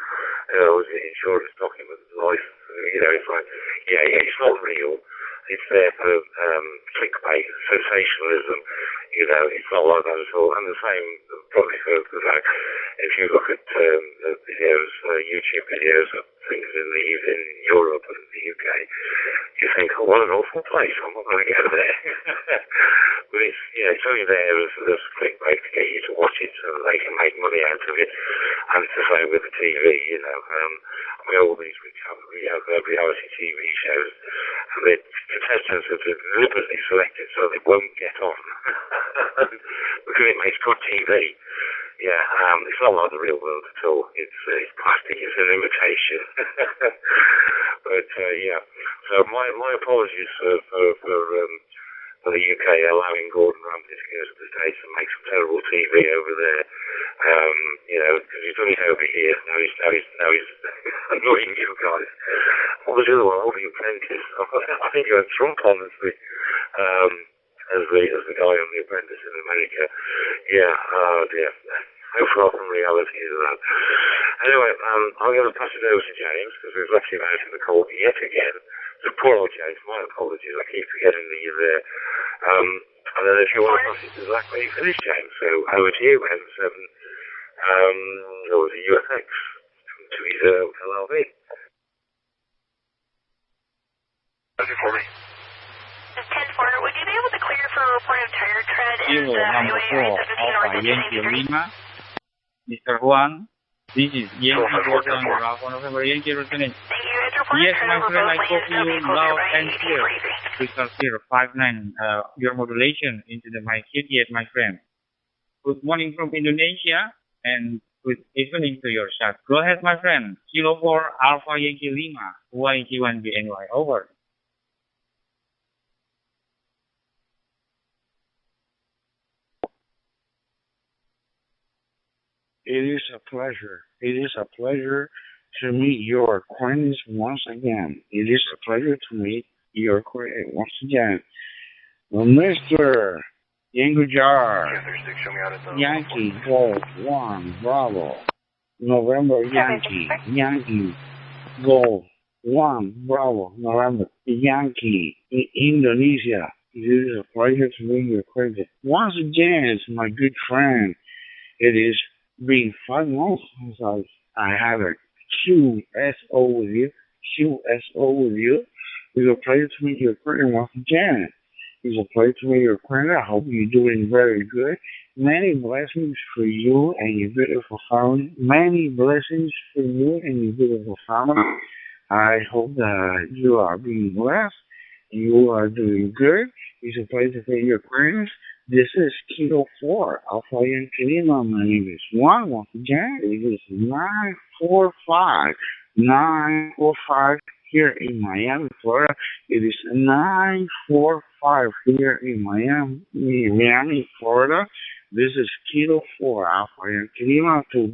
insurance document, license, you know, it's like, yeah, it's not real. It's there for clickbait, sensationalism, you know, it's not like that at all. And the same probably for the fact, if you look at videos, YouTube videos of things in Europe and the UK, you think, oh, what an awful place, I'm not going to go there. But it's, you know, it's only there as clickbait to get you to watch it so that they can make money out of it. And it's the same with the TV, you know. I mean, all these reality TV shows, and the contestants have been deliberately selected so they won't get on. Because it makes good TV. Yeah, it's not like the real world at all. It's plastic, it's an imitation. But, yeah. So my apologies for the UK allowing Gordon Ramsay to go to the States and make some terrible TV over there. You know, because he's done it over here. Now he's annoying you guys. What was the other one? Oh, The Apprentice. I think you had Trump on as the guy on The Apprentice in America. Yeah, dear. How far from reality is that? Anyway, I'm going to pass it over to James because we've left him out in the cold yet again. So poor old James, my apologies. I keep forgetting that you're there. And then if you want to pass it to Zach when you finish, James. So over to you, M7. Over to UFX to his LLV. For me. 10-4, would you be able to clear for a report of tire tread in the number 4, Alpha Yankee Lima. Mr. Juan, this is Yankee Gordon Bravo November Yankee Lieutenant. Yes, my friend, I copy you loud and clear. Crystal clear, 5-9, your modulation into the mic yet, my friend. Good morning from Indonesia, and good evening to your chat. Go ahead, my friend. Kilo 4, Alpha Yankee Lima, YT1BNY, over. It is a pleasure. It is a pleasure to meet your acquaintance once again. It is a pleasure to meet your acquaintance once again. Well, Mr. Yangujar, Yankee Golf 1 Bravo, November Yankee Golf 1 Bravo, November Yankee in Indonesia. It is a pleasure to meet your acquaintance once again, my good friend. It is been 5 months since I have a QSO with you. It's a pleasure to meet your friend once again. It's a pleasure to meet your friend. I hope you're doing very good. Many blessings for you and your beautiful family. Many blessings for you and your beautiful family. I hope that you are being blessed. You are doing good. It's a pleasure to meet your friends. This is Kilo 4, Alpha Yankee Lima. My name is Juan. Once again, it is 945 here in Miami, Florida. It is 945 here in Miami, Florida. This is Kilo 4, Alpha Yankee Lima to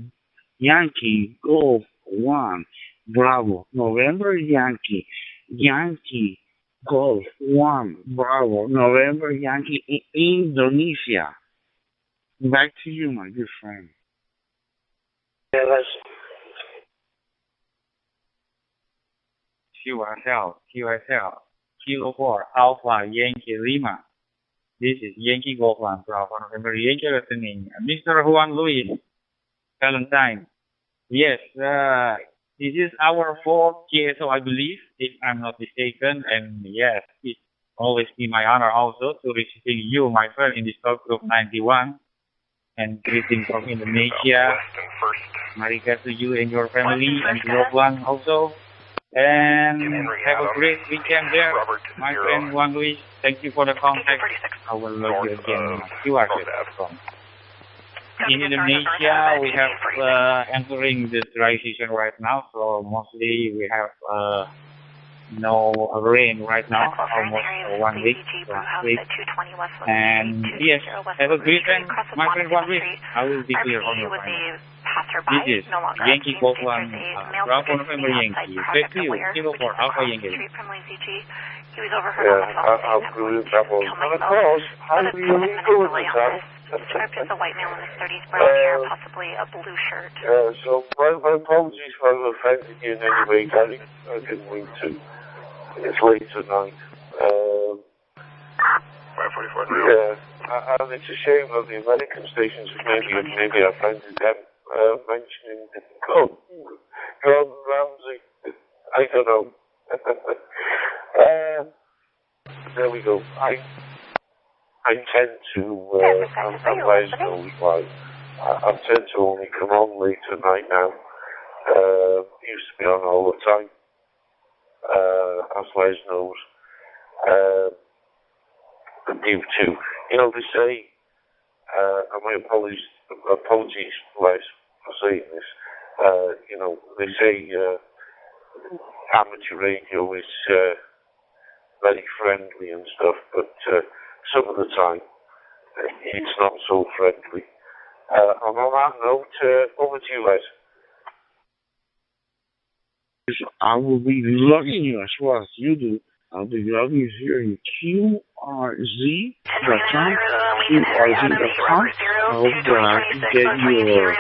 Yankee Golf 1 Bravo November Yankee Golf 1 Bravo November Yankee in Indonesia. Back to you, my good friend. QSL, Kilo 4 Alpha Yankee Lima. This is Yankee Golf 1 Bravo November Yankee listening. Mr. Juan Luis Valentine. Yes, this is our 4th GSO, I believe, if I'm not mistaken. And yes, it's always be my honor also to receiving you, my friend, in this talk group 91. And greetings from Indonesia. Marika to you and your family and loved one also. And have a great weekend there, my friend Juan Luis. Thank you for the contact. I will love you again. You are from. In Indonesia, we have entering the dry season right now, so mostly we have no rain right now, almost 1 week, last week. And yes, have a great time, my friend Juan Luis. I will be clear on your final. This is Yankee Golf 1, Bravo November Yankee. Back to you, Kilo 4, Alpha Yankee. He was overheard on the phone. I'm good. How do you do it, Tom? Described as a white male in his 30s, brown hair, possibly a blue shirt. So my apologies for offending you in any way, Danny. I didn't mean to. It's late tonight. 544. Yeah, and it's a shame that the American stations maybe offended them mentioning Gordon Ramsay. I don't know. There we go. I tend to, I'm Leslie, I tend to only come on late tonight now. Used to be on all the time, as Les knows. And you too. You know, they say, and my apologies, Les, for saying this, you know, they say amateur radio is very friendly and stuff, but some of the time it's not so friendly. And on that note, over to you, Les. I will be logging you as well as you do. I'll be logging you here in QRZ.com. QRZ.com. I hope that I can get your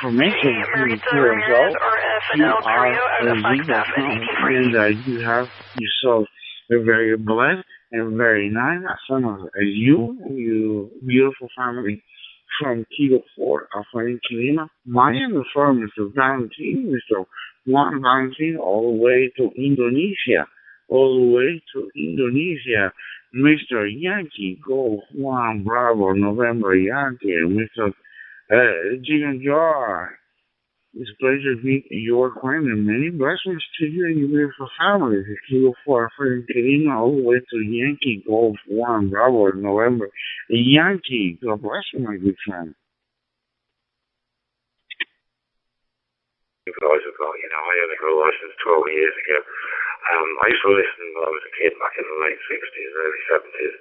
information here as well. QRZ.com. And you have yourself a very blessed and very nice summer as you beautiful family from Kilo 4, Alpha Yankee Lima. My name is Mr. Valentine, Mr. Juan Valentine, all the way to Indonesia. All the way to Indonesia, Mr. Yankee Golf 1 Bravo November Yankee, Mr. Jigan Jar. It's a pleasure to meet your friend and many blessings to you and your beautiful family. Kilo 4 Alpha Yankee Lima, all the way to Yankee Golf 1 Bravo November Yankee. God bless you, my good friend. You guys have got, you know, I only got a license 12 years ago. I used to listen when I was a kid back in the late 60s, early 70s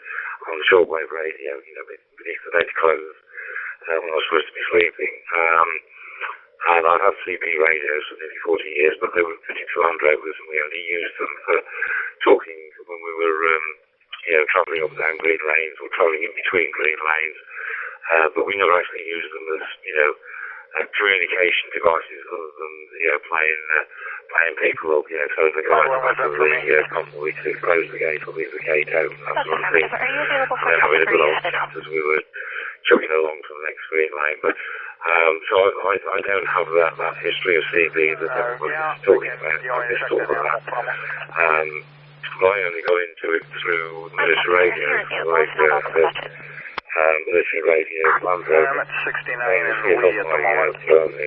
on shortwave radio, you know, beneath the bedclothes when I was supposed to be sleeping. And I've had CB radios for nearly 40 years, but they were pretty land rovers, and we only used them for talking when we were, you know, travelling up and down green lanes or travelling in between green lanes. But we never actually used them as, you know, communication devices other than, you know, playing people up, you know, so the guys back of the convoy to close the gate or leave the gate open, that sort of thing. And having a good old chat as we were chugging along to the next green lane. But so I don't have that history of CB that everybody's talking about. I missed all of that. I only got into it through military radio, military radio, Land Rover. I'm at 69 and Lee at the moment.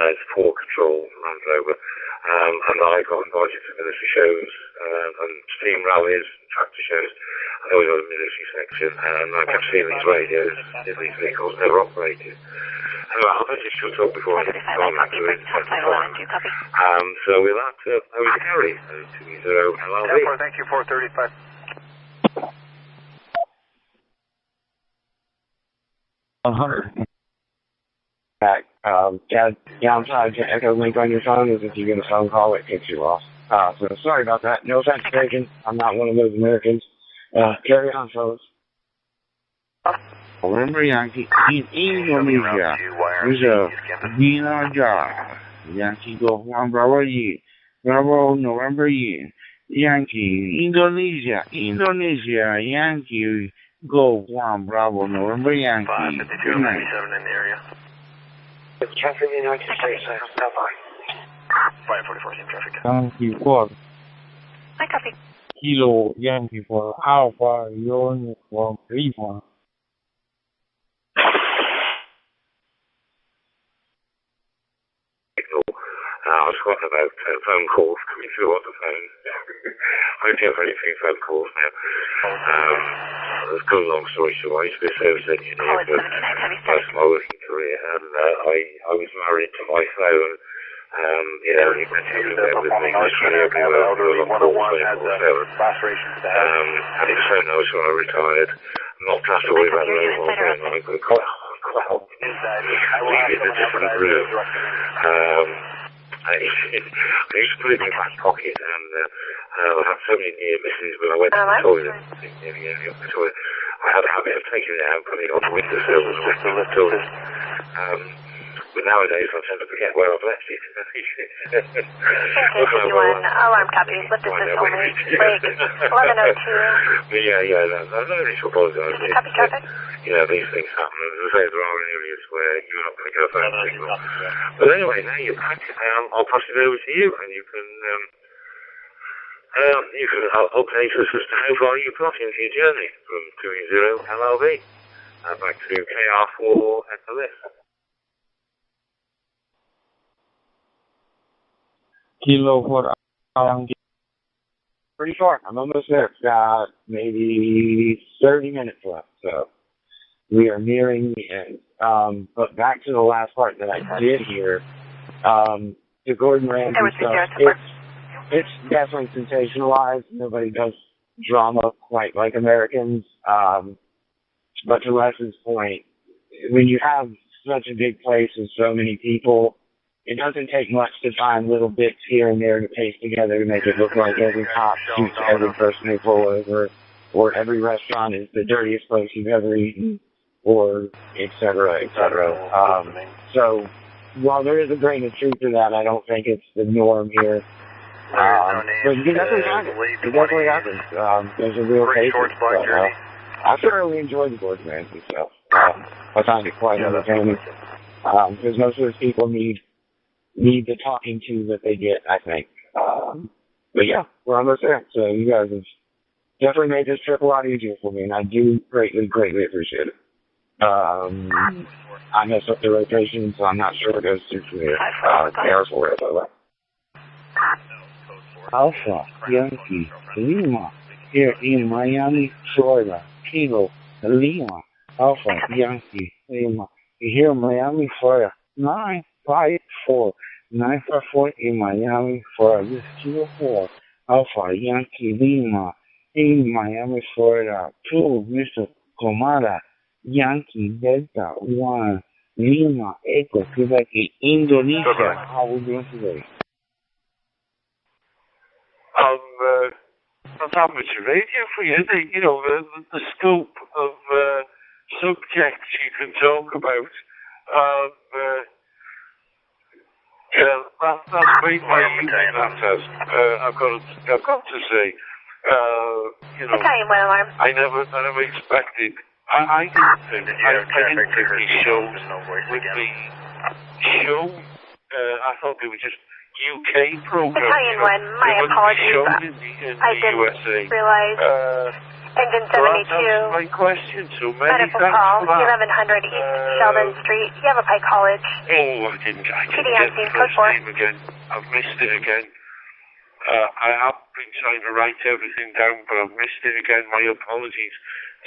It's Paw Control Land Rover. And I got invited to military shows and steam rallies, tractor shows. I always had a military section, and I kept seeing these radios, these vehicles never operated. Anyway, I'll bet you should talk before I get on that to it. So with that, over to Gary, 20 LLV. Thank you, 435. Back. Yeah, I'm sorry to echo link on your phone is if you get a phone call, it kicks you off. So sorry about that. No offense taken. I'm not one of those Americans. Carry on, fellas. Remember, Yankee, in Indonesia, there's a Dina Jar. Yankee Golf 1 Bravo Ye. Bravo November Ye. Yankee, Indonesia, Yankee Golf 1 Bravo November Yankee. 552, 97 in the area. Traffic in the United States, I have 544, same traffic. Yankee 4. I copy. Kilo Yankee 4 Alpha Uniform 31. I was forgotten about phone calls coming through on the phone. I don't have very few phone calls now. It's got a long story short. I used to be a service engineer for most of my working career, and I was married to my phone. You know, he went everywhere with me, literally everywhere. I was on call 24/7. And it was so nice when I retired. Not to have to worry about the mobile phone. I could well, leave it in a different room. I used to put it in my back pocket, and I had so many near misses when I went to the toilet. I had a habit of taking it out and putting it on the windowsill and lifting the toilet. But nowadays I tend to forget where I've left it. Alarm copy. Lift distance only. Lake 1102. Yeah, no need to apologise. Copy traffic. These things happen. As I say, there are areas where you're not going to get a phone signal. But anyway, now you're back. I'll pass it over to you, and you can update us as to how far you've got into your journey from 20 LLV back to KR4 SLS. Kilo for pretty far. I'm almost there. Got maybe 30 minutes left, so we are nearing the end. But back to the last part that I did hear, the Gordon Ramsay stuff, it's definitely sensationalized. Nobody does drama quite like Americans. But to Les's point, when you have such a big place and so many people, it doesn't take much to find little bits here and there to paste together to make it look like every cop shoots every person they pull over, or every restaurant is the dirtiest place you've ever eaten, or et cetera, et cetera. So while there is a grain of truth to that, I don't think it's the norm here. But it definitely happens. It definitely happens. There's a real case. I thoroughly enjoyed the Gordon Ramsay stuff. I found it quite entertaining. Because most of those people need the talking to that they get, I think. But yeah, we're almost there. So you guys have definitely made this trip a lot easier for me, and I do greatly, greatly appreciate it. I messed up the rotation, so I'm not sure what goes through from here. Air4 SLS. Alpha Yankee Lima here in Miami, Florida. Kilo Lima Alpha Yankee Lima here in Miami, Florida. 954 in Miami, Florida. This is Kilo 4 Alpha Yankee Lima in Miami, Florida. To Mr. Komada Yankee Delta 1 Lima Echo Quebec, Indonesia. How are we doing today? On top of your radio for you, the scope of subjects you can talk about. That's made my evening, that has. I've got to say, I never expected. I didn't think the shows would be show. I thought they were just UK programs. Italian one, my apologies. I didn't realize. Engine 72. That's my question. So many medical thanks call, for that. 1100 East Sheldon Street, YAVAPAI College. Oh, I didn't get the first name again. I've missed it again. I have been trying to write everything down, but I've missed it again. My apologies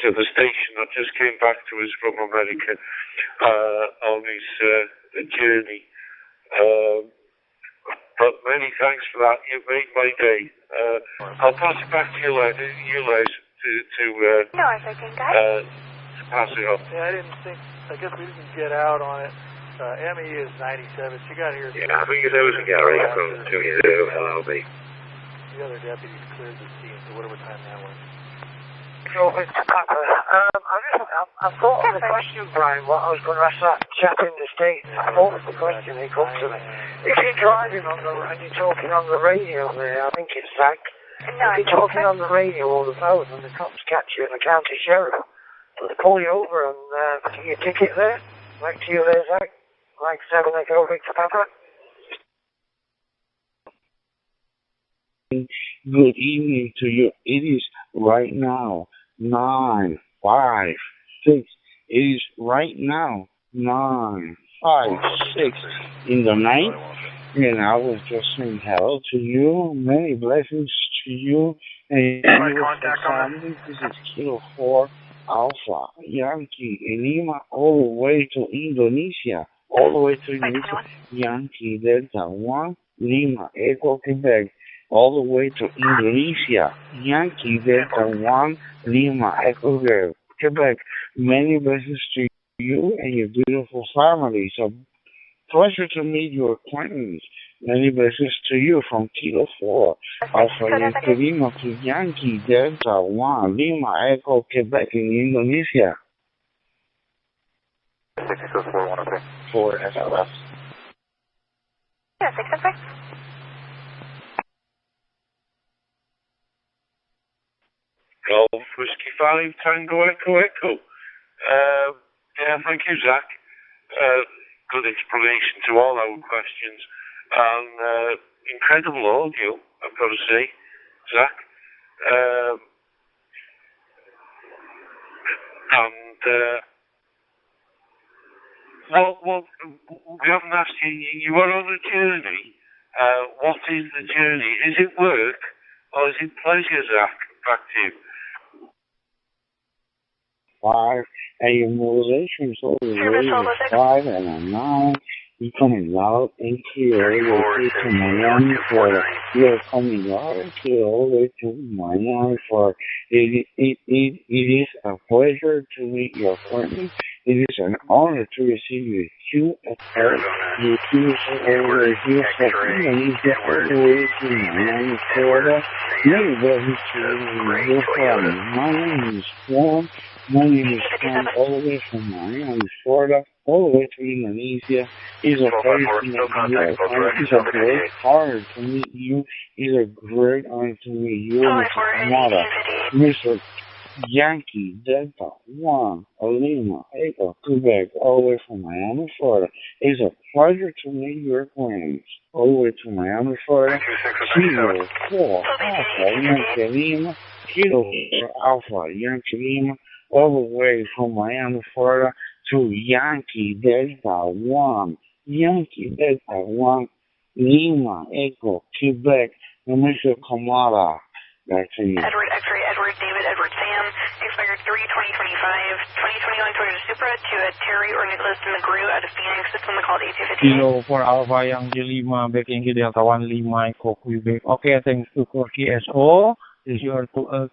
to the station that just came back to us from America on his journey. But many thanks for that. You've made my day. I'll pass it back to you, Les, to pass it on. Yeah, I guess we didn't get out on it. ME is 97. She got here. Yeah, I think it was Gary from 20 LLV. The other deputies cleared the scene, so whatever time that was. So, it's Papa. I thought of the question, Brian, what I was going to ask that chap in the States. I thought of the question, he comes to me. If you're driving and you're talking on the radio there, I think it's Zach. If you're talking on the radio or the phone and the cops catch you and the county sheriff, they pull you over and give you a ticket there. Back to you there, Zach. Like 7 Echo Victor Papa. Good evening to you. It is right now 9:56. It is right now 9:56 in the night, and I was just saying hello to you. Many blessings to you. And this is Kilo 4 Alpha Yankee Lima all the way to Indonesia. All the way to Indonesia. Yankee Delta 1 Lima Echo Quebec. All the way to Indonesia. Yankee Delta 1 Lima Echo Quebec. Many blessings to you. you and your beautiful family. It's a pleasure to meet your acquaintance. Many blessings to you from Kilo 4, Alpha Lima to Yankee Delta 1, Lima Echo, Quebec in Indonesia. 664 SLS. Yeah, 666. Golf Whiskey 5 Tango Echo Echo. Yeah, thank you, Zach. Good explanation to all our questions. And incredible audio, I've got to say, Zach. Well, we haven't asked you, you were on a journey. What is the journey? Is it work or is it pleasure, Zach? Back to you. 5 and your mobilization is over the 5 and a 9. You're coming loud and clear all the way to Miami, Florida. You're coming loud and clear all the way to Miami, Florida. It is a pleasure to meet your appointment. It is an honor to receive your QSL. Your QSL over here from Indonesia all the way to Miami, Florida. Many blessings to you, my name is Juan. My name is Tom, all the way from Miami, Florida, all the way to Indonesia. It's a pleasure to meet you. It's a great honor to meet you. It's a great honor to meet you, Mr. Kamada, Mr. Yankee Delta 1, Lima, Echo, Quebec, all the way from Miami, Florida. It's a pleasure to meet your acquaintance. All the way to Miami, Florida. Kilo 4 Alpha Yankee Lima, Kilo 4 Alpha Yankee Lima, all the way from Miami, Florida to Yankee Delta 1, Yankee Delta 1, Lima, Echo, Quebec, and Mr. Kamada. Back to you. Edward, X-ray, Edward, David, Edward, Sam, expired 3/2025, 2021 Toyota Supra to a Terry or Nicholas McGrew out of Phoenix, system called A250. Kilo for Alpha Yankee Lima, back in Delta 1 Lima, Echo, Quebec. Okay, thanks to for KSO. This is your to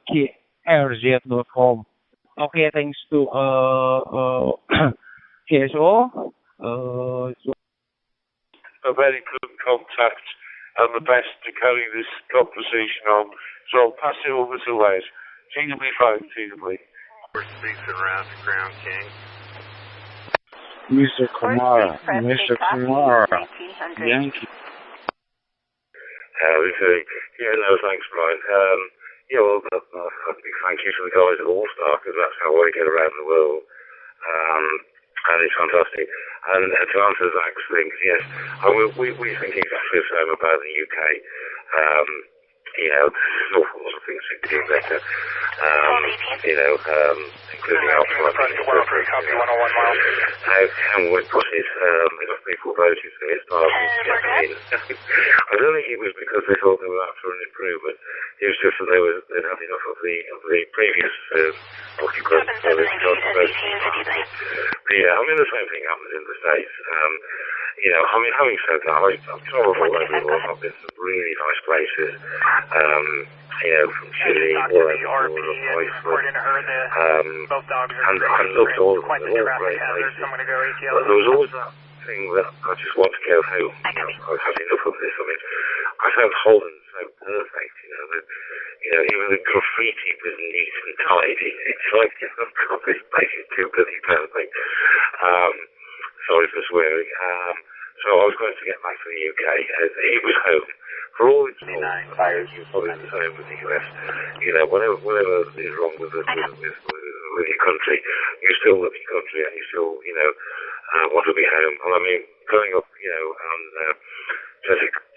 krz.com. Okay, thanks to KSO. A very good contact and the best to carry this conversation on. So I'll pass it over to Les. TW5, TW. Speaks around the Ground King. Mr. Kamara, Yankee. Yeah, no, thanks, Brian. Yeah, well, a big thank you to the guys at All Star, because that's how I get around the world. And it's fantastic. And to answer Zach's things, yes, we think exactly the same about the UK. You know, there's an awful lot of things we can do better. You know, including our funding. How we put it, enough people voted for it, I don't think it was because they thought they were after an improvement. It was just that they'd had enough of the previous occupants. So they yeah, I mean, the same thing happens in the States. You know, I mean, having said that, I've traveled all over the world. I've been to some really nice places. You know, from Chile, all over the world, Iceland. And I looked all of them. They're all great places. But there was always that thing that I just want to go home. You know, I've had enough of this. I mean, I found Holland so perfect. You know, even the graffiti was neat and tidy. It's like, you know, God, this place is too bloody perfect. Sorry for swearing. So I was going to get back to the UK. It was home. For all its faults, you're probably the same with the US. You know, whatever is wrong with your country, you still love your country and you still, you know, want to be home. And I mean, growing up, you know, on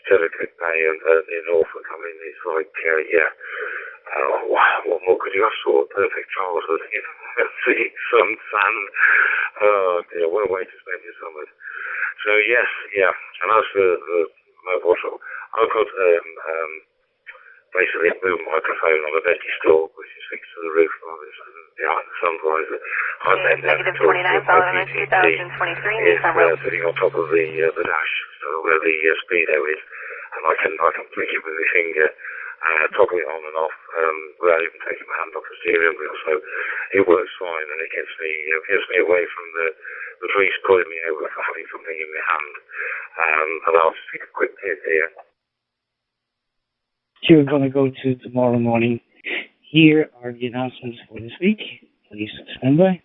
Chesapeake Bay and in Norfolk, I mean, it's like, yeah. Wow, what more could you ask for? Perfect childhood, you know, sea, sun, sand. Oh, dear, what a way to spend your summers. So, yes, yeah. And as for the mobile shop, I've got basically a boom microphone on a veggie store, which is fixed to the roof behind the sun visor. I then talk to my PTT is sitting on top of the dash, so where the speedo is, and I can flick it with my finger. toggle it on and off without even taking my hand off the steering wheel. So it works fine, and it gets me away from the police pulling me over for having something in my hand. And I'll just take a quick tip here. You're going to go to tomorrow morning. Here are the announcements for this week. Please stand by.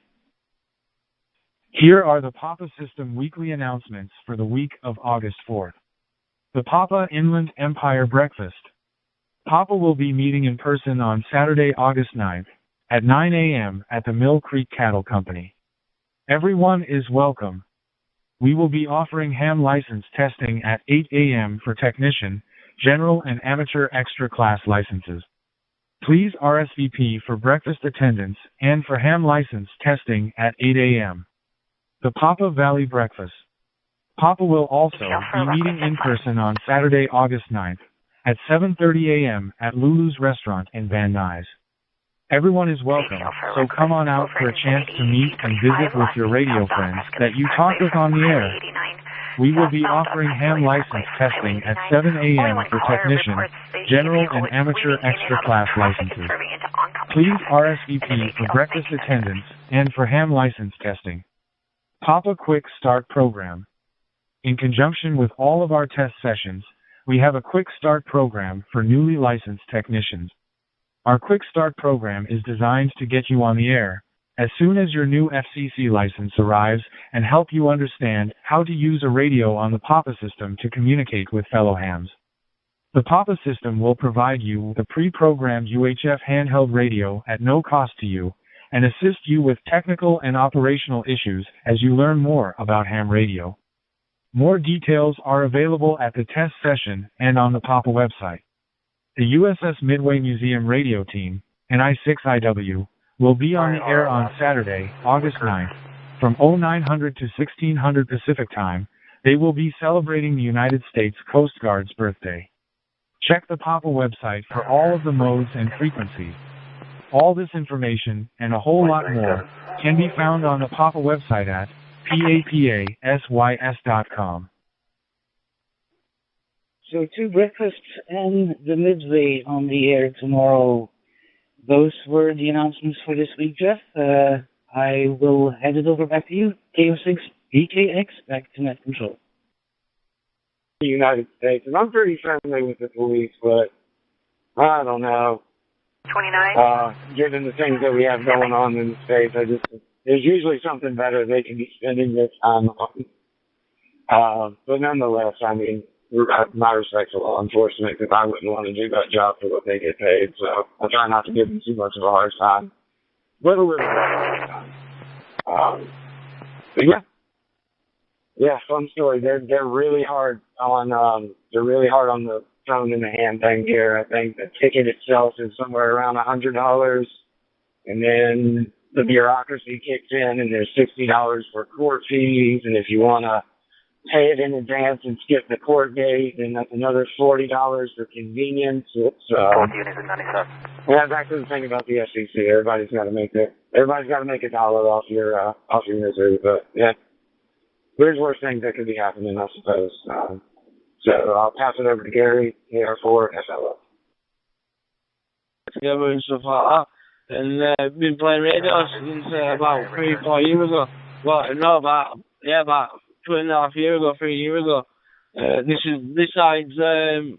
Here are the Papa System weekly announcements for the week of August 4th. The Papa Inland Empire Breakfast. Papa will be meeting in person on Saturday, August 9th, at 9 a.m. at the Mill Creek Cattle Company. Everyone is welcome. We will be offering ham license testing at 8 a.m. for technician, general and amateur extra class licenses. Please RSVP for breakfast attendance and for ham license testing at 8 a.m. The Papa Valley Breakfast. Papa will also be meeting in person on Saturday, August 9th at 7:30 a.m. at Lulu's Restaurant in Van Nuys. Everyone is welcome, so come on out for a chance to meet and visit with your radio friends that you talk with on the air. We will be offering ham license testing at 7 a.m. for technician, general and amateur extra class licenses. Please RSVP for breakfast attendance and for ham license testing. Papa Quick Start Program. In conjunction with all of our test sessions, we have a Quick Start program for newly licensed technicians. Our Quick Start program is designed to get you on the air as soon as your new FCC license arrives and help you understand how to use a radio on the Papa System to communicate with fellow hams. The Papa System will provide you with a pre-programmed UHF handheld radio at no cost to you and assist you with technical and operational issues as you learn more about ham radio. More details are available at the test session and on the Papa website. The USS Midway Museum radio team, NI6IW, will be on the air on Saturday, August 9th, from 0900 to 1600 Pacific Time. They will be celebrating the United States Coast Guard's birthday. Check the Papa website for all of the modes and frequencies. All this information, and a whole lot more, can be found on the Papa website at papasys.com. So 2 breakfasts and the midway on the air tomorrow. Those were the announcements for this week, Jeff. I will hand it over back to you. KO6 BKX, back to net control. The United States, and I'm pretty friendly with the police, but I don't know. 29. Given the things that we have going on in the States, there's usually something better they can be spending their time on. But nonetheless, I mean, my respect to law enforcement, because I wouldn't want to do that job for what they get paid, so I try not to give them too much of a hard time. But a little bit of a hard time. But yeah, fun story. They're really hard on the phone and the hand thing here. I think the ticket itself is somewhere around $100, and then the bureaucracy kicks in, and there's $60 for court fees, and if you want to pay it in advance and skip the court date, and that's another $40 for convenience. It's yeah, back to the thing about the FCC. Everybody's got to make $1 off your misery. But yeah, there's worse things that could be happening, I suppose. So I'll pass it over to Gary, AR4 SLO. Yeah, so far, and I've been playing radio since about 3-4 years ago. Well, no, about 2.5 years ago, 3 years ago. Besides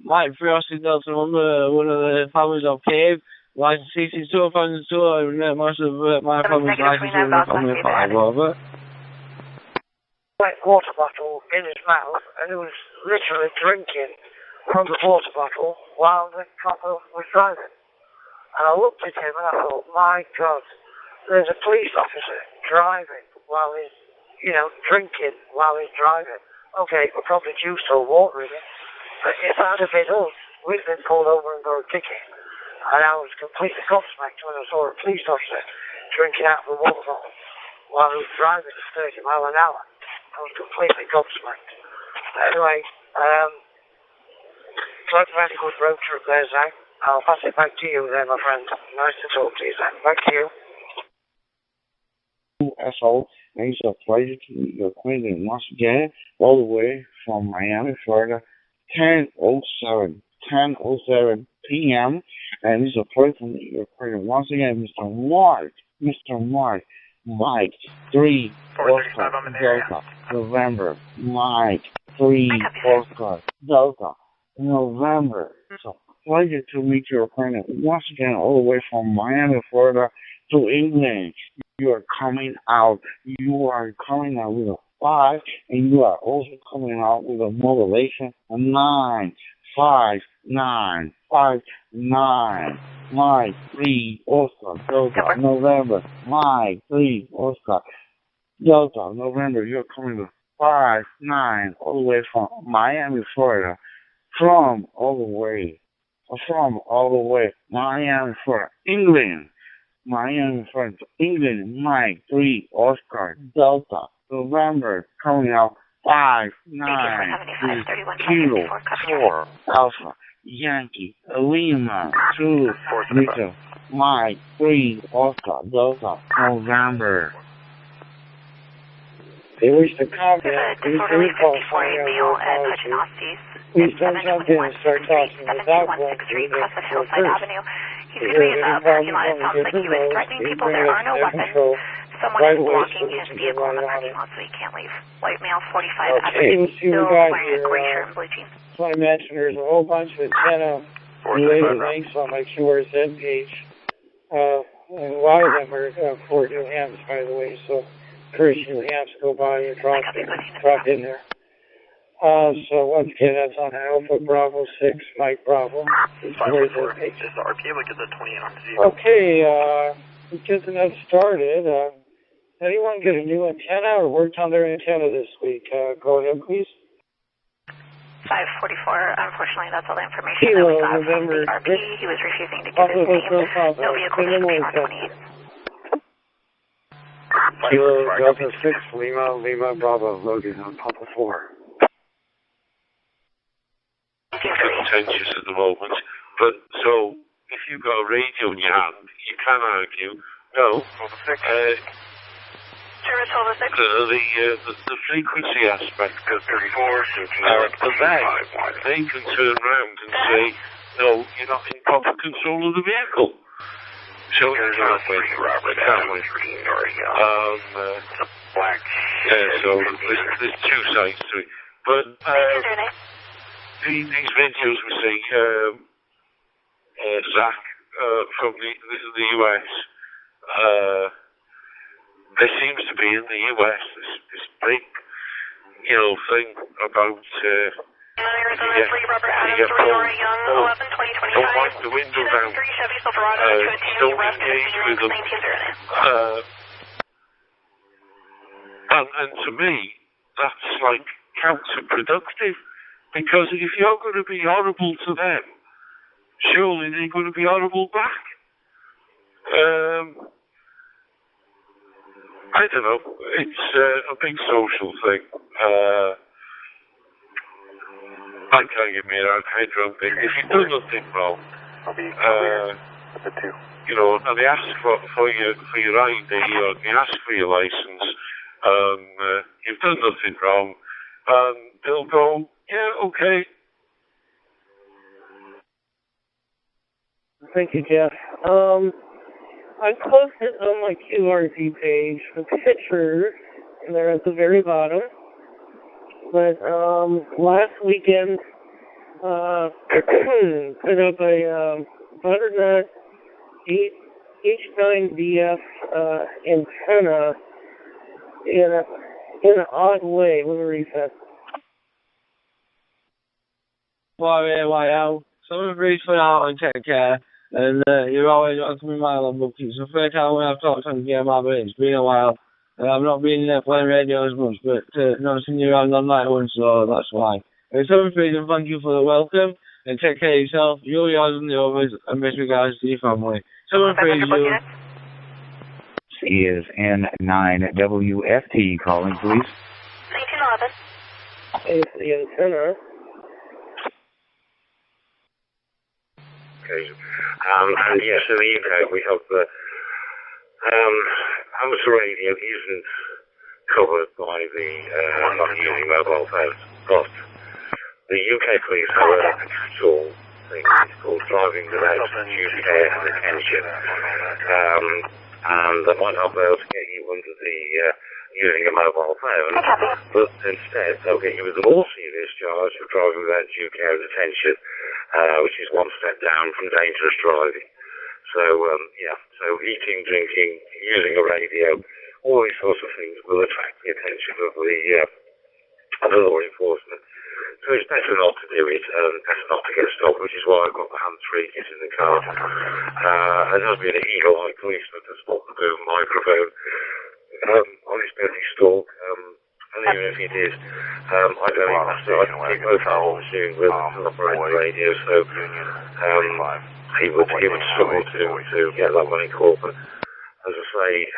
Mike Frosty Delta, one of the families of Cave, license CC2 family 2, and most of my family's license in the family 5 over. Wet water bottle in his mouth, and he was literally drinking from the water bottle while the copper was driving. And I looked at him and I thought, my God, there's a police officer driving while he's, drinking while he's driving. Okay, we're probably juice or water in it, but if that had been us, we'd been pulled over and got a ticket. And I was completely gobsmacked when I saw a police officer drinking out of a water bottle while he was driving at 30 miles an hour. I was completely gobsmacked. Anyway, glad to have a good road trip there, Zach. I'll pass it back to you there, my friend. Nice to talk to you, Zach. Back to you. Asshole. It's a pleasure to meet your acquaintance once again, all the way from Miami, Florida, 10:07. 10:07 p.m. And this is a person that you're recording. Once again, Mr. Mike, 3 Oscar Delta, November, Mike, 3 Oscar Delta, November. It's a pleasure to meet you, Ukraine. Once again, all the way from Miami, Florida to England. You are coming out with a 5, and you are also coming out with a modulation of 9, 5, 9, 5, 9. Mike 3 Oscar Delta November. Mike 3 Oscar Delta November. You're coming with 5, 9 all the way from Miami, Florida. From all the way Miami, Florida, England. Miami, Florida, England. Mike 3 Oscar Delta November. Coming out 5, 9 Kilo 4 Alpha Yankee Lima 2 Lisa Mike 3 Oscar Delta November. They wish to comment. Please call please don't jump in and start talking without going through the first. He's going to be in the parking lot. It sounds like he was threatening people. There are no weapons. Someone is blocking his vehicle in the parking lot, so he can't leave. White male, 45 Avenue. Still wearing a gray shirt and blue jeans. So I mentioned there's a whole bunch of antenna-related links on my QRZ page. And a lot of them are Fort New Hampshire, by the way, so encourage New Hampshire to go by and drop in there. So once again, that's on Alpha Bravo 6, Mike Bravo. Just the RPM, look at the 20 on 0. Okay, getting that started. Anyone get a new antenna or worked on their antenna this week? Go ahead, please. 544, unfortunately, that's all the information that we got from the RP. He was refusing to give his name. No vehicle description on 28. Kilo Delta 6, Lima Bravo, loaded on Papa 4. Contentious at the moment, but so if you've got a radio in your hand, you can argue no. The frequency aspect of that, they can turn around and say, no, you're not in proper control of the vehicle. So it can't win. So there's two sides to it. But these videos we see, Zach from the US, there seems to be in the US this big, thing about you get pulled. Don't wipe the window down. Don't engage with them. And to me, that's like counterproductive. Because if you're going to be horrible to them, surely they're going to be horrible back. I don't know. It's a big social thing. I can't give me a hard drum thing. If you do nothing wrong, and they ask for your ID or they ask for your license, you've done nothing wrong, and they'll go, yeah, okay. Thank you, Jeff. I posted on my QRZ page a picture, and they're at the very bottom. But last weekend, put up a butternut H9DF antenna in an odd way. Let me read that. YAVAPI. Someone brief for now and take care. And you're always on to me my love book. It's the first time when I've talked on GMR, but it's been a while. And I've not been there playing radio as much, but not seen you around on that one, so that's why. And so please and thank you for the welcome, and take care of yourself, you, yours, and the others, and best regards to your family. So praise you. Is N9WFT calling, please. 1911. It's the antenna. Okay. And yes, in the UK we have the amateur radio isn't covered by the not using mobile phones, but the UK police have an actual thing. It's called driving without due care and attention. And they might not be able to get you under the using a mobile phone, but instead they'll get you with a more serious charge of driving without due care and attention, which is one step down from dangerous driving. So, so eating, drinking, using a radio, all these sorts of things will attract the attention of the law enforcement. So it's better not to do it, better not to get stopped, which is why I've got the hands-free kit in the car. There does be an eagle-eyed policeman to spot the boom microphone on his belly stalk, and even if he did, I don't even have to, I can keep both hands soon with an operating radio, so he would struggle to get that money caught, but as I say,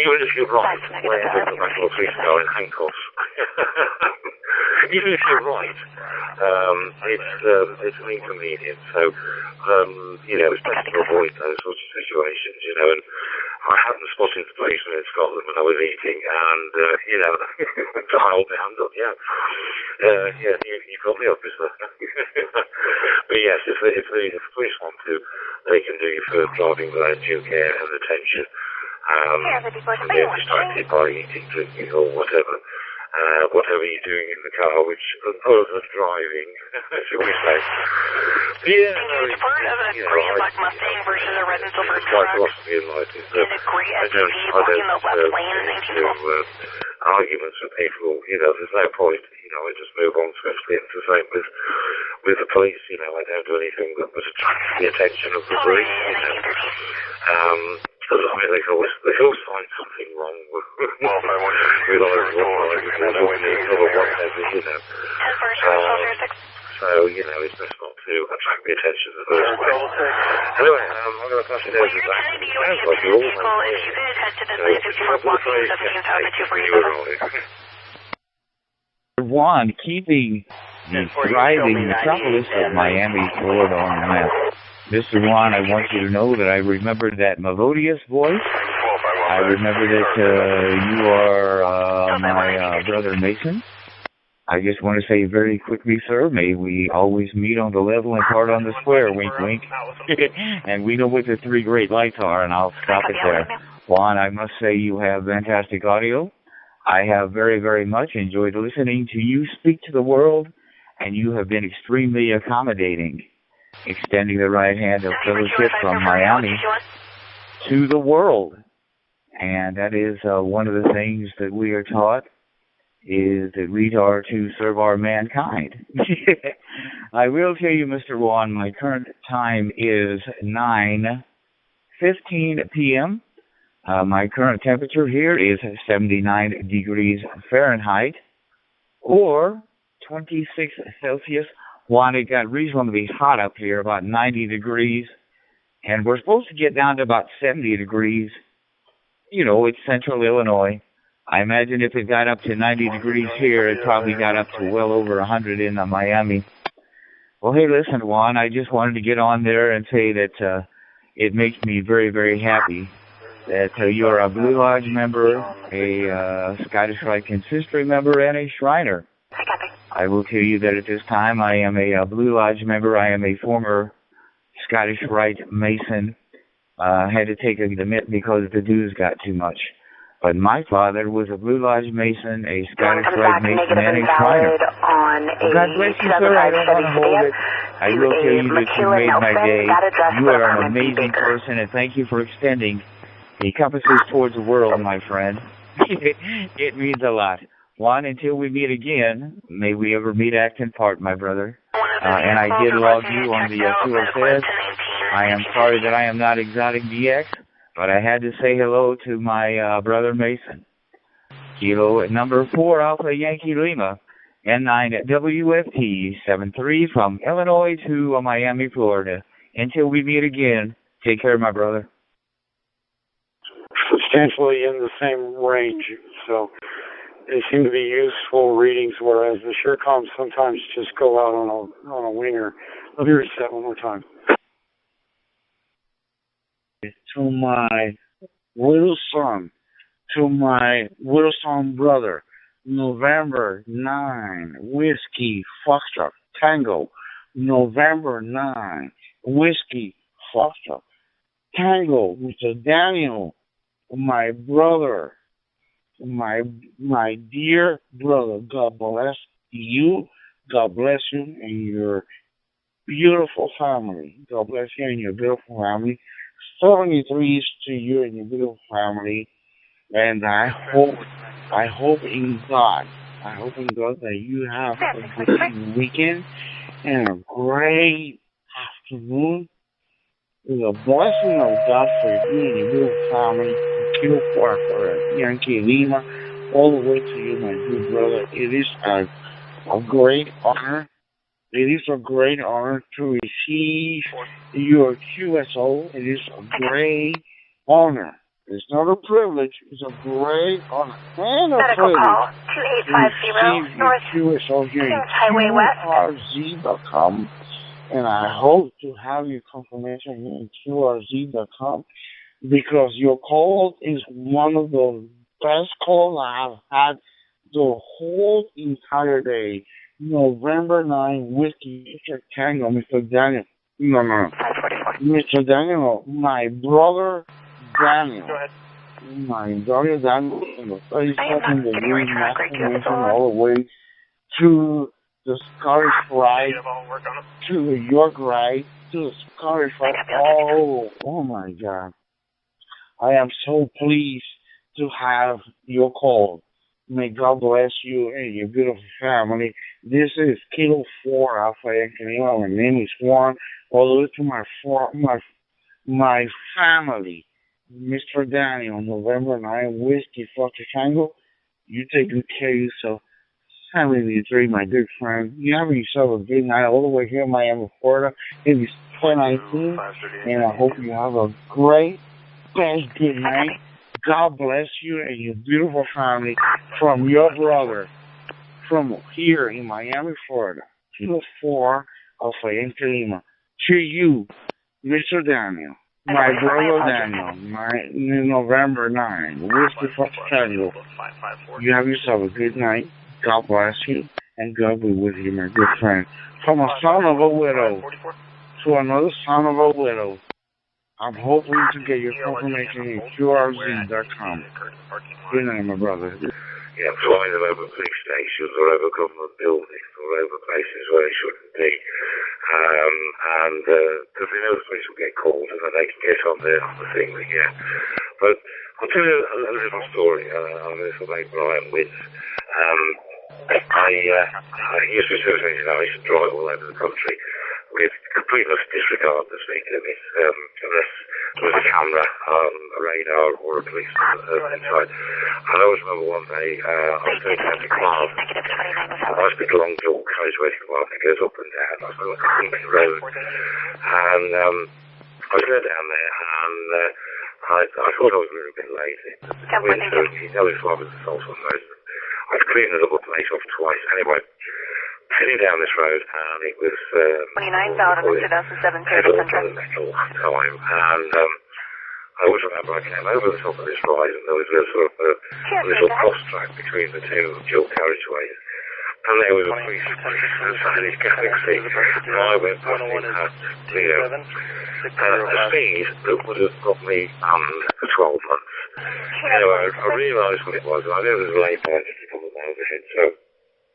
even if you're right, wear the professional police car in handcuffs. Even if you're right, it's an inconvenience. So, it's best to avoid those sorts of situations, and I happened to spot the policeman in Scotland when I was eating, and, dialed the hand up, you got me up, isn't it? But yes, if the police want to, they can do you for driving without due care and attention. And they're distracted by eating, drinking, or whatever you're doing in the car, which other than driving, shall we say. Yeah, it's part of a gray and black Mustang versus a red and silver truck. My philosophy in life is that I don't do arguments with people, there's no point, I just move on swiftly. It's the same with the police, I don't do anything that would attract the attention of the police, because they can always find something wrong with whatever, So, it's best not to attract the attention of the first place. Anyway, I'm going to pass it over to Zach. Sounds like you're all One, keeping the thriving metropolis of Miami, Florida on the map. Mr. Juan, I want you to know that I remember that melodious voice. I remember that you are my brother Mason. I just want to say very quickly, sir, may we always meet on the level and part on the square, wink, wink. And we know what the three great lights are, and I'll stop it there. Juan, I must say you have fantastic audio. I have very, very much enjoyed listening to you speak to the world, and you have been extremely accommodating, extending the right hand of fellowship from Miami to the world. And that is one of the things that we are taught, is that we are to serve our mankind. I will tell you, Mr. Juan, my current time is 9:15 p.m. My current temperature here is 79 degrees Fahrenheit, or 26 Celsius. Juan, it got reasonably hot up here, about 90 degrees, and we're supposed to get down to about 70 degrees. It's central Illinois. I imagine if it got up to 90 degrees here, it probably got up to well over 100 in Miami. Well, hey, listen, Juan, I just wanted to get on there and say that it makes me very, very happy that you're a Blue Lodge member, a Scottish Rite Consistory member, and a Shriner. I will tell you that at this time I am a Blue Lodge member. I am a former Scottish Rite Mason. Had to take a demit because the dues got too much. But my father was a Blue Lodge Mason, a Scottish Rite Mason, and a Shriner. God bless you, sir. I don't want to hold it. I will tell you that you made my day. You are an amazing person, and thank you for extending the compasses towards the world, my friend. It means a lot. Juan, until we meet again, may we ever meet act and part, my brother. And I did log you on the QSS. I am sorry that I am not Exotic DX, but I had to say hello to my brother Mason. Kilo number 4 Alpha Yankee Lima, N9 WFT 73 from Illinois to Miami, Florida. Until we meet again, take care, my brother. Substantially in the same range, so they seem to be useful readings, whereas the SureComs sometimes just go out on a winger. Let me read that one more time. To my little son, brother, November 9, Whiskey Foxtrot Tango, November 9, Whiskey Foster, Tango, Mr. Daniel, my brother, my dear brother, God bless you, God bless you and your beautiful family. God bless you and your beautiful family. 73s to you and your beautiful family. And I hope in God that you have a good weekend and a great afternoon with a blessing of God for you and your beautiful family from Kilo for Yankee Lima all the way to you, my good brother. It is a great honor. It is a great honor to receive your QSO. It is a great honor. It's not a privilege. It's a great honor and a privilege to receive your QSO here in QRZ.com. And I hope to have your confirmation here in QRZ.com because your call is one of the best calls I have had the whole entire day. November 9, Whiskey, Mr. Tango, Mr. Daniel. No. Mr. Daniel, my brother Daniel. My brother Daniel, in the 32nd degree masturbation all the way to the Scottish Rite, to the York Rite, to the Scottish Rite. Oh my God. I am so pleased to have your call. May God bless you and your beautiful family. This is Kilo 4 Alpha Yankee. My name is Juan. All the way to my family, Mr. Daniel, November 9, Whiskey Foster Tango. You take good care of yourself. 73, my good friend. You have yourself a good night all the way here in Miami, Florida. It is 2019, and I hope you have a great, best good night. God bless you and your beautiful family from your brother from here in Miami, Florida. Kilo 4 Alpha Yankee Lima. To you, Mr. Daniel, my brother Daniel, November 9, Whiskey for Tango. You have yourself a good night. God bless you, and God be with you, my good friend. From a son of a widow to another son of a widow, I'm hoping to get your confirmation in QRZ.com. Good night, my brother. Yeah, flying them over police stations or over government buildings or over places where they shouldn't be. Because they know the police will get called and then they can get on the thing. Yeah. But I'll tell you a little story. I'm a little late, but I am with. I used to be service engineer. I used to drive all over the country with complete disregard of the speed limit, unless there was a camera, a radar, or a police inside. And I always remember one day I was going down to Clark, a nice big long dual carriageway to Clark that goes up and down. I was going like a bumpy road, and I was going down there, and I thought I was a little bit lazy. You know, it's like with the salt on those. I'd cleaned the double place off twice. Anyway, heading down this road, and it was 29,000 in 2007 metal time, and I always remember I came over the top of this rise, and there was a sort of a little cross track between the two dual carriageways, and there was a police inside his galaxy, and I went past him at, a speed that would have got me for 12 months. Anyway, I realised what it was, and I knew there was a lay-by just a couple of miles ahead, so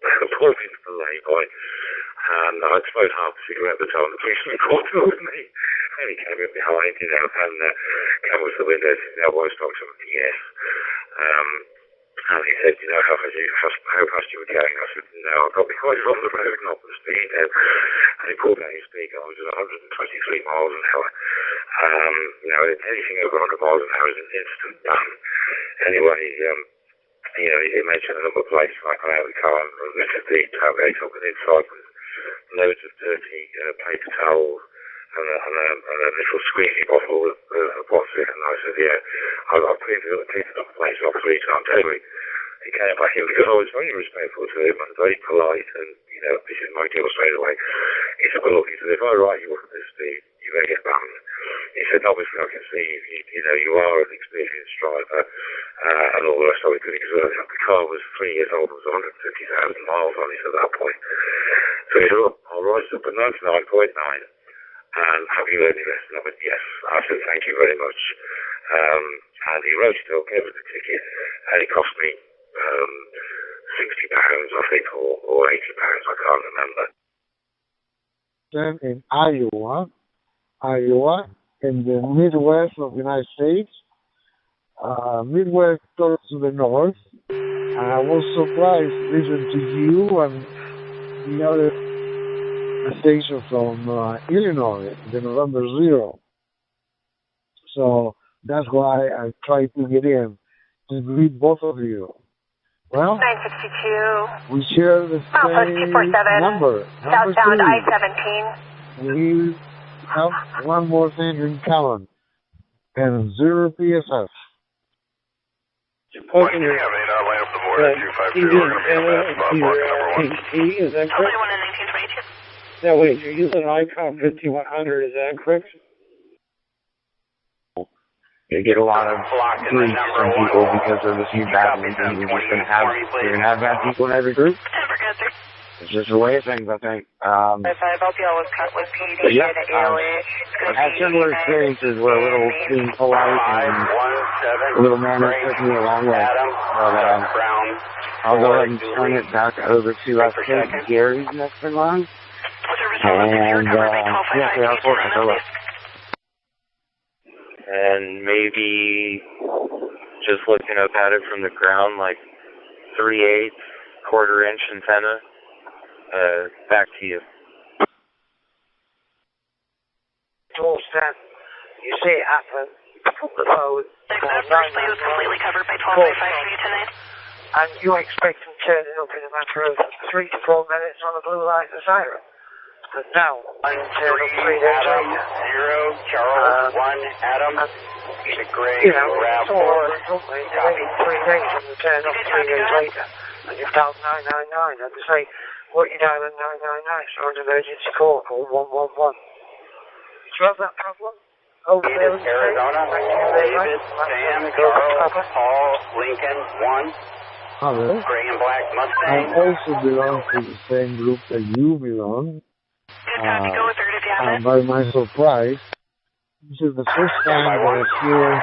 I pulled into the lay-by, and I smoked half a cigarette at the time. The police caught up with me, and he came in behind, and came up to the window, now I stopped him, yes. And he said, how fast you were going? I said, no, I got behind on the road, not the speed. And he pulled out his speaker. I was at 123 miles an hour. Anything over 100 miles an hour is an instant done. Anyway, he mentioned a number of places like I out of the car and looked at the tailgate up and inside was loads of dirty paper towels and a little squeezy bottle of what's it. And I said, yeah, I've cleaned the place off 3 times. Anyway, he came back in because I was very respectful to him and very polite and, this is my deal straight away. He said, well, look, if I write you up at this speed, you may get banned. He said, obviously I can see you are an experienced driver and all the rest of it because the car was 3 years old, it was 150,000 miles on it at that point. So he said, look, Alright, super 99.9. And have you any lesson of it? Yes. I said thank you very much. And he wrote it okay with the ticket. And it cost me £60, I think, or £80, I can't remember. Then in Iowa, in the Midwest of the United States, Midwest close to the north. And I was surprised listening to you and the other station from Illinois, the November 0. So that's why I tried to get in to greet both of you. Well, 962. we share the same number. Southbound I-17. We have one more thing in common, and 0 PSF. Okay. You have 8 out line up the border, 250. We're going to be on that spot, marking number 1. Is that correct? 1922. No, wait, you're using an ICOM 5100, is that correct? You get a lot of grief from people because of the few bad ones, and you're just you're gonna have bad people in every group. It's just the way of things, I think. I'll PD, Yeah, I've had similar experiences where a little being polite and a little manners took me a long way. But, I'll go ahead and turn it back over to, I think, Gary's next in line. And, yeah, so and maybe just looking up at it from the ground, like 3/8, quarter-inch antenna. Back to you. Towards that, you see it happen. So, Firstly, it was completely covered by 12 by 5 for you tonight. and you expect them turning up in a matter of 3 to 4 minutes on a blue light and siren. But now, I can turn up 3 days later. 0, Charles, 1, Adam, Gray, You know, Rav, it's all 4, right, don't they? They wait 3 days and they turn up 3 days later. And you've dialed 999 and they say, what you dialing 999 for an emergency call 111. Do you have that problem? Over there in Arizona, David, Sam, Charles, Paul, Lincoln, 1, Oh, really? Gray and Black I Mustang. also belong to the same group that you belong. By my surprise, this is the first time that I hear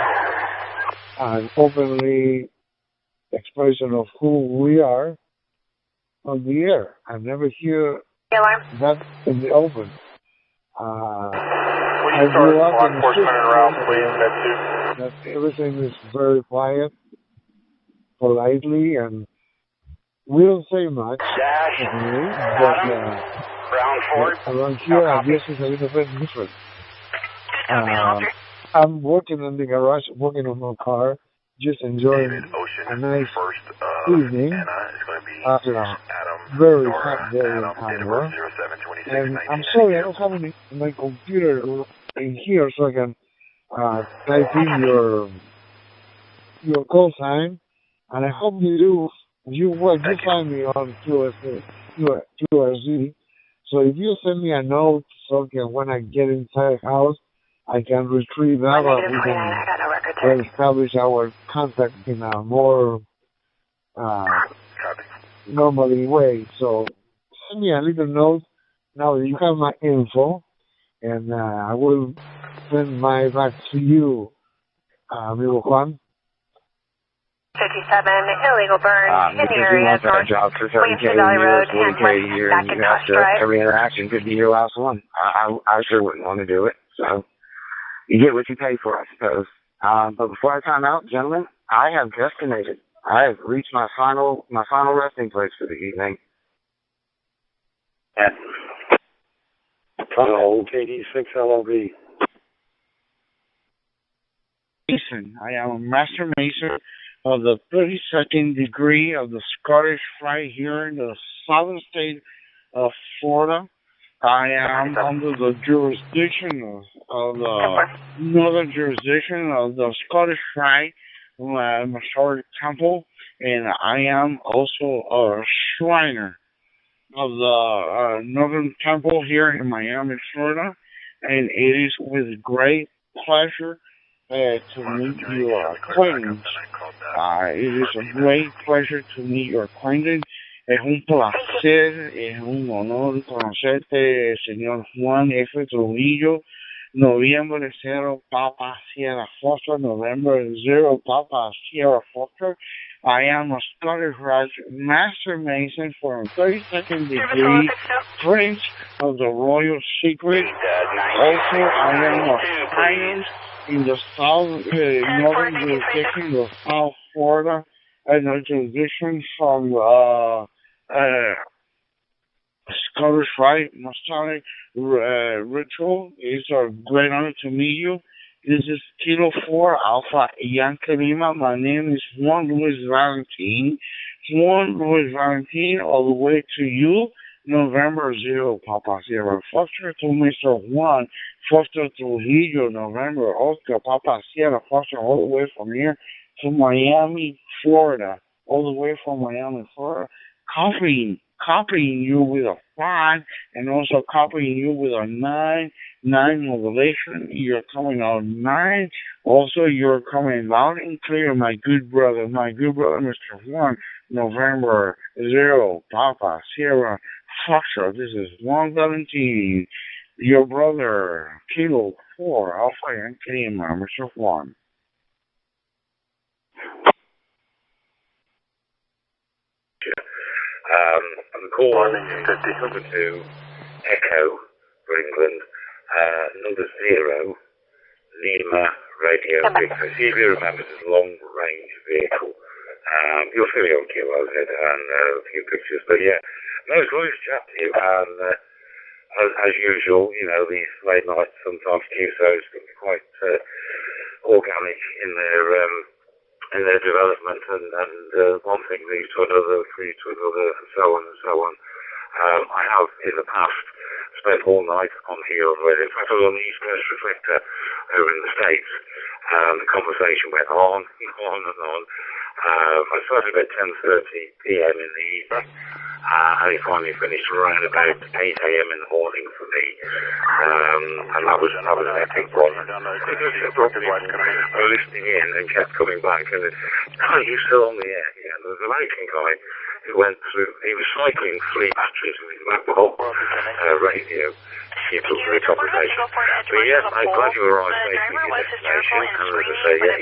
an openly expression of who we are on the air. I never hear that in the open. I grew up in the system that everything is very quiet, politely, and we don't say much. But around here, I guess it's a little bit different. I'm working in the garage, working on my car, just enjoying a nice evening after a very hot day in Iowa. And I'm sorry, I don't have my computer in here so I can type in your call sign. And I hope you do. You find me on QRZ. So if you send me a note so when I get inside the house, I can retrieve that, or we can establish our contact in a more normally way. So send me a little note now that you have my info, and I will send my back to you, amigo Juan. 57, illegal burn in the area of North job for 30K Valley Road, and 40K a year, and you have to, every interaction could be your last one. I sure wouldn't want to do it. So you get what you pay for, I suppose. But before I time out, gentlemen, I have destinated. I have reached my final resting place for the evening. At KD6 LOB. Mason. I am a master mason of the 32nd degree of the Scottish Rite here in the southern state of Florida. I am under the jurisdiction of the northern jurisdiction of the Scottish Rite Masonic Temple, and I am also a Shriner of the Northern Temple here in Miami, Florida, and it is with great pleasure to meet your acquaintance. It is a great pleasure to meet your acquaintance, Es un placer, es un honor conocerte, señor Juan F. Trujillo. November 0, Papa Sierra Foster, November 0, Papa Sierra Foster. I am a Scottish Rite Master Mason from 32nd degree, Prince of the Royal Secret. Also, I am a science in the northern jurisdiction of South Florida, and a jurisdiction from Scottish Rite Masonic Ritual. It's a great honor to meet you. This is Kilo 4 Alpha Yankee Lima. My name is Juan Luis Valentin. Juan Luis Valentin, all the way to you. November 0, Papa Sierra Foster, to Mr. Juan Foster Trujillo, November Oscar, Papa Sierra Foster, all the way from here to Miami, Florida. All the way from Miami, Florida. Copying you with a 5 and also copying you with a 9 revelation. You're coming out 9. Also, you're coming loud and clear, my good brother, Mr. Juan, November 0, Papa Sierra Foxtrot. This is Juan Valentin, your brother, Kilo 4, Alpha Yankee Lima, Mr. Juan. I'm calling number 2, Echo for England, number 0, Lima Radio Victor. See if you remember this long-range vehicle. You're feeling okay, wasn't it? And a few pictures, but yeah, no, it's always chat to you. And as usual, you know, these late nights sometimes QSOs can be quite organic in their development, and one thing leads to another, leads to another, and so on and so on. I have in the past spent all night on here already. In fact, I was on the East Coast Reflector over in the States, and the conversation went on and on. I started about 10:30 p.m. in the evening, and it finally finished around about 8 a.m. in the morning for me. And that was an epic one. I was listening in and kept coming back, and you're still on the air. Yeah, there was an American guy who went through, he was cycling 3 batteries with his mobile radio. He took the conversation. But yes, I'm glad you arrived safely at your destination, and as I say, yeah,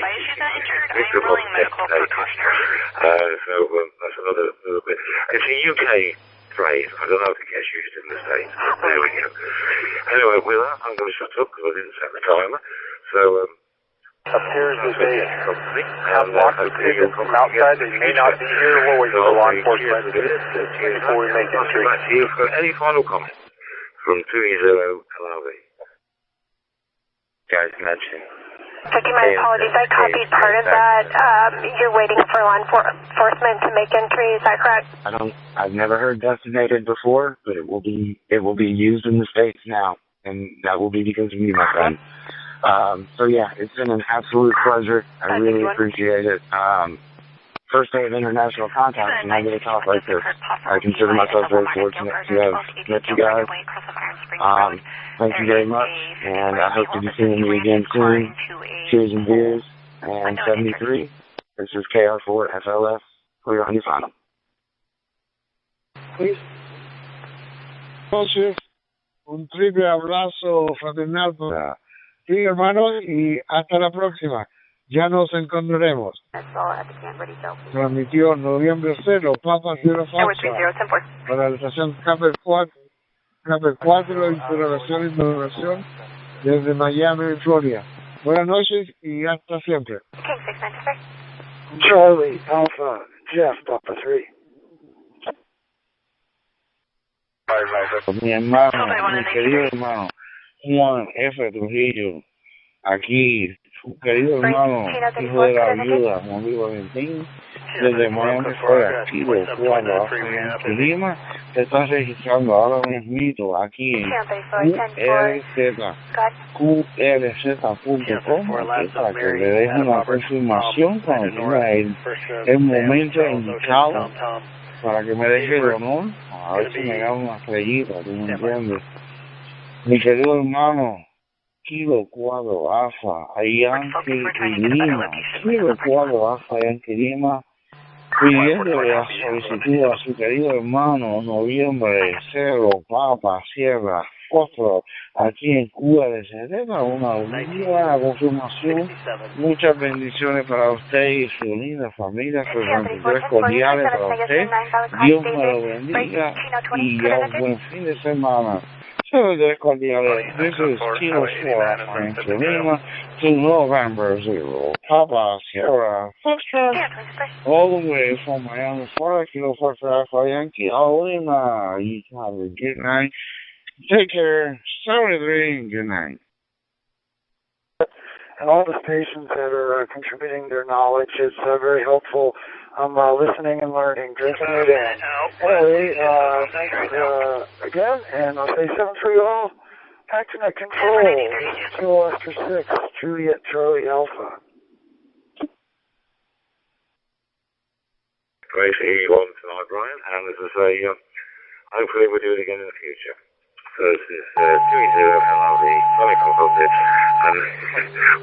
Victor was designated. So that's another little bit. It's a UK phrase. I don't know if it gets used in the States. There we go. Anyway, with that, I'm going to shut up because I didn't set the timer. So, appears that they have locked the vehicle from outside. They may not be here. We'll wait for law enforcement before we make entry. Back to you for any final comment from 20 Alavi. Guys, mention. Taking my apologies, I copied part of that. You're waiting for law enforcement to make entry, is that correct? I've never heard designated before, but it will be used in the States now, and that will be because of you, my friend. So yeah, it's been an absolute pleasure. I really appreciate it. First day of international contact, and I get a talk like this. I consider myself very fortunate to have met you guys. Thank you very much, and I hope to be seeing you again soon. Cheers and beers, and 73. This is KR4 FLS. Clear on your final. Please. Entonces, un triple abrazo fraternal para ti, hermanos, y hasta la próxima. Ya nos encontraremos. Transmitió noviembre 0, Papa Sierra Foxtrot, para la estación Capel 4, interrogación, desde Miami, Florida. Buenas noches y hasta siempre. Charlie, Alpha, Jeff, Papa 3. Mi hermano, mi querido hermano, Juan F. Trujillo, aquí, su querido hermano, hijo de la viuda, Juan Luis Valentín, desde Miami, Florida, aquí de Cuando, en Lima, se está registrando ahora mismo aquí en QRZ.com para que le dejen una confirmación cuando tenga el momento indicado para que me deje el honor, a ver si me da una estrellita, ¿tú me entiendes? Mi querido hermano, Kilo Cuadro Alfa, Yankee Lima, Kilo Cuadro Alfa, Yankee Lima, pidiéndole la solicitud a su querido hermano Noviembre, Cero, Papa, Sierra, Fósforo, aquí en Cuba, desde una buena confirmación. Muchas bendiciones para usted y su linda familia, sus 23 cordiales para usted. Dios me lo bendiga y ya un buen fin de semana. So the cordiales, this is Kilo 4 Frank Lima to November 0, Papa Sierra Foxtrot, all the way from Miami, Florida, Kilo 4 Alpha Yankee, Lima. You have a good night. Take care. 73, good night. And all the stations that are contributing their knowledge is very helpful. I'm listening and learning, drinking it in. Anyway, thanks again, and I'll say 730 all. Back to net control. Kilo Oscar 6, Juliet Charlie Alpha. Great to hear you on tonight, Brian, and as I say, hopefully we'll do it again in the future. So this is 20 LRD, fully consulted, and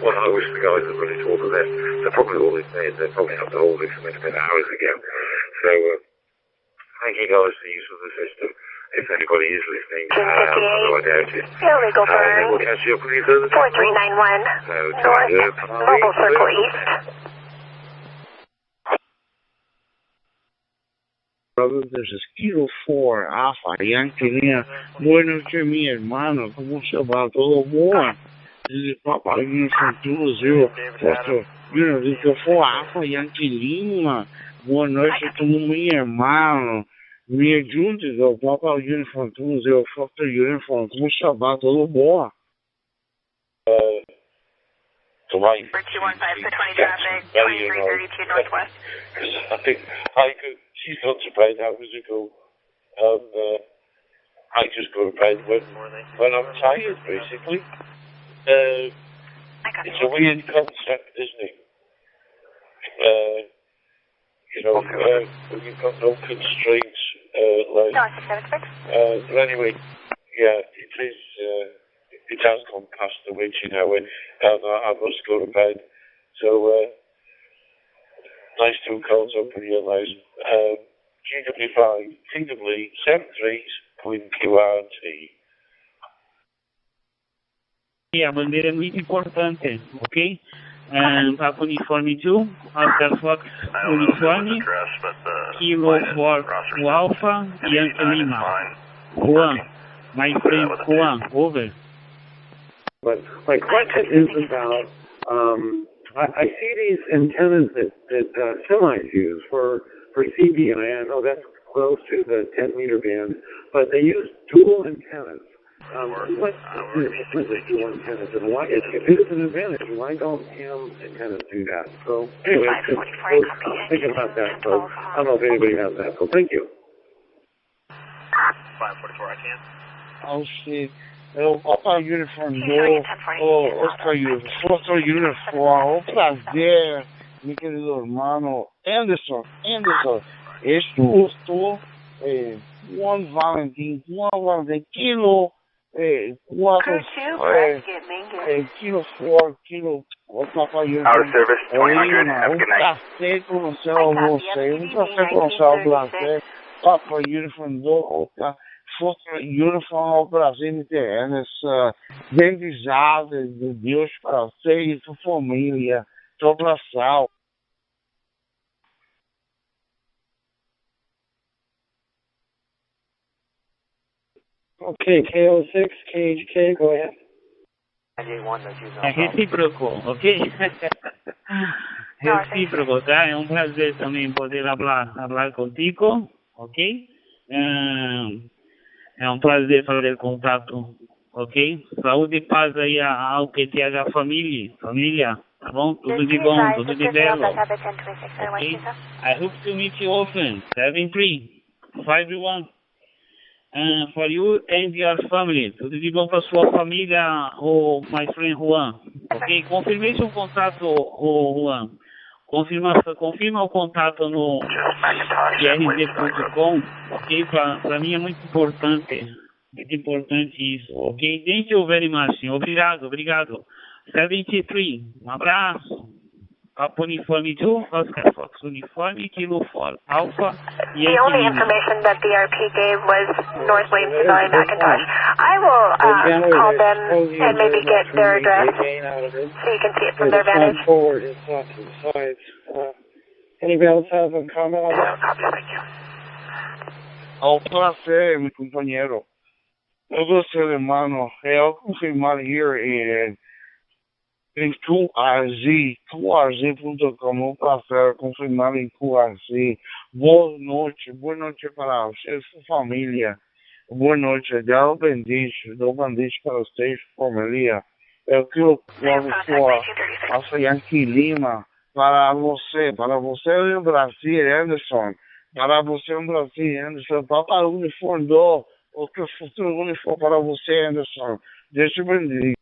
what I wish the guys had really talked of this, they're probably all this needs, they're probably not the whole this been hours ago. So thank you guys for the use of the system. If anybody is listening, although I doubt it, we'll catch you up with you further. 4391, So, Mobile Circle East. Brothers, this is Kilo 4 Alpha Yankee Lima. Buenos días, mi hermano. ¿Cómo se va todo bien? This is Papa Uniform 20, Foster Uniform 4 Alpha Yankee Lima. Buenas noches, todo mi hermano. Mi adjunto, Papa Uniform 20, Foster Uniform. ¿Cómo se va todo bien? Tonight, 215 to 20 traffic, 2332 Northwest. I think she's not surprised hours ago. I just go to bed when I'm tired, basically. It's a weird concept, isn't it? When you've got no constraints, but anyway, yeah, it is. It has gone past the witching hour, and I must go to bed. So, nice two calls up and realize GW5, TW 73's QRT. Yeah, bandera muy importante, okay? And Papa Uniforme 2, Alpha Fox Uniforme, Kilo 4 Alpha, Yankee Lima. Juan, my friend Juan, over. But my question is about, I see these antennas that semis use for CBI. I know that's close to the 10-meter band, but they use dual antennas. What is dual antennas, and why, if it's an advantage, why don't ham antennas do that? So anyway, I'll think about that. So I don't know if anybody has that. So thank you. 544, I can. Oh shit. Papa Uniform 2, Oscar Uniform, prazer, mi querido hermano Anderson, esto Juan Valentín, Kilo 4, Kilo 4, Kilo, Papa Uniform, un placer conocerlo, Papa Uniform 2, Foster Uniform Brasil Internas, bendizado de Deus para você e sua família, toda a sal. Okay, KO6, KHK, go ahead. Recíproco, ok? Recíproco, tá? É prazer também poder falar contigo, ok? É prazer fazer contato, ok? Saúde e paz aí ao que te haja família, tá bom? Tudo de bom, tudo de belo. Okay? I hope to meet you often. 7351. For you and your family. Tudo de bom para sua família, my friend Juan. Ok? Confirmei seu contato, Juan. Confirma o contato no ird.com, ok? Para mim é muito importante isso, ok? Thank you very much, obrigado. 73, um abraço. Up uniform 2, Oscar Fox, uniform Kilo for Alpha, The only information that the RP gave was North Williamson Valley Macintosh. I will call them and maybe get their address so you can see it from their vantage. Forward, it's not to the sides. Anybody else have a comment on that? Ao prazer, mi compañero. Todo ser hermano, I'll confirmar here in QRZ.com, un placer confirmar en QRZ. Buenas noches para usted, su familia. Buenas noches, Deus bendice para usted y su familia. Eu quero a Yankee Lima, para você no Brasil, Anderson. Para você no Brasil, Anderson. Para o uniforme do, o que o futuro uniforme para você, Anderson. Deus te bendiga.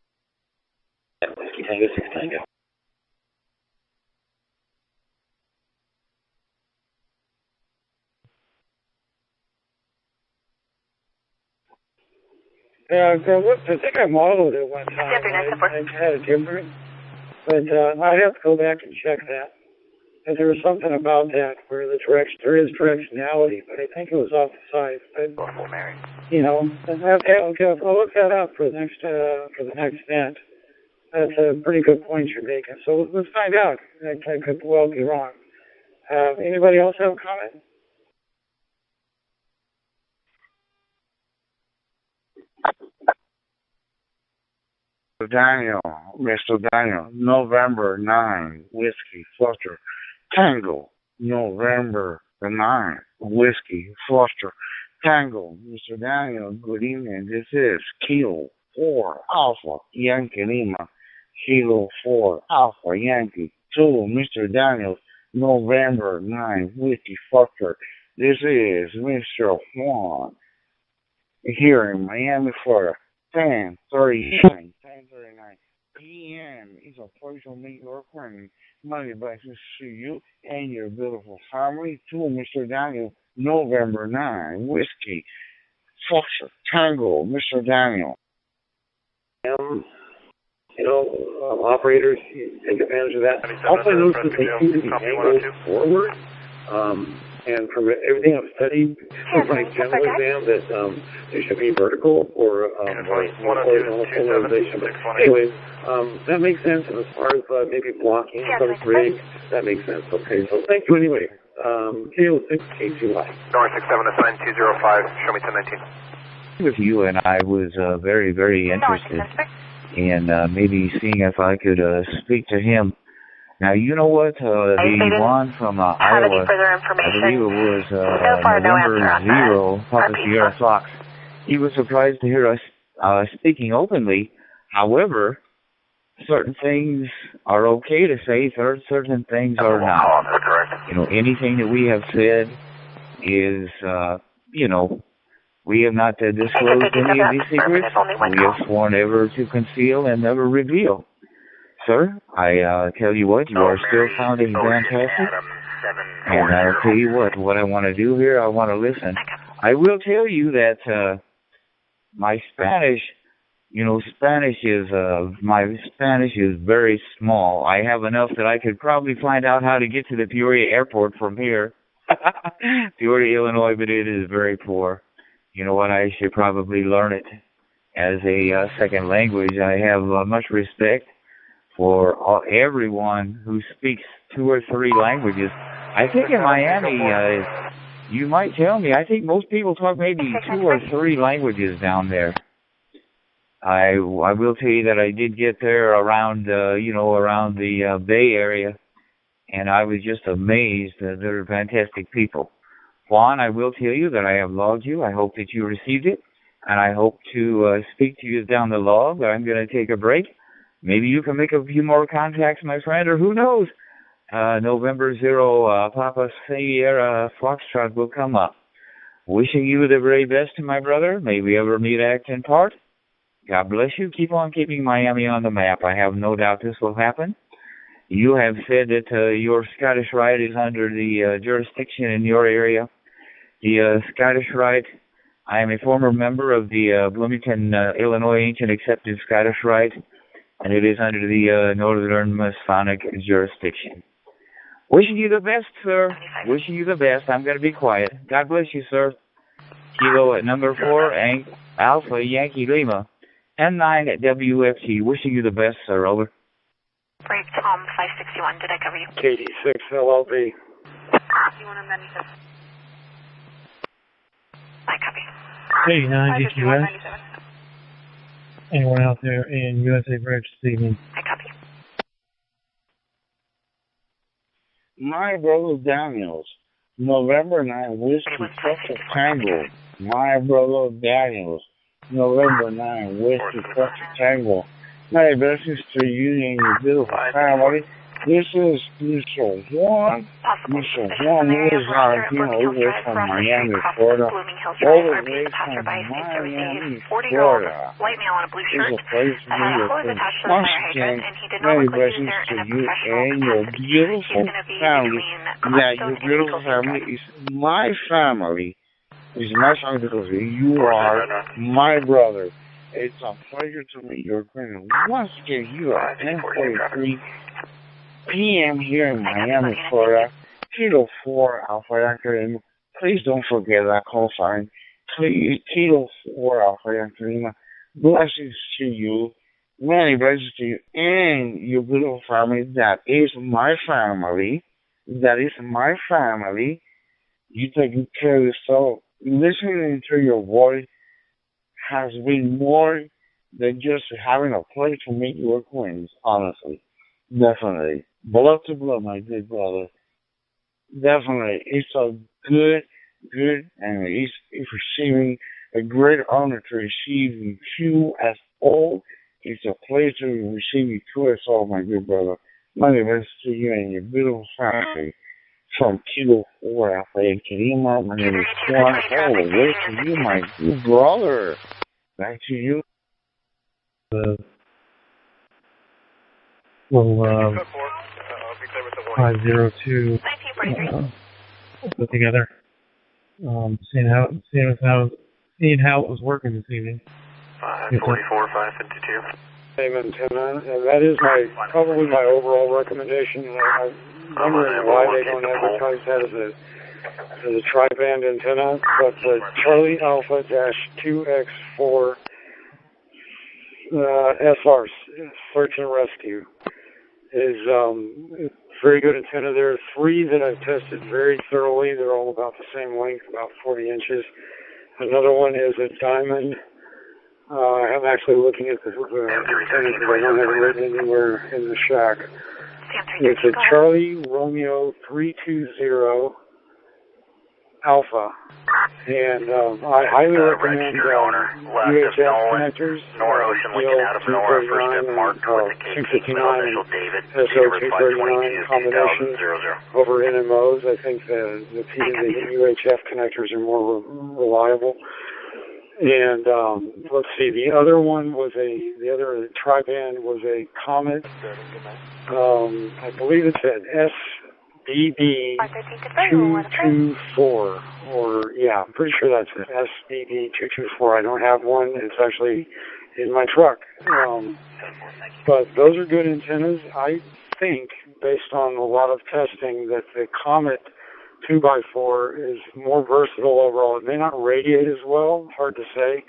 I think I modeled it one time. I had a different, but I'd have to go back and check that. And there was something about that where there is directionality, but I think it was off the side. But, you know, I'll look that up for the next event. That's a pretty good point you're making. So let's find out. I could well be wrong. Anybody else have a comment? Mr. Daniel, November 9, Whiskey, Foster, Tango, November the 9th, Whiskey, Foster, Tango, Mr. Daniel, good evening, this is Kilo 4, Alpha, Yankee Lima, Kilo 4, Alpha, Yankee 2, Mr. Daniel, November 9, Whiskey, Foster, this is Mr. Juan, here in Miami, Florida, 10:39 p.m. It's a pleasure to meet your friend. Many blessings to you and your beautiful family. To Mr. Daniel, November 9, Whiskey, Foxtrot, Tango, Mr. Daniel. Operators take advantage of that. Also notice that they seem to be angled forward. And from everything I've studied from my general exam, that they should be vertical or horizontal polarization. But anyways, that makes sense. And as far as maybe blocking some rig, that makes sense. Okay, so thank you anyway. Kilo 6 KCY. North 67 assigned 205, show me 1019. With you, and I was very, very interested in maybe seeing if I could speak to him. Now, you know what, the one from Iowa, I believe it was November 0, Papa Sierra Fox, he was surprised to hear us speaking openly. However, certain things are okay to say, certain things are not. You know, anything that we have said is, we have not disclosed any of these secrets. We have sworn ever to conceal and never reveal. Sir, I tell you what, you are still sounding fantastic. And I'll tell you what I want to do here, I want to listen. I will tell you that my Spanish, my Spanish is very small. I have enough that I could probably find out how to get to the Peoria airport from here. Peoria, Illinois, but it is very poor. You know what, I should probably learn it as a second language. I have much respect for everyone who speaks 2 or 3 languages. I think in Miami, you might tell me, I think most people talk maybe 2 or 3 languages down there. I will tell you that I did get there around, around the Bay Area, and I was just amazed that they're fantastic people. Juan, I will tell you that I have logged you. I hope that you received it, and I hope to speak to you down the log. I'm going to take a break. Maybe you can make a few more contacts, my friend, or who knows? November 0, Papa Sierra Foxtrot will come up. Wishing you the very best, my brother. May we ever meet, act, and part. God bless you. Keep on keeping Miami on the map. I have no doubt this will happen. You have said that your Scottish Rite is under the jurisdiction in your area. The Scottish Rite, I am a former member of the Bloomington, Illinois Ancient Accepted Scottish Rite, and it is under the Northern Masonic jurisdiction. Wishing you the best, sir. Wishing you the best. I'm going to be quiet. God bless you, sir. Kilo at number 4, and Alpha Yankee Lima. N9 at WFT. Wishing you the best, sir. Over. Break Tom 561. Did I cover you? KD6 LLB. I copy. 89 DQS. Anyone out there in USA Bridge this evening? I copy. My brother Daniels, November 9, Whiskey Foxtrot Tango. My brother Daniels, November 9, Whiskey Foxtrot Tango. My blessings to you and your beautiful family. This is Mr. Juan. Mr. Juan Luis Valentino over from Miami, Florida. All the way from Miami, Florida. It's a place for me to once again, many blessings to you and your beautiful family. That your beautiful family is my family. It's my family because you are my brother. It's a pleasure to meet your friend. Once again, you are 10:43 p.m. here in Miami, Florida. Kilo 4 Alpha Yankee Lima. Please don't forget that call sign. Kilo 4 Alpha Yankee Lima. Blessings to you. Many blessings to you and your beautiful family. That is my family. That is my family. You take good care of yourself. Listening to your voice has been more than just having a pleasure to meet your acquaintance, honestly. Definitely. Blood to blood, my good brother. Definitely. It's a good, and it's receiving a great honor to receive you as all. It's a pleasure to receive you to us all, my good brother. Many blessings to you and your beautiful family. From Kilo 4 Alpha Yankee Lima, my name is Juan. All the way to you, my good brother. Back to you. Well, 502 put together. Seeing how it was working this evening. 544, 552. Same antenna, and that is probably my overall recommendation. I'm wondering why they don't advertise that as a tri-band antenna, but the Charlie Alpha -2X4 SR search and rescue is very good antenna. There are 3 that I've tested very thoroughly. They're all about the same length, about 40 inches. Another one is a diamond. I'm actually looking at the antenna because I don't have it written anywhere in the shack. It's a Charlie Romeo 320 Alpha, and I highly recommend UHF connectors, DL239 and 259 and SO239 combinations over NMOs. I think the UHF connectors are more reliable. And let's see, the other one was the other tri-band was a Comet. I believe it's an SBB224, I'm pretty sure that's it, SBB224. I don't have one. It's actually in my truck. But those are good antennas. I think, based on a lot of testing, that the Comet 2x4 is more versatile overall. It may not radiate as well, hard to say,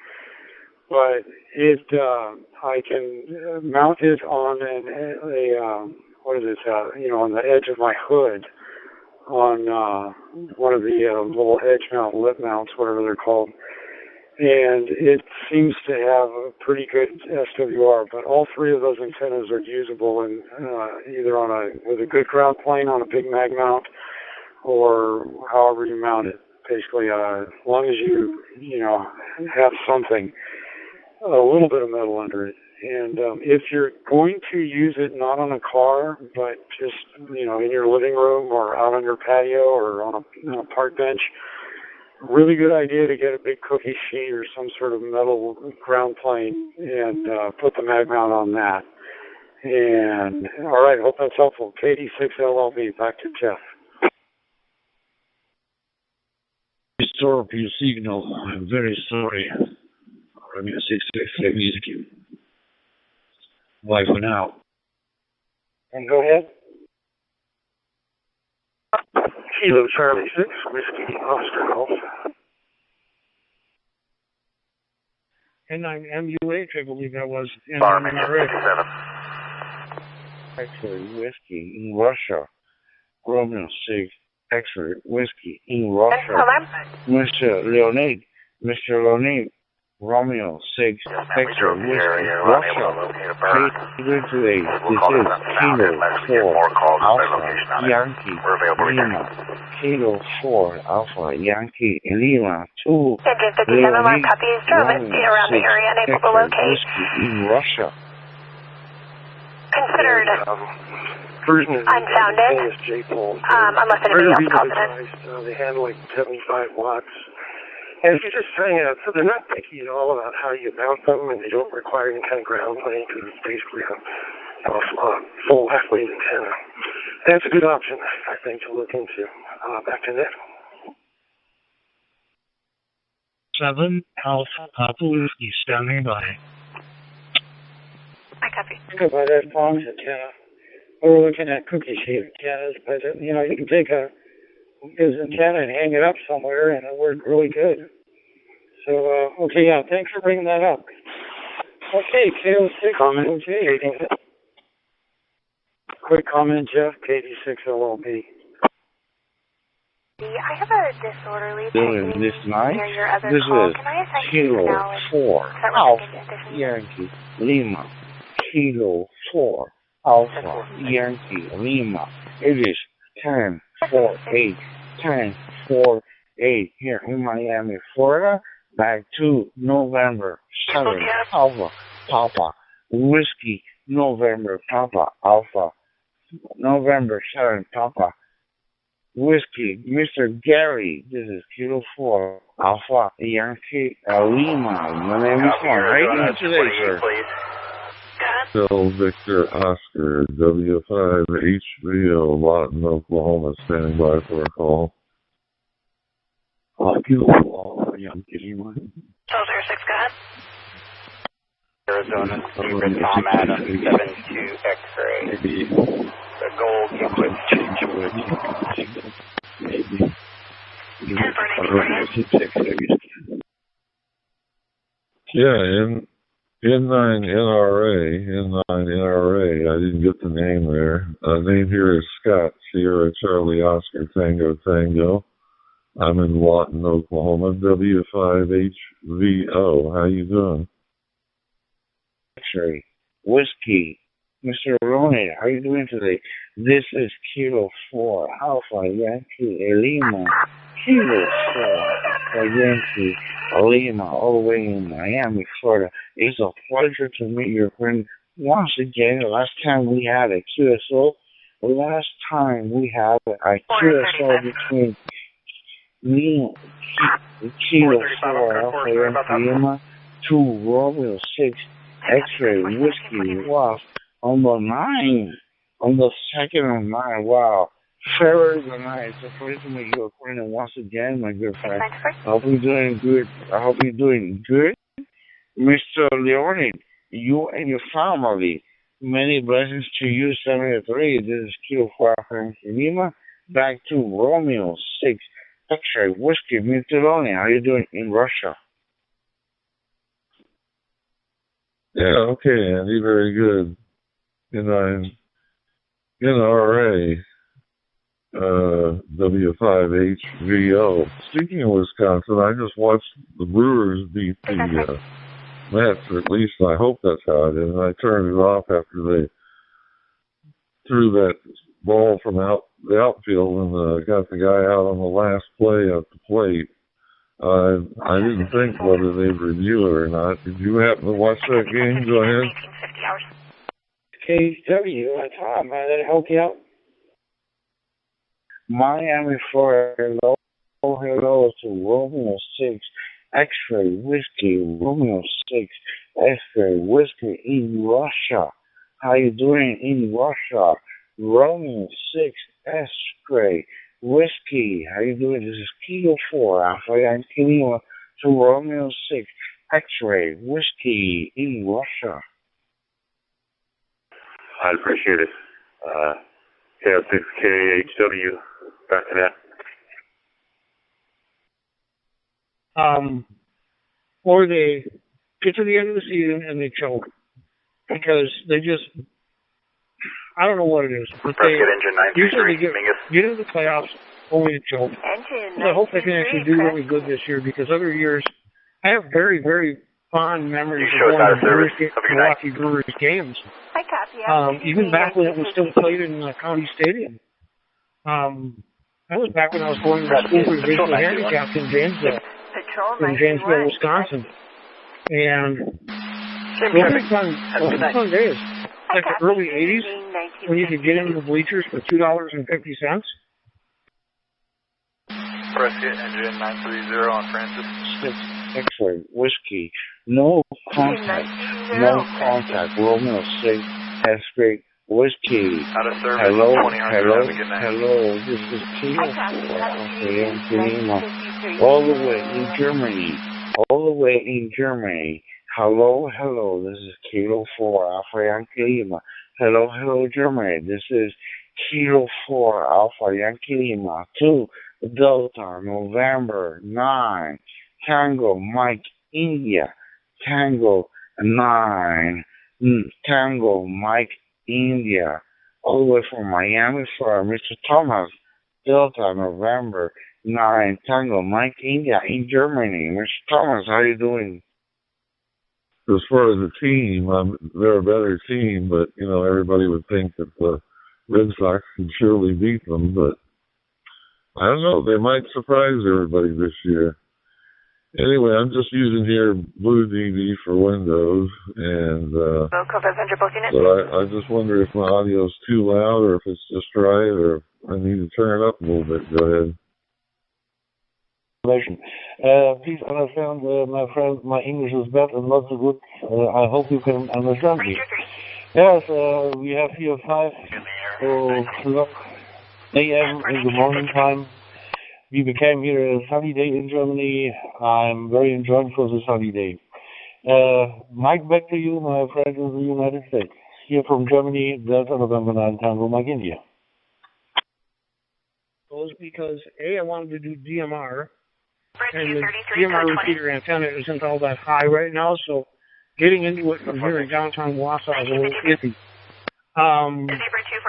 but I can mount it on on the edge of my hood on one of the little edge mount, lip mounts, whatever they're called, and it seems to have a pretty good SWR. But all 3 of those antennas are usable in either with a good ground plane on a big mag mount, or however you mount it, basically, as long as you have something, a little bit of metal under it. And if you're going to use it not on a car, but just, in your living room or out on your patio or on a park bench, really good idea to get a big cookie sheet or some sort of metal ground plane and put the mag mount on that. And, all right, hope that's helpful. KD6LLB, back to Jeff. Restore your signal. I'm very sorry. Romeo 666 music. Bye for now. And go ahead. Kilo Charlie 6, Whiskey Oscar Golf. And I'm MUH, I believe that was. Barman, X-ray Whiskey in Russia. Romeo 6, X-ray Whiskey in Russia. Mr. Leonid, Romeo 6, X-ray Whiskey, Russia. Hey, good today. This is Kilo 4 Alpha Yankee Lima. Kilo 4 Alpha Yankee Lima 2. Leonid, Romeo 6, X-ray Whiskey in Russia. Considered unfounded, unless anybody else calls it in. They handle like 75 watts. And if you're just trying out, so they're not picky at all about how you mount them, and they don't require any kind of ground plane, because it's basically a full half-wave antenna. That's a good option, I think, to look into. Back to Nick. 7 Alpha Papa Whiskey standing by. I copy. Think about that Pong's antenna. We're looking at cookie-shaped antennas, but, you can take his antenna and hang it up somewhere, and it worked really good. So, okay, yeah, thanks for bringing that up. Okay, KO6. Comment. Okay. Quick comment, Jeff. KD6 LLP. I have a disorderly Doing this night. near your other This call. is Can I assign you Kilo now? 4 Alpha Yankee Lima. Kilo 4 Alpha Yankee Lima. It is 10-4-8. 10-4-8 here in Miami, Florida. Back to November 7 Alpha Papa Whiskey. November Papa Alpha. November 7 Papa Whiskey. Mr. Gary, this is Kilo 4 Alpha Yankee Lima. My name is Juan. How are you doing today, sir? Phil Victor Oscar, W5HVO, Lawton, Oklahoma, standing by for a call. Beautiful. Yankee Lima. 1206, go ahead. Arizona, Stephen Tom Adams, 72 X-ray. The gold you quit. Maybe. Yeah, N9 NRA, I didn't get the name there. Name here is Scott, Sierra Charlie Oscar Tango Tango. I'm in Lawton, Oklahoma, W5HVO. How you doing? X-ray Whiskey. Mr. Roney, how are you doing today? This is Kilo 4 Alpha Yankee Lima. Kilo 4 Yankee Lima, all the way in Miami, Florida. It's a pleasure to meet your friend once again. Last time we had a QSO. Last time we had a QSO between me, Kilo 4 Alpha Yankee Lima, 2 Romeo 6 X-ray Whiskey Wasp. On the 9, on the 2nd of 9, wow. February the 9th, it's a pleasure to meet you acquainted once again, my good friend. I hope you're doing good. Mr. Leone, you and your family, many blessings to you, 73. This is Kilo 4 from Lima. Back to Romeo 6, X-ray Whiskey. Mr. Leone, how are you doing in Russia? Yeah, okay, Andy, very good. NRA, W5HVO. Speaking of Wisconsin, I just watched the Brewers beat the Mets, or at least I hope that's how it is, and I turned it off after they threw that ball from the outfield and got the guy out on the last play at the plate. I didn't think whether they'd review it or not. Did you happen to watch that game? Go ahead. KW, Tom, did it help you out? Miami, Florida. Hello to Romeo 6 X-ray Whiskey. Romeo 6 X-ray Whiskey in Russia. How you doing in Russia? Romeo 6 X-ray Whiskey. How you doing? This is Kilo 4 Alpha Yankee Lima to Romeo 6 X-ray Whiskey in Russia. I appreciate it. KL6KHW, back to that. Or they get to the end of the season and they choke because they just, I don't know what it is, but they usually get into the playoffs only to choke. I hope they can actually do really good this year because other years, I have very, very fond memories of going to Milwaukee Brewers games. Hi, Kathy. Even back when it was still played in County Stadium. That was back when I was going to the school for the visually handicapped in Janesville, Wisconsin. And those were fun days. Like the early 80s, when you could get into the bleachers for $2.50. Prescott, engine 930 on Francis. X-ray, whiskey, no contact, Romeo 6, X-ray, whiskey. Out of service, hello, 2000, this is Kilo 4, all the way in Germany, hello, this is Kilo 4, Alpha Yankee Lima, hello, Germany, this is Kilo 4, Alpha Yankee Lima, 2, Delta, November 9, Tango, Mike, India, Tango 9, Tango, Mike, India, all the way from Miami, Florida, Mr. Thomas, Delta, November 9, Tango, Mike, India, in Germany. Mr. Thomas, how are you doing? As far as the team, they're a better team, but, you know, everybody would think that the Red Sox could surely beat them, but I don't know, they might surprise everybody this year. Anyway, I'm just using here Blue DV for Windows, and but I just wonder if my audio's too loud, or if it's just right, or if I need to turn it up a little bit. Go ahead. Please understand, my friend, my English is bad and not so good. I hope you can understand me. Yes, we have here 5 o'clock a.m. in the morning time. We became here a sunny day in Germany. I'm very enjoying for the sunny day. Mike, back to you, my friend in the United States. Here from Germany, Delta November 9 Tango, Mike, India. It was because, I wanted to do DMR, and the DMR repeater antenna isn't all that high right now, so getting into it from here in downtown Wausau is a little iffy.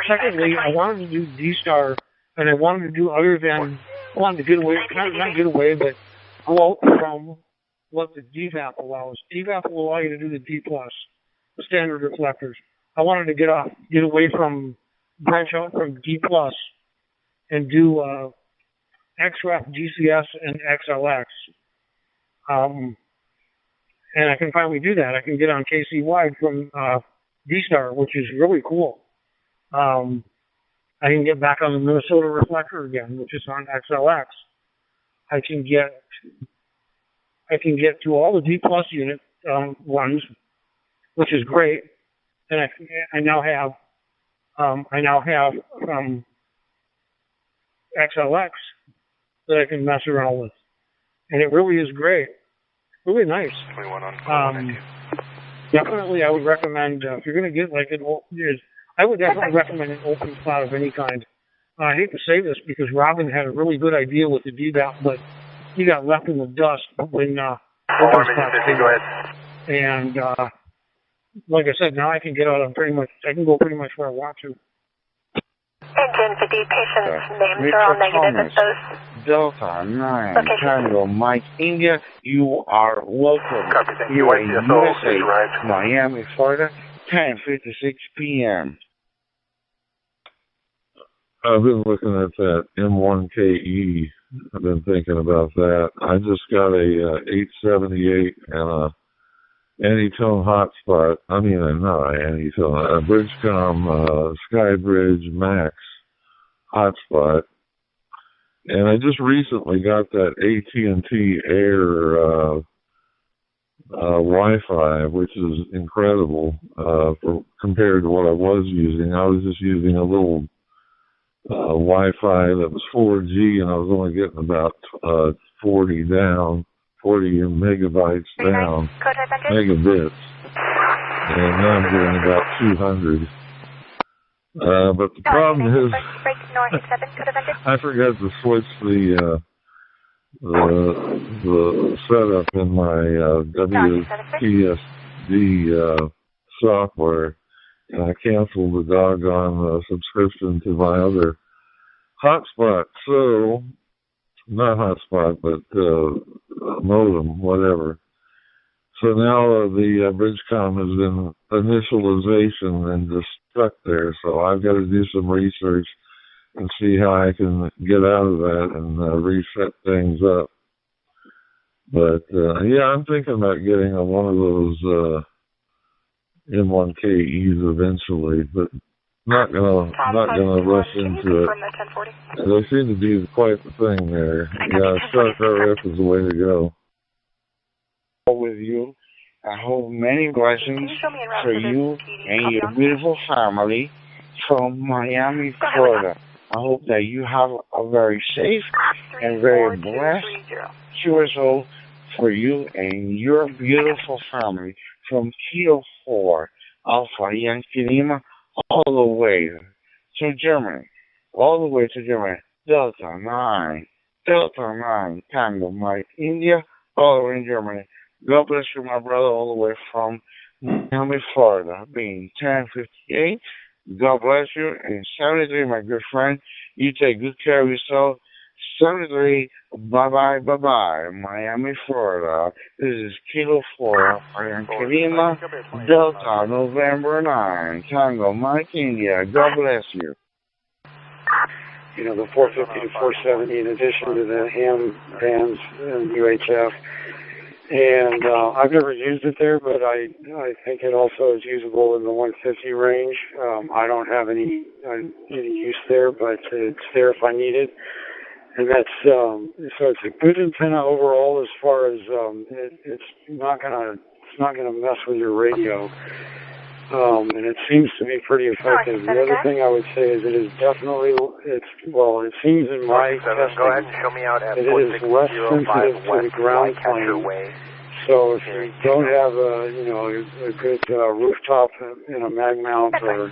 Secondly, I wanted to do D-Star, and I wanted to do other than, I wanted to get away, not get away, but go out from what the DVAP allows. DVAP will allow you to do the D+, the standard reflectors. I wanted to get away from, branch out from D+, and do XREF, GCS, and XLX. And I can finally do that. I can get on KCY from D-Star, which is really cool. I can get back on the Minnesota reflector again, which is on XLX. I can get to all the D+ unit ones, which is great. And I now have XLX that I can mess around with, and it really is great, really nice. Definitely, I would recommend if you're going to get like I would definitely recommend an open slot of any kind. I hate to say this because Robin had a really good idea with the DVAP, but he got left in the dust when open slots came out. And like I said, now I can get out on I can go pretty much where I want to. Engine 50 patients' names are all negative at those. Delta 9, Tango, Mike, India, you are welcome. You are in USA, Miami, Florida, 10:56 p.m. I've been looking at that M1KE. I've been thinking about that. I just got a 878 and a Anytone hotspot. I mean, not Anytone, a Bridgecom Skybridge Max hotspot. And I just recently got that AT&T Air Wi-Fi, which is incredible compared to what I was using. I was just using a little Wi-Fi that was 4G, and I was only getting about 40 megabytes down, megabits, and now I'm getting about 200. But the problem is, I forgot to switch the setup in my WPSD software, and I canceled the doggone subscription to my other hotspot. So, not hotspot, but modem, whatever. So now the Bridgecom is in initialization and just stuck there. So I've got to do some research and see how I can get out of that and reset things up. But yeah, I'm thinking about getting one of those M1KEs eventually, but not gonna rush into it. They seem to be quite the thing there. Yeah, Shark RF is the way to go. With you, I hope many blessings for you and your beautiful family from Miami, Florida. I hope that you have a very safe and very blessed QSO for you and your beautiful family from Kilo 4, Alpha Yankee Lima, all the way to Germany. All the way to Germany. Delta 9, Tango Mike, India, all the way in Germany. God bless you, my brother, all the way from Miami, Florida, being 10:58. God bless you. And 73, my good friend, you take good care of yourself. 73, bye-bye, Miami, Florida. This is Kilo 4, Lima, Delta, November 9, Tango, Mike, India. God bless you. You know, the 450 to 470 in addition to the ham bands and UHF. And I've never used it there, but I think it also is usable in the 150 range. I don't have any use there, but it's there if I need it. And that's so it's a good antenna overall as far as it's not gonna mess with your radio. And it seems to be pretty effective. The other thing I would say is it is definitely it seems in my testing that it is less sensitive to the ground plane. So if you don't have a good rooftop in a mag mount or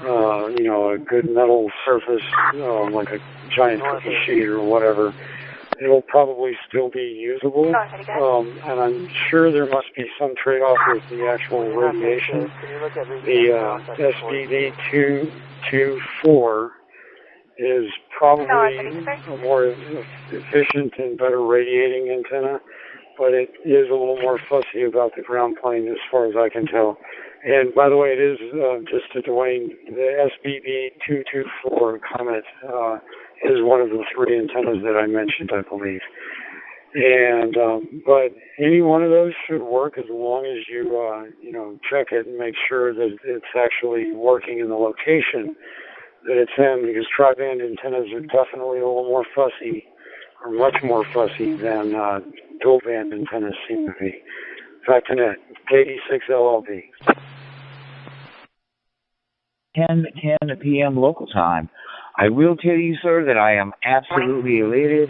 a good metal surface like a giant cookie sheet or whatever, it'll probably still be usable. And I'm sure there must be some trade-off with the actual radiation. The SBD 224 is probably a more efficient and better radiating antenna, but it is a little more fussy about the ground plane as far as I can tell. And by the way, it is, just to Dwayne, the SBB 224 Comet is one of the three antennas that I mentioned, I believe. And but any one of those should work as long as you check it and make sure that it's actually working in the location that it's in, because tri-band antennas are definitely a little more fussy, or much more fussy than dual band antennas seem to be. Back to net, KD6LLB. 10 p.m. local time. I will tell you, sir, that I am absolutely elated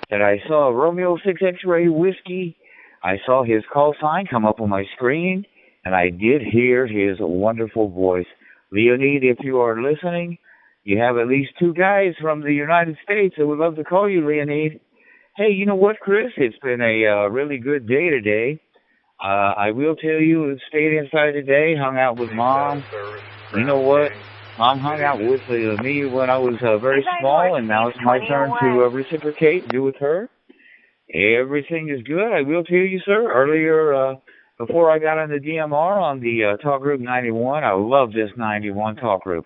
that I saw Romeo 6 X-Ray Whiskey. I saw his call sign come up on my screen, and I did hear his wonderful voice. Leonid, if you are listening, you have at least two guys from the United States that would love to call you, Leonid. Hey, you know what, Chris? It's been a really good day today. I will tell you, stayed inside today, hung out with Mom. You know what? Mom hung out with me when I was very small, and now it's my turn to reciprocate and do with her. Everything is good. I will tell you, sir, earlier, before I got on the DMR on the Talk Group 91, I love this 91 Talk Group.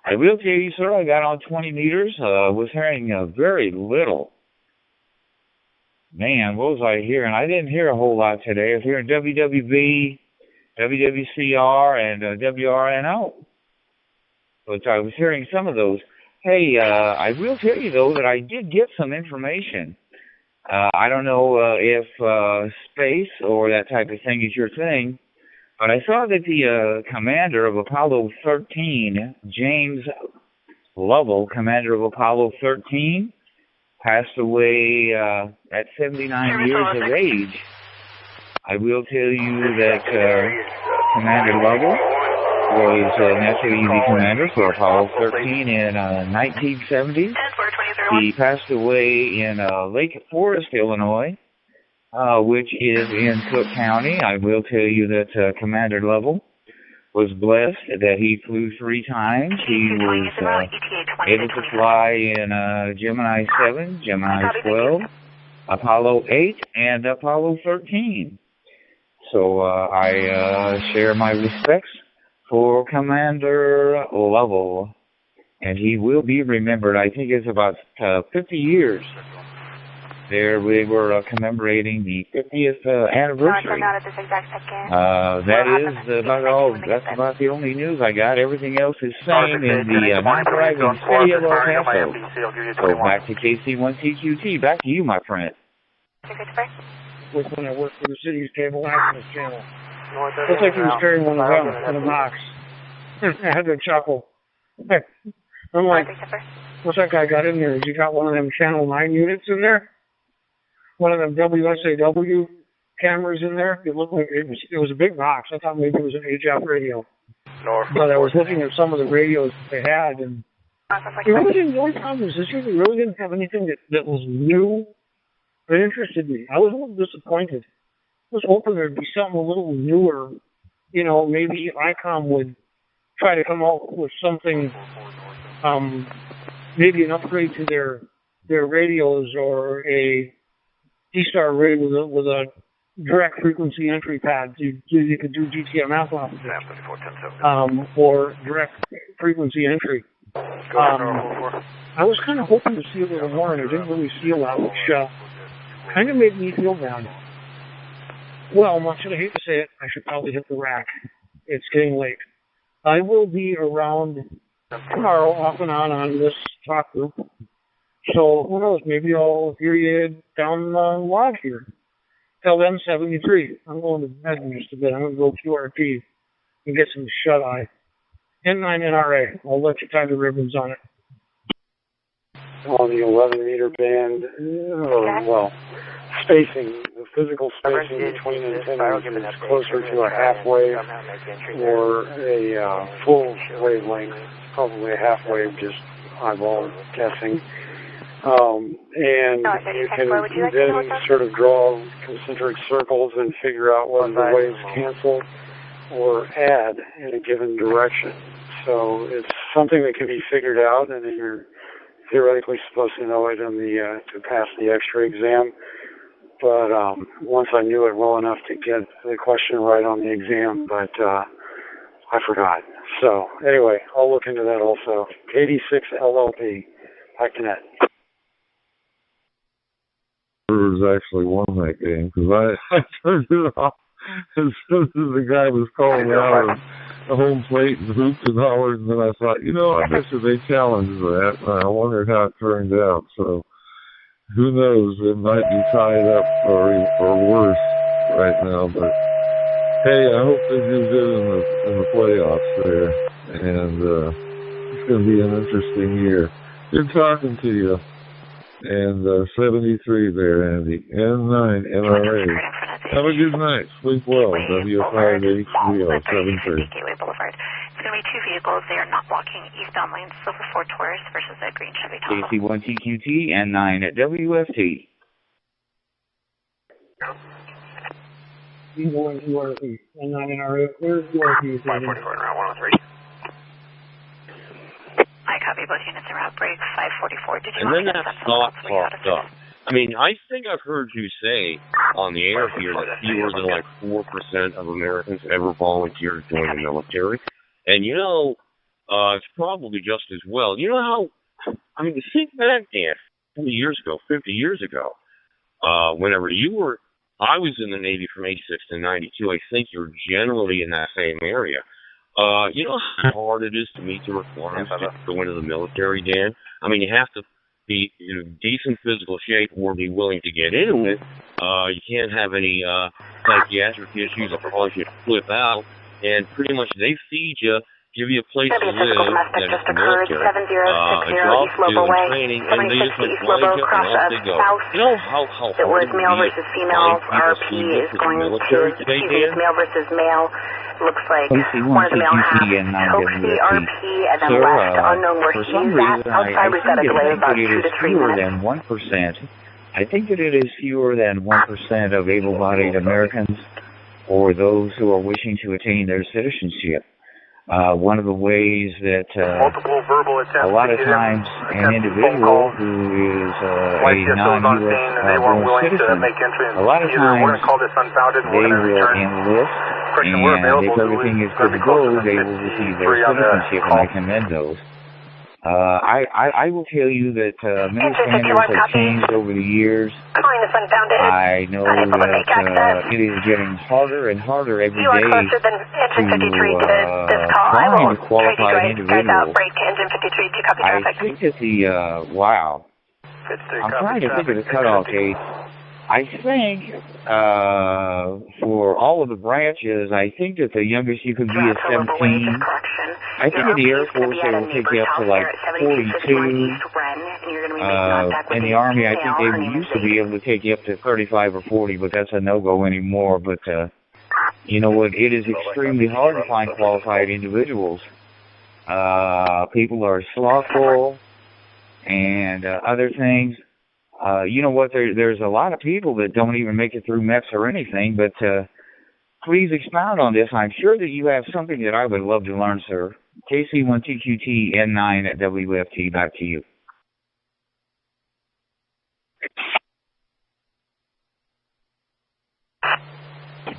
I will tell you, sir, I got on 20 meters, was hearing very little. Man, what was I hearing? I didn't hear a whole lot today. I was hearing WWB, WWCR, and WRNO. But I was hearing some of those. Hey, I will tell you, though, that I did get some information. I don't know if space or that type of thing is your thing, but I saw that the commander of Apollo 13, James Lovell, commander of Apollo 13, passed away at 79 years of age. I will tell you that Commander Lovell was National UV Commander for Apollo 13 in 1970. He passed away in Lake Forest, Illinois, which is in Cook County. I will tell you that Commander Lovell was blessed that he flew 3 times. He was able to fly in Gemini 7, Gemini 12, Apollo 8, and Apollo 13. So I share my respects for Commander Lovell, and he will be remembered. I think it's about 50 years. There we were commemorating the 50th anniversary. That is about all. That's about the only news I got. Everything else is same in the non-driving city of El Paso. So back to KC1TQT. Back to you, my friend. When I worked for the city's cable access channel. Looks like he was carrying one of them in a box. I had to chuckle. I'm like, what's that guy got in there? Has he got one of them Channel 9 units in there? One of them WSAW cameras in there? It looked like it was a big box. I thought maybe it was an HF radio. But I was looking at some of the radios that they had, and the only problem is this year they really didn't have anything that was new that interested me. I was a little disappointed. I was hoping there'd be something a little newer. You know, maybe ICOM would try to come out with something, maybe an upgrade to their radios, or a D-Star radio with a direct frequency entry pad. You could do GTMF off of it, or direct frequency entry. I was kind of hoping to see a little more, and I didn't really see a lot, which kind of made me feel bad. Well, much as I hate to say it, I should probably hit the rack. It's getting late. I will be around tomorrow off and on this talk group. So, who knows, maybe I'll hear you down the log here. Till then, 73. I'm going to bed in just a bit. I'm going to go QRP and get some shut-eye. N9 NRA. I'll let you tie the ribbons on it. On the 11-meter band, spacing, the physical spacing between antennas is closer to a half wave or a full wavelength, probably a half wave, just eyeball guessing. And you can then sort of draw concentric circles and figure out whether the waves cancel or add in a given direction. So it's something that can be figured out, and you're theoretically supposed to know it to pass the X-ray exam. But once I knew it well enough to get the question right on the exam, but I forgot. So anyway, I'll look into that also. 86 LLP. Back to net. Actually won that game, because I turned it off as soon as the guy was calling out of the home plate and hooped and hollered, and then I thought, I bet you they challenged that, and I wondered how it turned out. So who knows, it might be tied up or worse right now, but hey, I hope they do good in the playoffs there, and it's going to be an interesting year. Good talking to you. And 73 there, Andy. N9 NRA. Have a good night. Sleep well. W5HBO 73. Gateway Boulevard. It's going to be 2 vehicles. They are not blocking eastbound lanes. Silver Ford Taurus versus a green Chevy Tahoe. KC1TQT N9 at WFT. URP. N9 NRA. Where's URP? 544 and route 103. I copy both units en route break 544. Did you and want then to that thought popped up. I mean, I think I've heard you say on the air here that fewer than 4% of Americans ever volunteer to join the military. And it's probably just as well. You know how, think back, Dan, 50 years ago, whenever I was in the Navy from 86 to 92, I think you're generally in that same area. You know how hard it is to meet the requirements to go into the military, Dan? I mean, you have to be in decent physical shape or be willing to get into it. You can't have any psychiatric issues or cause you to flip out. And pretty much they feed you, give you a place to live that is the military, a job to do, and training, and they just blind you and off they go. You know how hard it would be to find people suitable for the military today, Dan? Male versus male. looks like one of the male halves took the RP and then left unknown where he is at. Outside, we've got a delay of about 2 to 3 minutes. 1%. I think that it is fewer than 1% of able-bodied Americans or those who are wishing to attain their citizenship. One of the ways that a lot of times an individual who is a non-U.S. born citizen, a lot of times they will enlist, and if everything is good to go, they will receive their citizenship, and I commend those. I will tell you that many standards have changed over the years. I know that it is getting harder and harder every day to find qualified individuals. I think that wow. I'm trying to think of the cutoff date. I think for all of the branches, I think that the youngest you could be is 17. I think in the Air Force they will take you up to like 42. In the Army, I think they used to be able to take you up to 35 or 40, but that's a no-go anymore. But you know what? It is extremely hard to find qualified individuals. People are slothful and other things. You know what? There's a lot of people that don't even make it through MEPS or anything, but please expound on this. I'm sure that you have something that I would love to learn, sir. KC1TQTN9 at WFT. Back to you.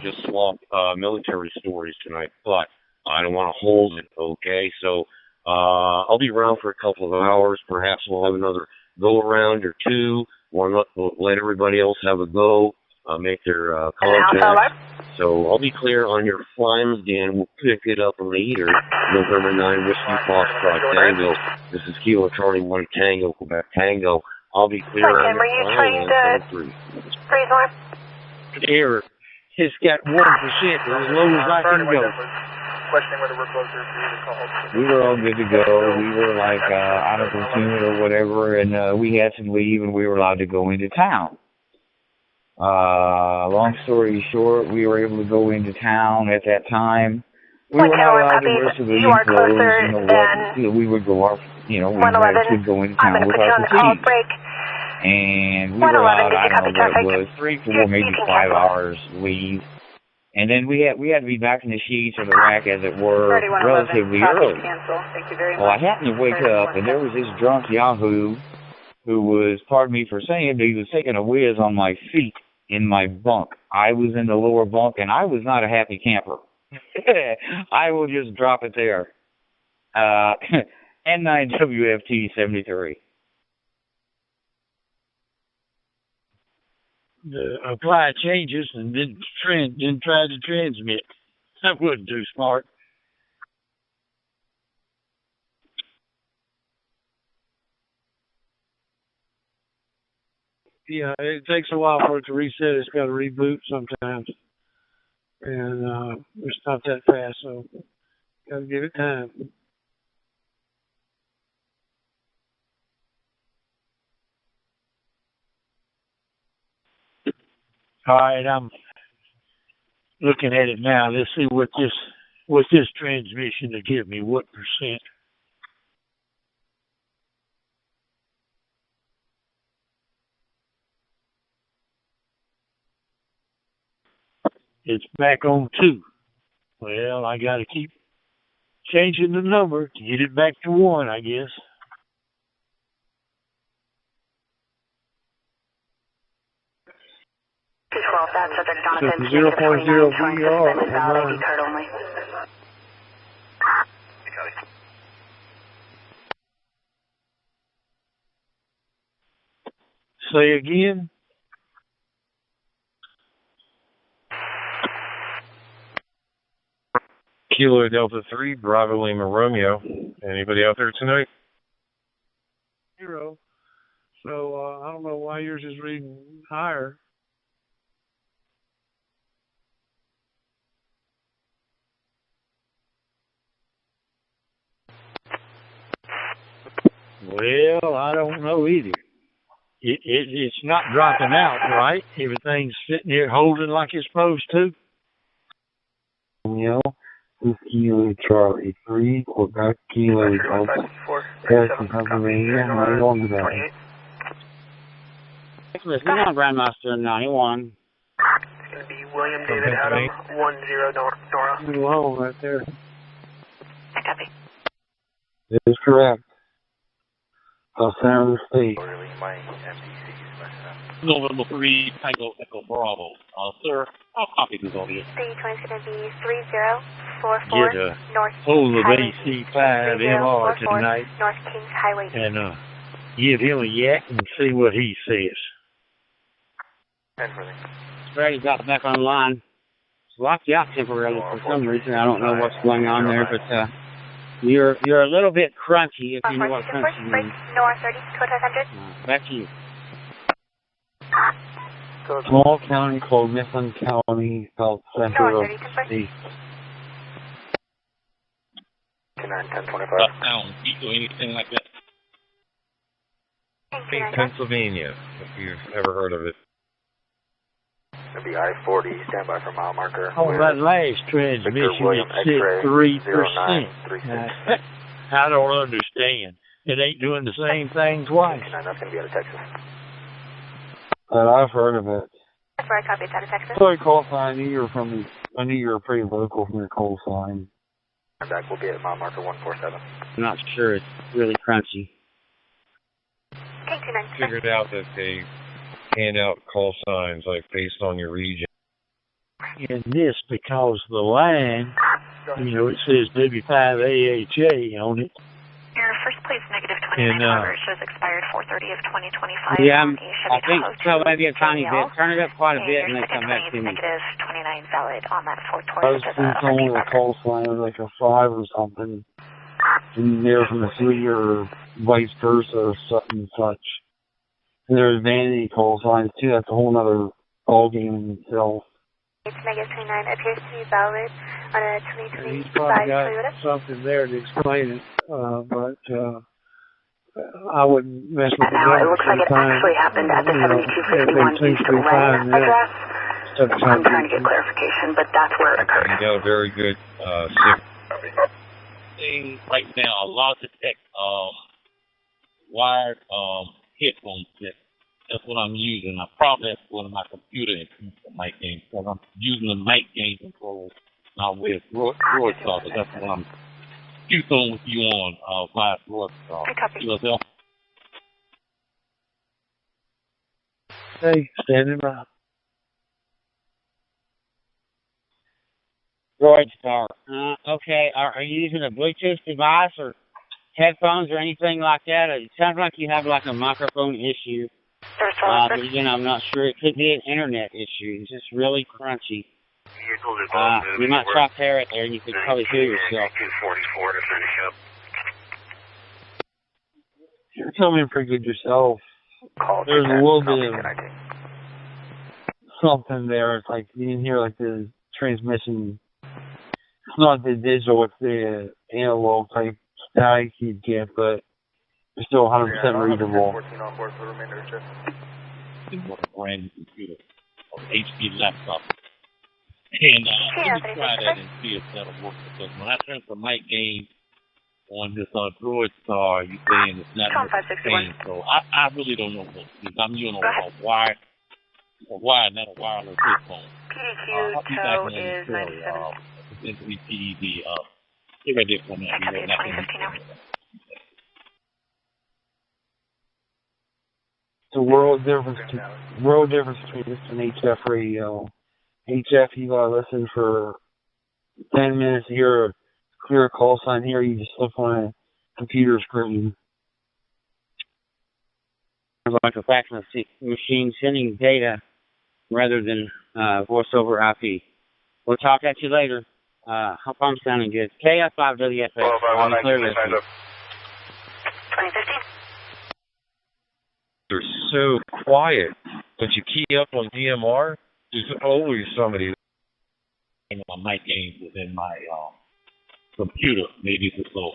Just swapped military stories tonight, but I don't want to hold it, okay? So I'll be around for a couple of hours. Perhaps we'll have another go-around or two. We'll let everybody else have a go, make their contact. So I'll be clear on your flying again. We'll pick it up later. November 9, Whiskey Foxtrot Tango. This is Kilo Charlie 1 Tango, Quebec Tango. I'll be clear on your flying again. Error. It's got 1% as low as I can go. We were all good to go. We were like out of platoon or whatever, and we had to leave, and we were allowed to go into town. Long story short, we were able to go into town at that time. We were not allowed to wear civilian clothes. You know what? We would go off. You know, we would go into town with our fatigues. And we were allowed, I don't know what it was, 3, 4, maybe 5 hours leave. And then we had to be back in the sheets or the rack, as it were, relatively early. Well, I happened to wake up, and there was this drunk yahoo who was, pardon me for saying, but he was taking a whiz on my feet in my bunk. I was in the lower bunk, and I was not a happy camper. I will just drop it there. N9WFT 73. Apply changes and then try to transmit. That wouldn't do smart. Yeah, it takes a while for it to reset. It's got to reboot sometimes. And it's not that fast, so got to give it time. All right, I'm looking at it now. Let's see what this transmission will give me. What percent? It's back on 2. Well, I got to keep changing the number to get it back to 1, I guess. That's 0.0 VR. Say again. Kilo Delta 3, Bravo Lima Romeo. Anybody out there tonight? 0. So I don't know why yours is reading higher. Well, I don't know either. It's not dropping out, right? Everything's sitting here holding like it's supposed to. You know, Kilo Charlie 3, Quebec Kilo Delta, Harrison, Pennsylvania. How long is that? This is on Grandmaster 91. It's going to be William David Adam 10 Nora. Hello, right there. I copy. It is correct. San Jose State. November 3, Tango Echo Bravo. Sir, I'll copy this on you. 320 is going to be 3044 North hold the Highway. BC5 MR tonight North Kings Highway. and give him a yak and see what he says. Ready, got back online. It's locked you out temporarily for some reason. I don't know what's going on there, but you're a little bit crunchy, if you know what crunchy means. North 30, code 500. Back to you. Small county called Mifflin County, South Central of State. 1025. Or anything like that. Pennsylvania, if you've ever heard of it. It'll be I-40, standby for mile marker. Oh, that last transmission at 3%. I don't understand. It ain't doing the same thing twice. That's going to be out of Texas. I've heard of it. That's where I copy. It's out of Texas. Sorry, call sign. I knew you were pretty local from your call sign. Back will be at mile marker 147. I'm not sure. It's really crunchy. Figured out that they hand out call signs like based on your region. And this because the line, it says W5AHA on it. Your first place negative 29, however, it shows expired 4/30 of 2025. Yeah, I think so. Maybe a tiny bit. Turn it up quite a bit and then come back to me. Negative 29 valid on that 4/20. I was thinking the call sign was like a 5 or something. And there from a 3 or vice versa or something such. And there's vanity call signs too. That's a whole other ballgame in itself. It's negative 29 appears to be valid on a 2025 He's probably got Toyota. something there to explain it, but I wouldn't mess with it. Now it looks like it actually happened at the 7251 East Len address. I'm trying to get clarification, but that's where it occurred. You got a very good Thing right now, a Logitech wired headphone set. That's what I'm using. I probably have one of my computer and mic gain because I'm using the mic gain control now with broadcast. That's what I'm shooting with you on via broadcast. Yourself. Hey, standing by. Droid Star. Okay, are you using a Bluetooth device or headphones or anything like that? It sounds like you have like a microphone issue. But again, I'm not sure. It could be an internet issue. It's just really crunchy. You might try to pair it there and you can probably hear yourself. 244 to finish up. You're coming pretty good yourself. There's a little bit of something there. It's like you can hear like the transmission. It's not the digital, it's the analog type static you'd get, but it's still 100% readable. 14 on board for the remainder of the trip. Brand new computer, HP laptop. And let me try that and see if that'll work. Because when I turn the mic gain on this Droid Star, you saying it's not the same. So I really don't know what it is. I'm using a wire, not a wireless headphone. PDQ tow is 97. PDD. Get ready for me. I copy 2015 now. The world difference between this and HF radio. HF, you gotta listen for 10 minutes to hear a clear call sign. Here, you just look on a computer screen. Like a fax machine sending data rather than voice over IP. We'll talk at you later. Hope I'm sounding good. KF5WFX. I'm clear listening. 2015. They're so quiet, but you key up on DMR, there's always somebody. My mic gain within my computer. Maybe this will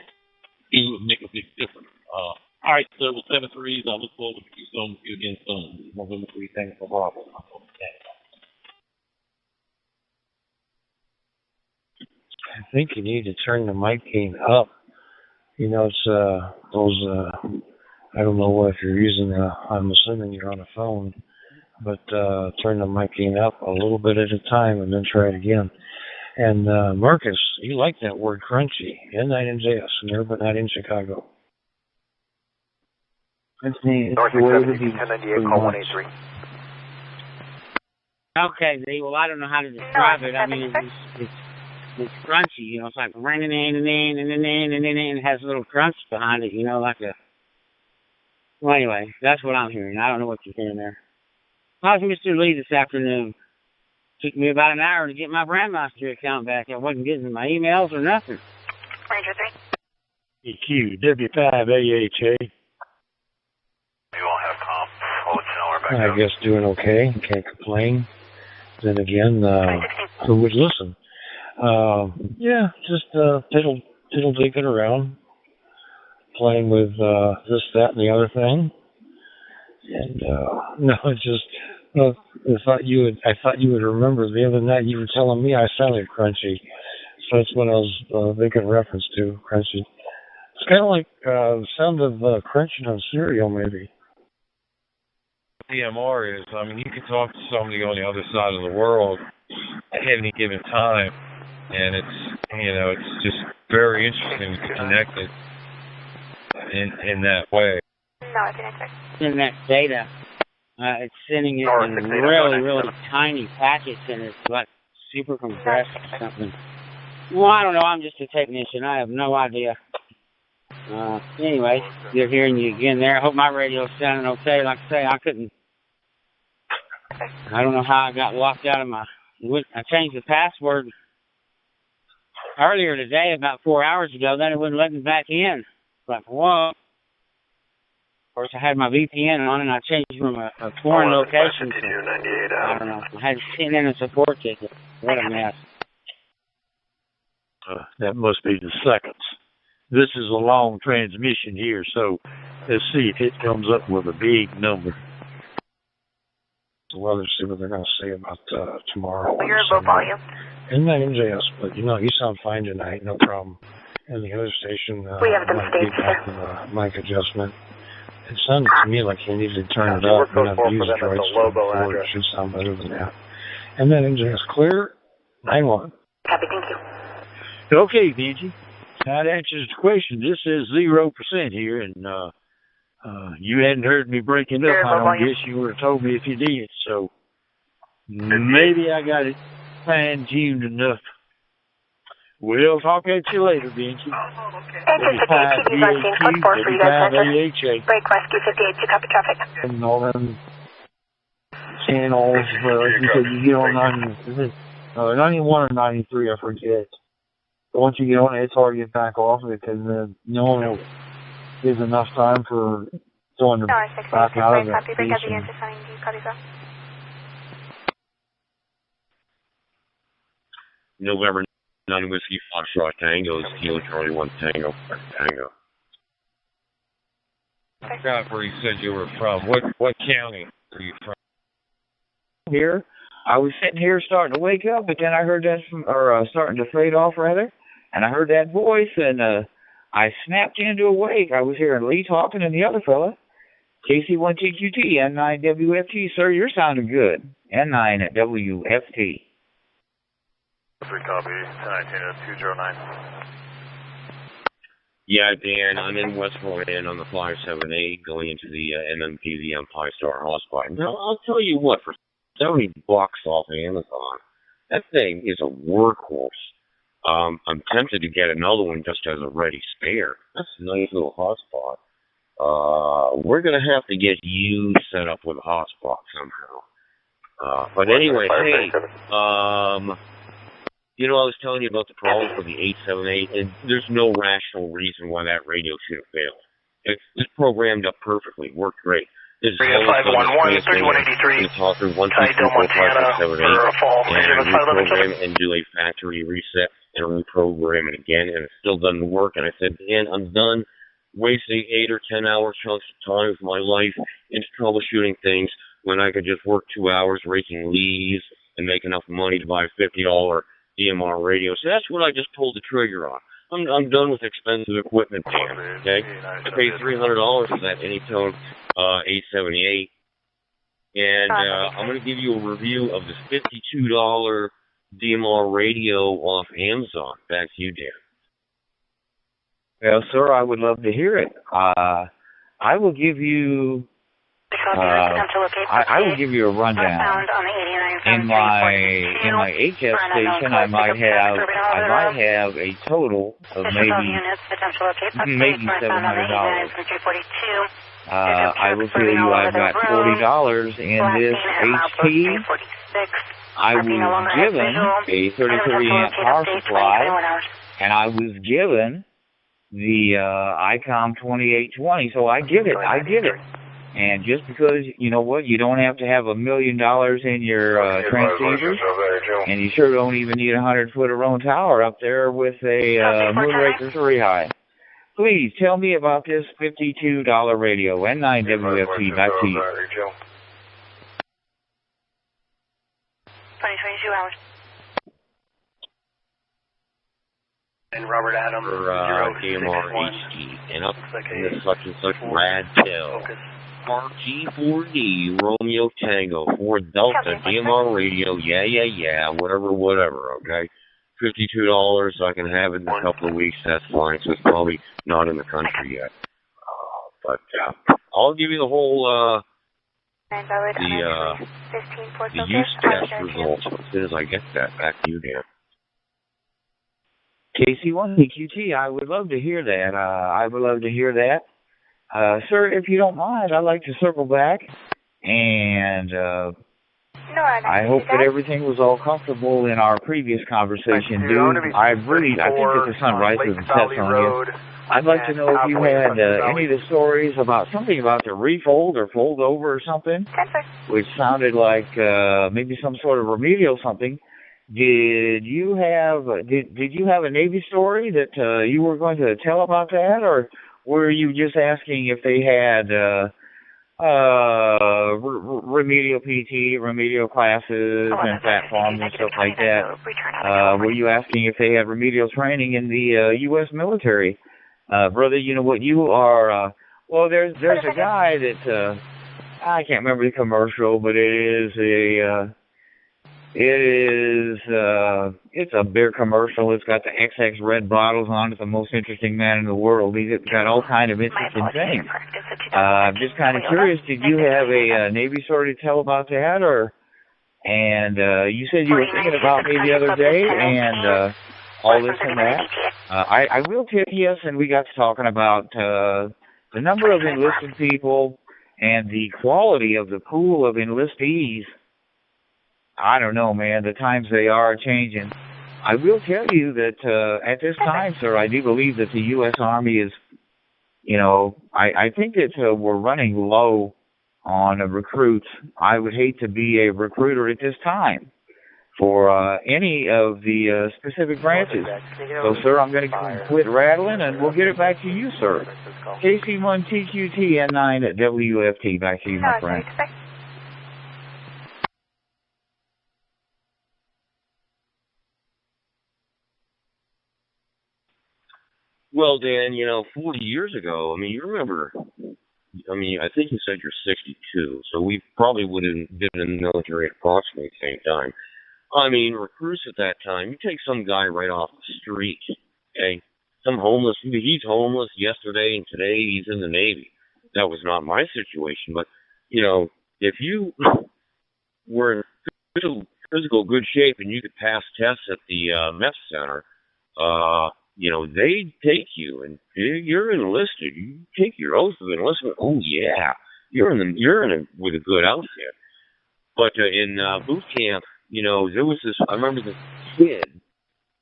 make a big difference. All right, sir, with 7 3s, I look forward to you soon. See you again soon. November 3, thanks for Bravo. I think you need to turn the mic gain up. You know, it's those. I don't know if you're using. I'm assuming you're on a phone, but turn the mic gain up a little bit at a time, and then try it again. And Marcus, you like that word crunchy. N9NJS, never but not in Chicago. It's the way to be. 1098, call 183. Okay, Lee. Well, I don't know how to describe it. I mean, it's crunchy. You know, it's like ring and it has a little crunch behind it. You know, like a. Well, anyway, that's what I'm hearing. I don't know what you're hearing there. How's Mr. Lee this afternoon? Took me about an hour to get my Brandmaster account back. I wasn't getting my emails or nothing. Ranger 3. EQ, W5AHA. You all have comp. I'll let you know we're back I guess doing okay. Can't complain. Then again, who would listen? Yeah, just fiddle digging around, playing with this, that, and the other thing. And no, it's just I thought you would remember the other night you were telling me I sounded crunchy. So that's what I was making reference to, crunchy. It's kind of like the sound of crunching on cereal, maybe. DMR is, I mean, you can talk to somebody on the other side of the world at any given time, and it's, you know, it's just very interesting to connect it in that way. No, it's an in that data, it's sending it in really tiny packets, and it's like super compressed or something. Well, I don't know. I'm just a technician. I have no idea. Anyway, you're hearing you again there. I hope my radio's sounding okay. Like I say, I don't know how I got locked out of my. I changed the password earlier today, about 4 hours ago. Then it wouldn't let me back in. Like, whoa. Of course, I had my VPN on, and I changed from a foreign location to, I don't know, I had to send in a support ticket. What a mess. That must be the seconds. This is a long transmission here, so let's see if it comes up with a big number. Well, let's see what they're going to say about tomorrow. You're at low volume. And that NJS, but you know, you sound fine tonight, no problem. And the other station, we have them staged here. Mic adjustment. It sounded to me like you needed to turn it up and have used droids it should sound better than that. And then NJS clear, 9-1. Copy, thank you. Okay, BG. That answers the question. This is 0% here, and you hadn't heard me breaking up. I don't guess you would have told me if you did, so maybe I got it fine-tuned enough. We'll talk at you later, Benji. Anticipate TV's on scene, code 4 for you guys, Center. Break rescue 58 to copy traffic. And all them channels, you said you get on 91 or 93, I forget. But once you get on it, it's hard to get back off of it because no one will give enough time for someone to back out of it. November 9 Whiskey Foxtrot Tango is Kilo Charlie 1 Tango. Tango. I forgot where you said you were from. What county are you from? Here. I was sitting here starting to wake up, but then I heard that starting to fade off rather, and I heard that voice, and I snapped into awake. I was hearing Lee talking and the other fella. KC1TQT, N9WFT. Sir, you're sounding good. N9 at WFT. 3 copy, 1019-209. Yeah, Dan, I'm in West Florida on the 578 going into the MMPV on Pi-Star hotspot. Now, I'll tell you what, for $70 off Amazon, that thing is a workhorse. I'm tempted to get another one just as a ready spare. That's a nice little hotspot. We're going to have to get you set up with a hotspot somehow. But anyway, hey, you know, I was telling you about the problem for the 878, and there's no rational reason why that radio should have failed. It's programmed up perfectly, worked great. This is 511, 3183, Tidal, Montana, for a fall. And reprogram and do a factory reset and reprogram it again, and it still doesn't work. And I said, Dan, I'm done wasting 8 or 10 hour chunks of time of my life into troubleshooting things when I could just work 2 hours raking leaves and make enough money to buy a $50 DMR radio. So that's what I just pulled the trigger on. I'm done with expensive equipment, Dan. Okay, I paid $300 for that Anytone 878, and I'm going to give you a review of this $52 DMR radio off Amazon. Back to you, Dan. Well, sir, I would love to hear it. I will give you. I will give you a rundown. In my HS station, I might have a total of maybe $700. I will tell you, I've got $40 in this HP. I was given a 33 amp power supply, and I was given the ICOM 2820. So I get it. And just because, you know what, you don't have to have $1 million in your transceivers, and you sure don't even need a 100-foot of Roan tower up there with a Moonraker 3 high. Please tell me about this $52 radio, N9 WFT. Back to you. 22 hours. And Robert Adams, for DMR HD, and up in this such and such rad tail. RG4D, Romeo Tango, 4 Delta, DMR radio, yeah, whatever, okay? $52, I can have it in a couple of weeks, that's fine, so it's probably not in the country yet. But I'll give you the whole, the use test results as soon as I get that. Back to you, Dan. KC1CQT, I would love to hear that. Sir, if you don't mind, I'd like to circle back, and I hope that everything was all comfortable in our previous conversation, dude. I think that the sun rises and sets on you. I'd like to know if you had any of the stories about something about the refold or fold over or something, which sounded like maybe some sort of remedial something. Did you have a Navy story that you were going to tell about that, or were you just asking if they had remedial PT, remedial classes, and platforms and stuff like that? Were you asking if they had remedial training in the U.S. military? Brother, you know what, you are, well, there's a guy that, I can't remember the commercial, but it's a beer commercial. It's got the XX red bottles on it, the most interesting man in the world. He's got all kind of interesting things. I'm just kind of curious, did you have a Navy story to tell about that, and you said you were thinking about me the other day, and all this and that. I will tip you, and we got to talking about the number of enlisted people and the quality of the pool of enlistees. I don't know, man. The times they are changing. I will tell you that at this time, sir, I do believe that the U.S. Army is, you know, I think that we're running low on recruits. I would hate to be a recruiter at this time for any of the specific branches. So, sir, I'm going to quit rattling, and we'll get it back to you, sir. KC1TQT N9 at WFT. Back to you, my friend. Well, Dan, 40 years ago, you remember, I think you said you're 62, so we probably would have been in the military at approximately the same time. Recruits at that time, you take some guy right off the street, okay? Some homeless, he's homeless yesterday and today he's in the Navy. That was not my situation, but, if you were in physical good shape and you could pass tests at the MEF center, they take you and you're enlisted. You take your oath of enlistment. Oh yeah, you're in with a good outfit. But in boot camp, there was this. I remember this kid.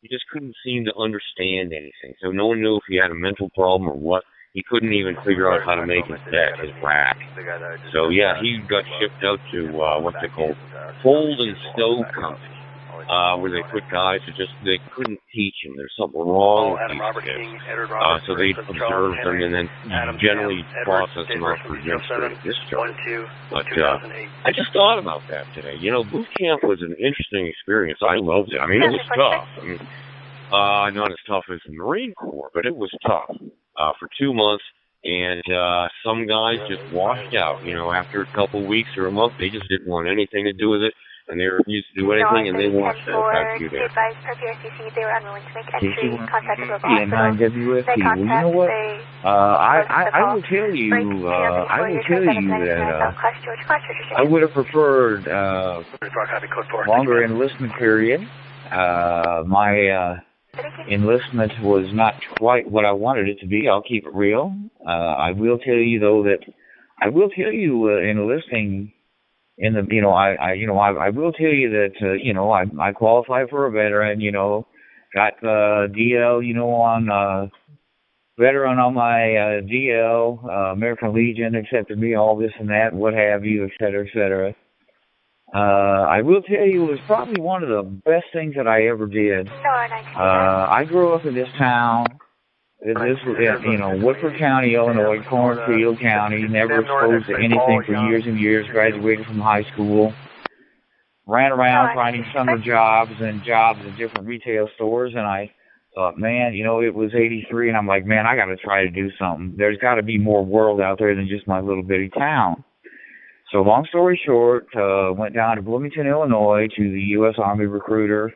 He just couldn't seem to understand anything. So no one knew if he had a mental problem or what. He couldn't even figure out how to make his deck, his rack. So yeah, he got shipped out to what they call Fold and Stow Company. where they put guys who they couldn't teach them. There's something wrong with these kids. So they observe them and then generally process them out for straight discharge. But I just thought about that today. You know, boot camp was an interesting experience. I loved it. I mean, it was tough. I mean, not as tough as the Marine Corps, but it was tough for 2 months. And some guys just washed out. You know, after a couple of weeks or a month, they just didn't want anything to do with it. And they refused to do anything, and they washed out back to there. They were unwilling to make entry, contacted the and 9WFP. Well, you know what? I will tell you. That I would have preferred longer enlistment period. My enlistment was not quite what I wanted it to be. I'll keep it real. I will tell you though that enlisting. In the, I will tell you that, I qualify for a veteran, got DL, on, veteran on my DL, American Legion accepted me, all this and that, what have you, et cetera, et cetera. I will tell you it was probably one of the best things that I ever did. I grew up in this town. This was, Woodford County, Illinois, Cornfield County, never exposed to anything for years and years, graduated from high school, ran around finding summer jobs and jobs at different retail stores, and I thought, man, it was 83, and I'm like, man, I got to try to do something. There's got to be more world out there than just my little bitty town. So long story short, went down to Bloomington, Illinois to the U.S. Army recruiter.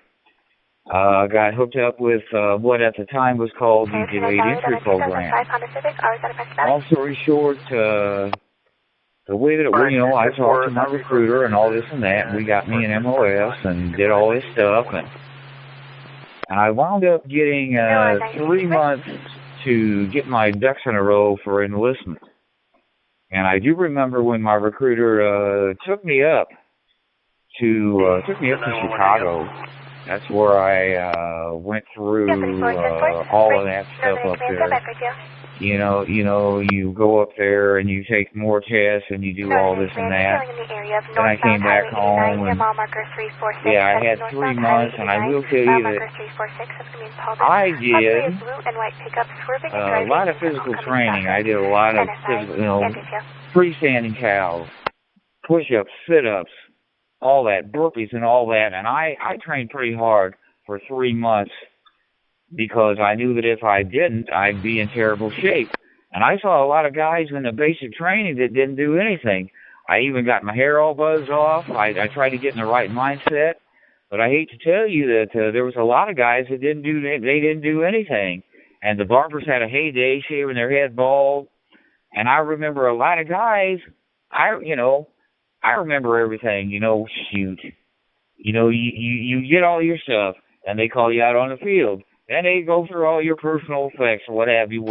Got hooked up with what at the time was called the Delayed Entry Program. Long story short, the way that it was, I talked to my recruiter and all this and that, and we got me an MOS and did all this stuff, and I wound up getting 3 months to get my ducks in a row for enlistment. And I do remember when my recruiter took me up to Chicago. That's where I went through all of that stuff up there. You go up there and you take more tests and you do all this and that. Then I came back home and I had 3 months, and I will tell you that I did a lot of physical training. I did a lot of freestanding cows, push-ups, sit-ups, all that, burpees and all that, and I trained pretty hard for 3 months because I knew that if I didn't, I'd be in terrible shape. And I saw a lot of guys in the basic training that didn't do anything. I even got my hair all buzzed off. I tried to get in the right mindset, but I hate to tell you that there was a lot of guys that didn't do anything. And the barbers had a heyday, shaving their head bald. And I remember a lot of guys, I remember everything, shoot. You get all your stuff, and they call you out on the field. Then they go through all your personal effects, what have you,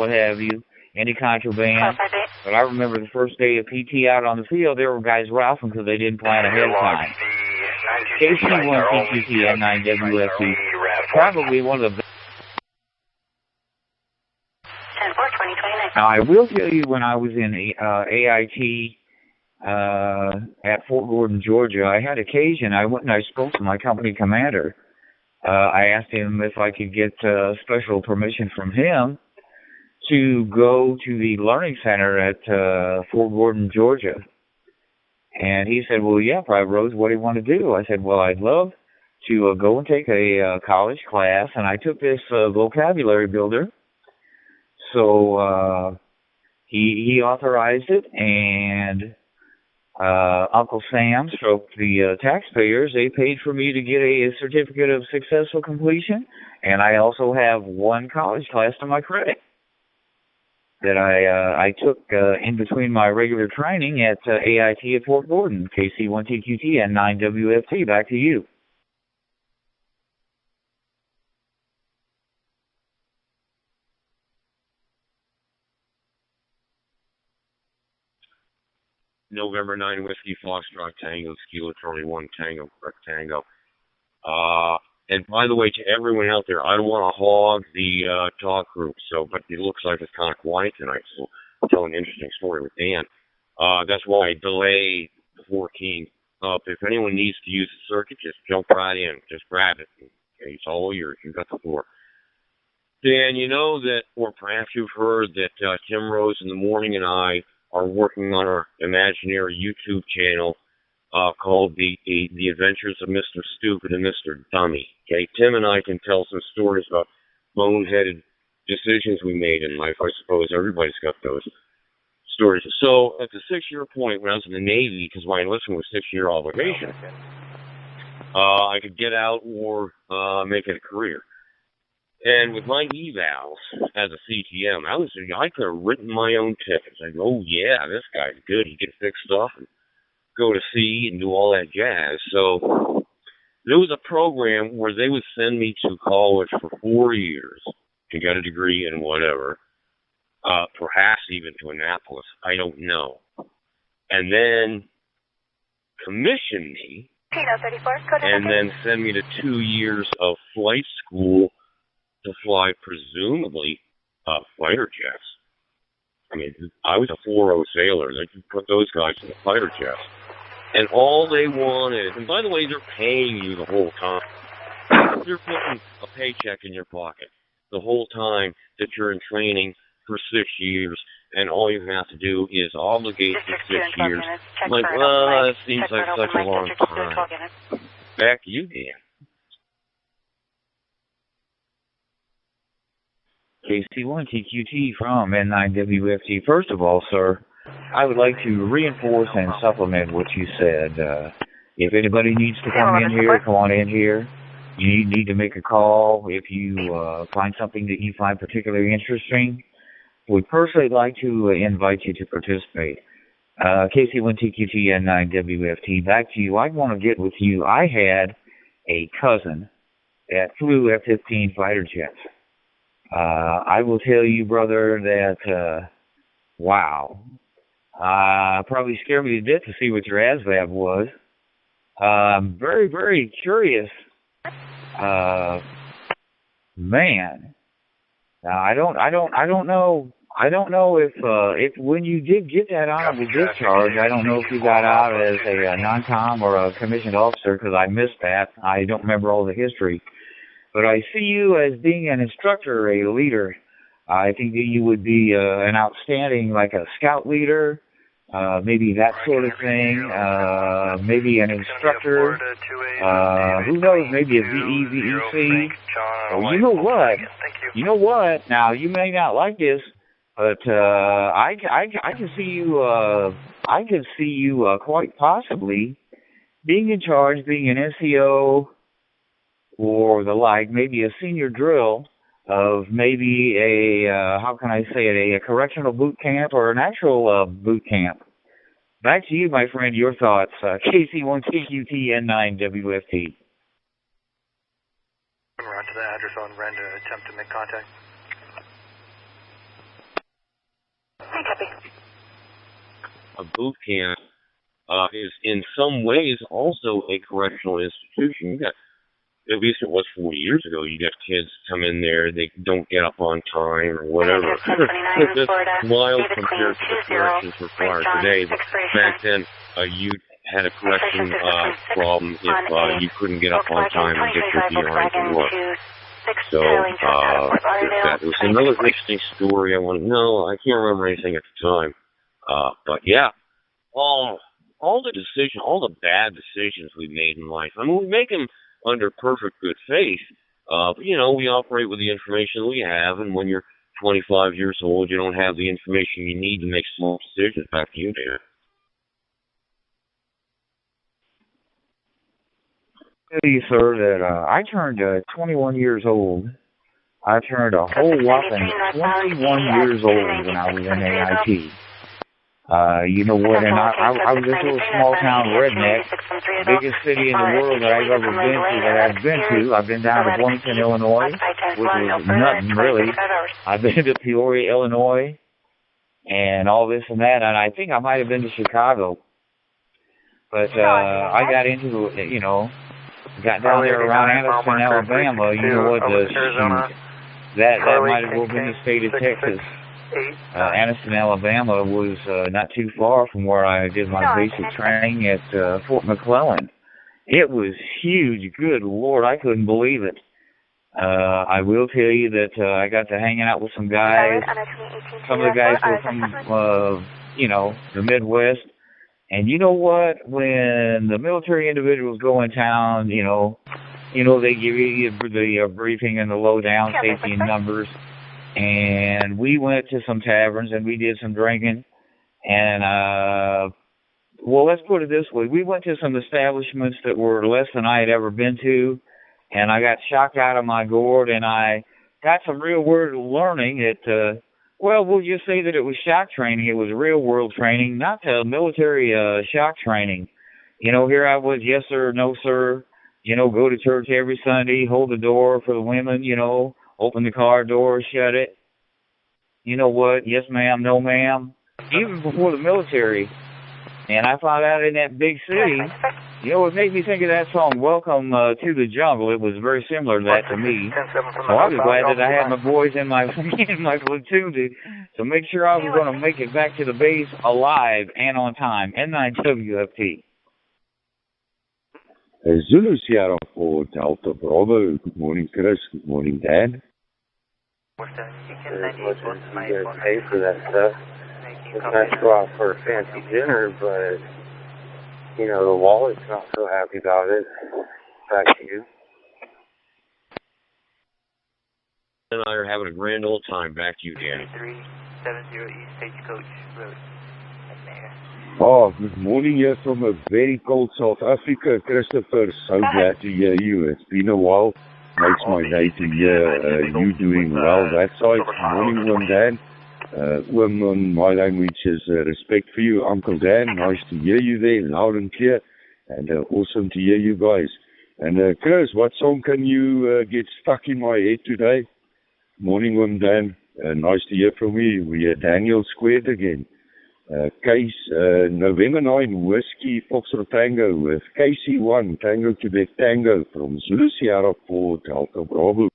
any contraband. But I remember the first day of PT out on the field, there were guys ralphing because they didn't plan ahead of time. KC1 PQT and 9WFP, probably one of the best. Now, I will tell you, when I was in AIT, at Fort Gordon, Georgia, I had occasion. I went and I spoke to my company commander. I asked him if I could get special permission from him to go to the learning center at Fort Gordon, Georgia. And he said, well, yeah, Private Rose, what do you want to do? I said, well, I'd love to go and take a college class. And I took this vocabulary builder. So he authorized it, and Uncle Sam, stroke the taxpayers, they paid for me to get a certificate of successful completion, and I also have one college class to my credit that I took in between my regular training at AIT at Fort Gordon. KC1TQT and 9WFT. Back to you. November 9 Whiskey Foxtrot Tango, Kilo Charlie 1 Tango, correct Tango. And by the way, to everyone out there, I don't want to hog the talk group, but it looks like it's kind of quiet tonight, so I'll tell an interesting story with Dan. That's why I delayed the 14th If anyone needs to use the circuit, just jump right in. Just grab it. Okay, it's all yours. You've got the floor. Dan, you know that, or perhaps you've heard that Tim Rose in the Morning and I are working on our imaginary YouTube channel called the Adventures of Mr. Stupid and Mr. Dummy. Okay, Tim and I can tell some stories about boneheaded decisions we made in life. I suppose everybody's got those stories. So at the 6-year point when I was in the Navy, because my enlistment was 6-year obligation, I could get out or make it a career. And with my evals as a CTM, I could have written my own tickets. I go, oh yeah, this guy's good. He can fix stuff and go to sea and do all that jazz. So there was a program where they would send me to college for 4 years to get a degree in whatever. Perhaps even to Annapolis, I don't know. And then commission me, and then send me to 2 years of flight school to fly, presumably, fighter jets. I mean, I was a 4.0 sailor. They could put those guys in the fighter jets. And all they wanted, and by the way, they're paying you the whole time. They're putting a paycheck in your pocket the whole time that you're in training for 6 years, and all you have to do is obligate for 6 years. Like, well, that seems like such a long time. Back to you, Dan. KC1TQT from N9WFT. First of all, sir, I would like to reinforce and supplement what you said. If anybody needs to come in here, come on in here. You need to make a call if you find something that you find particularly interesting. We'd personally like to invite you to participate. KC1TQT N9WFT, back to you. I want to get with you. I had a cousin that flew F-15 fighter jets. I will tell you, brother, that, wow. Probably scared me to death to see what your ASVAB was. Very, very curious. Man. Now, I don't know if when you did get that honorable discharge, I don't know if you got out as a non-com or a commissioned officer, because I missed that. I don't remember all the history. But I see you as being an instructor, a leader. I think that you would be an outstanding, like a scout leader, maybe that sort of thing, maybe an instructor, who knows, maybe a VE, VEC. Oh, you know what? Now, you may not like this, but I can see you, quite possibly being in charge, being an NCO, or the like, maybe a senior drill of maybe a, how can I say it, a correctional boot camp or an actual boot camp. Back to you, my friend, your thoughts. KC1TQT N9WFT. We're on to the address on Ren to attempt to make contact. Hi, copy. A boot camp is in some ways also a correctional institution. You got, at least it was 40 years ago, you got kids come in there, they don't get up on time or whatever. That's wild compared to the corrections required today. But back then, you had a correction problem if you couldn't get up on time and get your DRI to work. So, that was another interesting story I want to know. I can't remember anything at the time. But yeah, all the decisions, all the bad decisions we made in life, I mean, we make them under perfect good faith. But, you know, we operate with the information we have, and when you're 25 years old, you don't have the information you need to make small decisions. Back to you, Dan. I tell you, sir, that I turned 21 years old. I turned a whole whopping 21 years old when I was in AIT. You know what, and I was this little small-town redneck, biggest city in the world that I've ever been to. I've been down to Bloomington, Illinois, which was nothing, really. I've been to Peoria, Illinois, and all this and that, and I think I might have been to Chicago. But I got into, you know, got down there around Anderson, Alabama. You know what, that might have well been the state of Texas. Anniston, Alabama was not too far from where I did my basic training at Fort McClellan. It was huge. Good Lord, I couldn't believe it. I will tell you that I got to hanging out with some guys. Some of the guys were from, the Midwest. And you know what? When the military individuals go in town, they give you the briefing and the lowdown, safety in numbers. And we went to some taverns and we did some drinking. And, let's put it this way. We went to some establishments that were less than I had ever been to. And I got shocked out of my gourd, and I got some real-world learning that, we'll just say that it was shock training. It was real-world training, not military shock training. Here I was, yes, sir, no, sir. Go to church every Sunday, hold the door for the women, open the car door, shut it. You know what? Yes, ma'am, no, ma'am. Even before the military. And I found out in that big city, it made me think of that song, Welcome to the Jungle. It was very similar to that to me. So I was glad that I had my boys in my platoon to make sure I was going to make it back to the base alive and on time. N9WFT. Zulu Sierra 4 Delta Bravo. Good morning, Chris. Good morning, Dan. As much as you guys pay for that stuff. It's nice to go out for a fancy dinner, but, the wallet's not so happy about it. Back to you. And I are having a grand old time. Back to you, Danny. 370 East Stagecoach Road. Oh, good morning here from a very cold South Africa. Christopher, so glad to hear you. It's been a while. Makes my day to hear you doing well that side. Morning, one Dan. On my language is respect for you, Uncle Dan. Nice to hear you there, loud and clear, and awesome to hear you guys. And Chris, what song can you get stuck in my head today? Morning, one Dan. Nice to hear from you. We are Daniel Squared again. Case November 9 Whiskey Foxtrot Tango with KC1 Tango Quebec Tango from Zulu Sierra 4 Delta Bravo.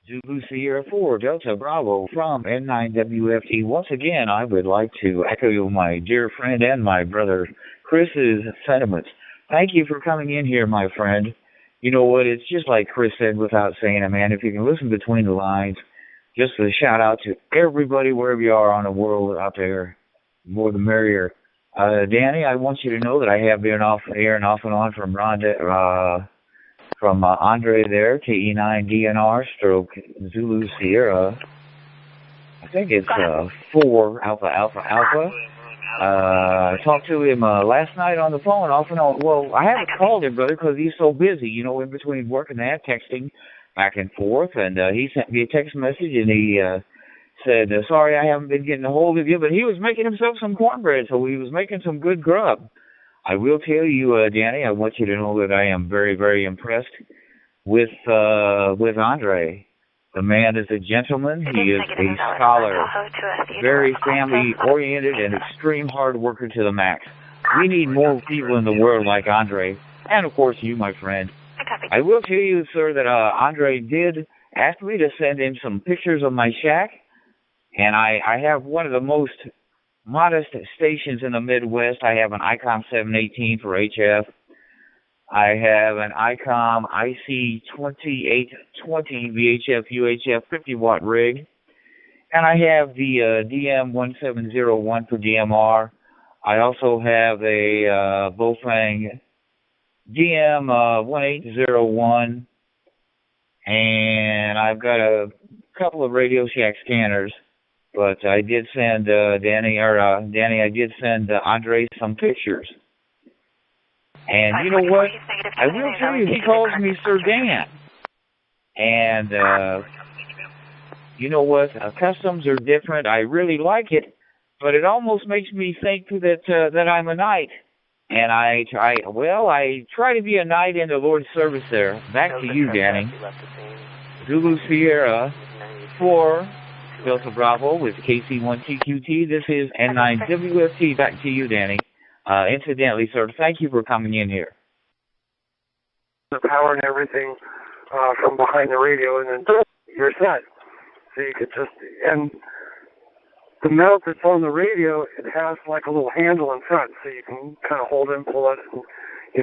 Zulu Sierra 4 Delta Bravo from N9WFT. Once again, I would like to echo my dear friend and my brother Chris's sentiments. Thank you for coming in here, my friend. You know what? It's just like Chris said without saying it, man. If you can listen between the lines, just a shout out to everybody wherever you are on the world out there. More the merrier. Danny, I want you to know that I have been off air and off and on from Andre there, KE9DNR stroke Zulu Sierra. I think it's 4 Alpha Alpha Alpha. I talked to him last night on the phone off and on. Well, I haven't called him, brother, because he's so busy, in between work and that, texting back and forth. And he sent me a text message, and he said, sorry I haven't been getting a hold of you, but he was making himself some cornbread, so he was making some good grub. I will tell you, Danny, I want you to know that I am very, very impressed with Andre. The man is a gentleman. He is a scholar, very family-oriented and extreme hard worker to the max. We need more people in the world like Andre, and of course you, my friend. I will tell you, sir, that Andre did ask me to send him some pictures of my shack, and I have one of the most modest stations in the Midwest. I have an ICOM 718 for HF. I have an ICOM IC2820 VHF UHF 50-watt rig. And I have the DM1701 for DMR. I also have a Bofang DM1801. And I've got a couple of Radio Shack scanners. But I did send Danny, I did send Andre some pictures. And you know what? I will tell you, he calls me Sir Dan. And you know what? Customs are different. I really like it, but it almost makes me think that I'm a knight. And I try to be a knight in the Lord's service there. Back to you, Danny. Zulu Sierra 4 Delta Bravo with KC1TQT. This is N9WFT. Back to you, Danny. Incidentally, sir, thank you for coming in here. The power and everything from behind the radio, and then you're set. So you could just, and the mount that's on the radio, it has like a little handle in front, so you can kind of hold it and pull it,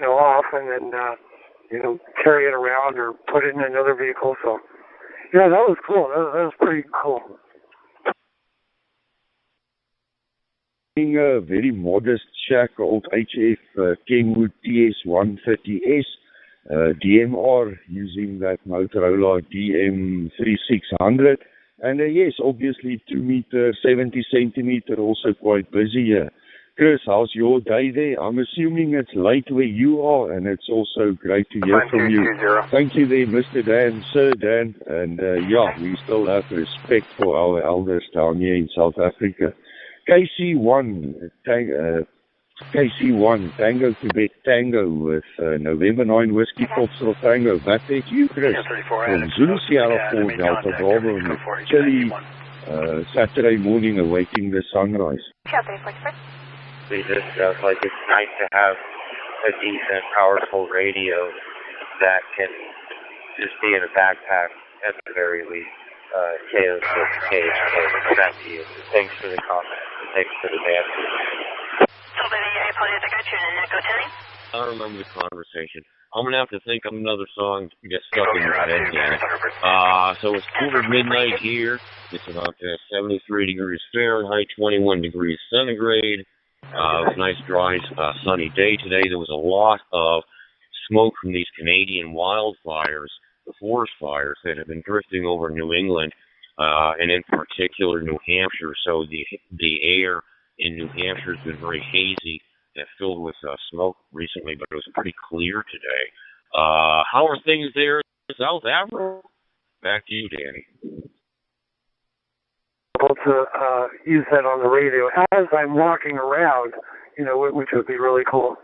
off, and then, carry it around or put it in another vehicle. So, yeah, that was cool. That was pretty cool. Being a very modest shack, old HF Kenwood TS130S DMR, using that Motorola DM3600. And yes, obviously 2 meter, 70 centimeter, also quite busy here. Chris, how's your day there? I'm assuming it's late where you are, and it's also great to hear from you. Thank you there, Mr. Dan, Sir Dan. And we still have respect for our elders down here in South Africa. KC1, Tango Quebec Tango with November 9 Whiskey Foxtrot Tango. Back there to you, Chris, from Zulu Sierra 4 Delta Bravo on a chilly Saturday morning awaiting the sunrise. It's nice to have a decent, powerful radio that can just be in a backpack at the very least. KO6, back to you. Thanks for the comment. Thanks for the answer. I remember the conversation. I'm going to have to think of another song to get stuck in your head again. So it's quarter midnight here. It's about 73 degrees Fahrenheit, 21 degrees centigrade. It was a nice, dry, sunny day today. There was a lot of smoke from these Canadian wildfires, the forest fires that have been drifting over New England, and in particular New Hampshire. So the air in New Hampshire has been very hazy and filled with smoke recently, but it was pretty clear today. How are things there in South Africa? Back to you, Danny. Able to use that on the radio as I'm walking around, which would be really cool.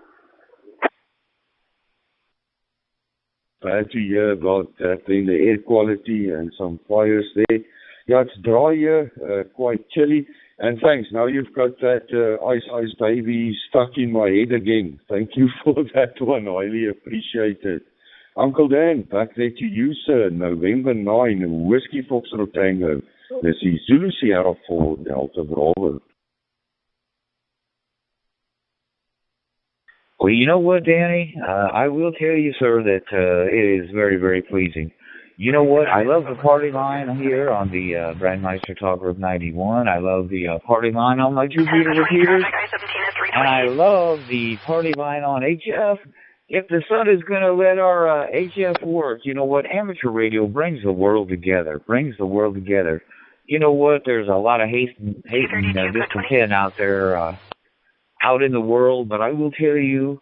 Glad to hear about that in the air quality and some fires there. Yeah, it's dry here, quite chilly. And thanks. Now you've got that Ice Baby stuck in my head again. Thank you for that one. I highly appreciate it. Uncle Dan, back there to you, sir. November 9, Whiskey Foxtrot Tango. This is Zulu Sierra 4 Delta Bravo. Well, you know what, Danny? I will tell you, sir, that it is very, very pleasing. You know what? I love the party line here on the Brandmeister Talk Group 91. I love the party line on my 2 meter repeaters. And I love the party line on HF. If the sun is going to let our HF work, you know what? Amateur radio brings the world together. You know what? There's a lot of hate and discontent out there, out in the world. But I will tell you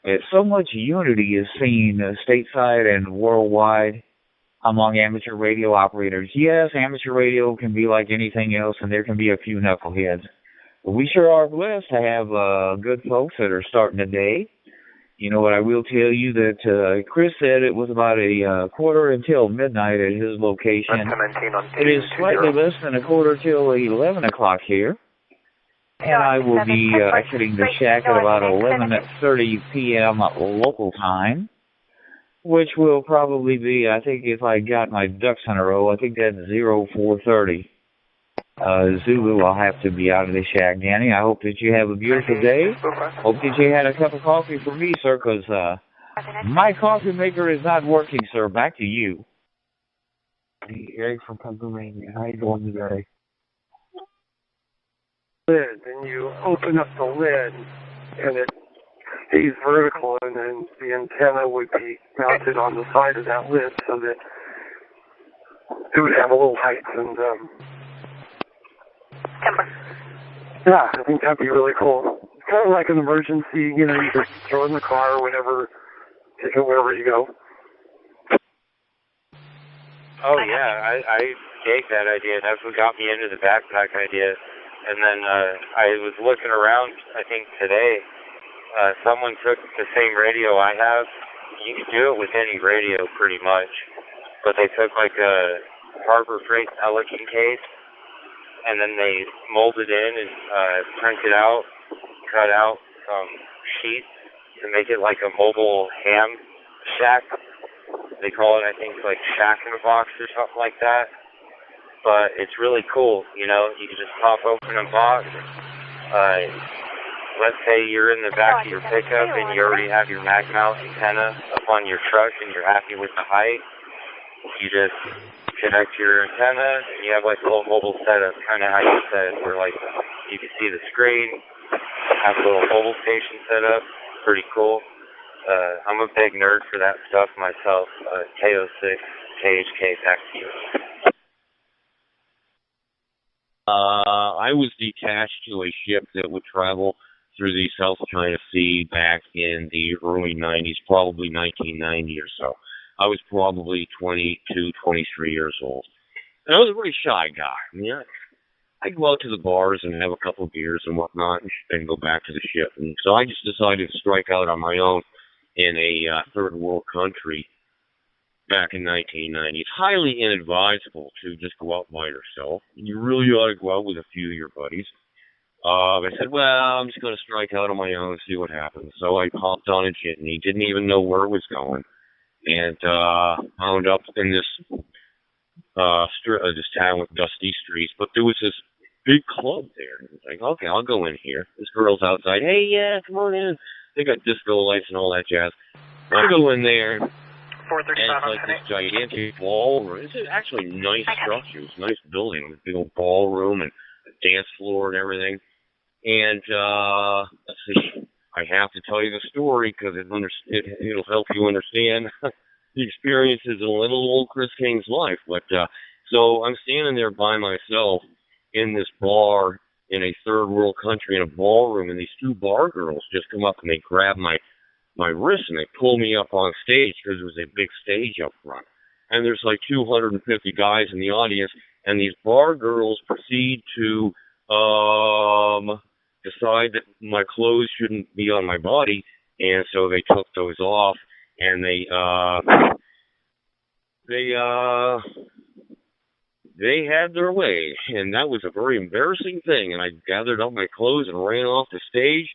that so much unity is seen stateside and worldwide among amateur radio operators. Yes, amateur radio can be like anything else, and there can be a few knuckleheads. But we sure are blessed to have good folks that are starting today. You know what, I will tell you that Chris said it was about a quarter until midnight at his location. It is slightly less than a quarter till 11 o'clock here. And I will be exiting the shack at about 11:30 p.m. local time, which will probably be, I think if I got my ducks in a row, I think that's 04:30. Zulu, I'll have to be out of the shack. Danny, I hope that you have a beautiful day. Hope that you had a cup of coffee for me, sir, because my coffee maker is not working, sir. Back to you. Eric from Pennsylvania. How you doing today? Lid, and you open up the lid, and it stays vertical, and then the antenna would be mounted on the side of that lid so that it would have a little height. And yeah, I think that'd be really cool. It's kind of like an emergency, you just throw in the car or whatever, take it wherever you go. Oh yeah, I take that idea. That's what got me into the backpack idea. And then I was looking around, I think today, someone took the same radio I have. You can do it with any radio pretty much. But they took like a Harbor Freight Pelican case, and then they molded in and printed out, cut out some sheets to make it like a mobile ham shack. They call it, I think, like Shack in a Box or something like that. but it's really cool. You know, you can just pop open a box. Let's say you're in the back of your pickup and you already have your mag mount antenna up on your truck and you're happy with the height. You just connect your antenna and you have like a little mobile setup, kind of how you said, where like you can see the screen, have a little mobile station set up. Pretty cool. I'm a big nerd for that stuff myself. KO6, KHK, back to you. I was detached to a ship that would travel through the South China Sea back in the early 90s, probably 1990 or so. I was probably 22, 23 years old. And I was a very shy guy. I mean, I'd go out to the bars and have a couple of beers and whatnot and then go back to the ship. And so I just decided to strike out on my own in a third world country back in 1990. It's highly inadvisable to just go out by yourself. You really ought to go out with a few of your buddies. I said, well, I'm just going to strike out on my own and see what happens. So I hopped on a jitney, didn't even know where it was going, and wound up in this this town with dusty streets. But there was this big club there. It was like, okay, I'll go in here. This girl's outside. Hey, yeah, come on in. They got disco lights and all that jazz. I go in there, and it's like this gigantic ballroom. It's actually nice structure. It's a nice building with a big old ballroom and a dance floor and everything. And let's see, I have to tell you the story because it'll help you understand the experiences in little old Chris King's life. But so I'm standing there by myself in this bar in a third world country in a ballroom, and these two bar girls just come up and they grab my wrist and they pull me up on stage because there was a big stage up front. And there's like 250 guys in the audience, and these bar girls proceed to decide that my clothes shouldn't be on my body, and so they took those off, and they had their way, and that was a very embarrassing thing. And I gathered up my clothes and ran off the stage,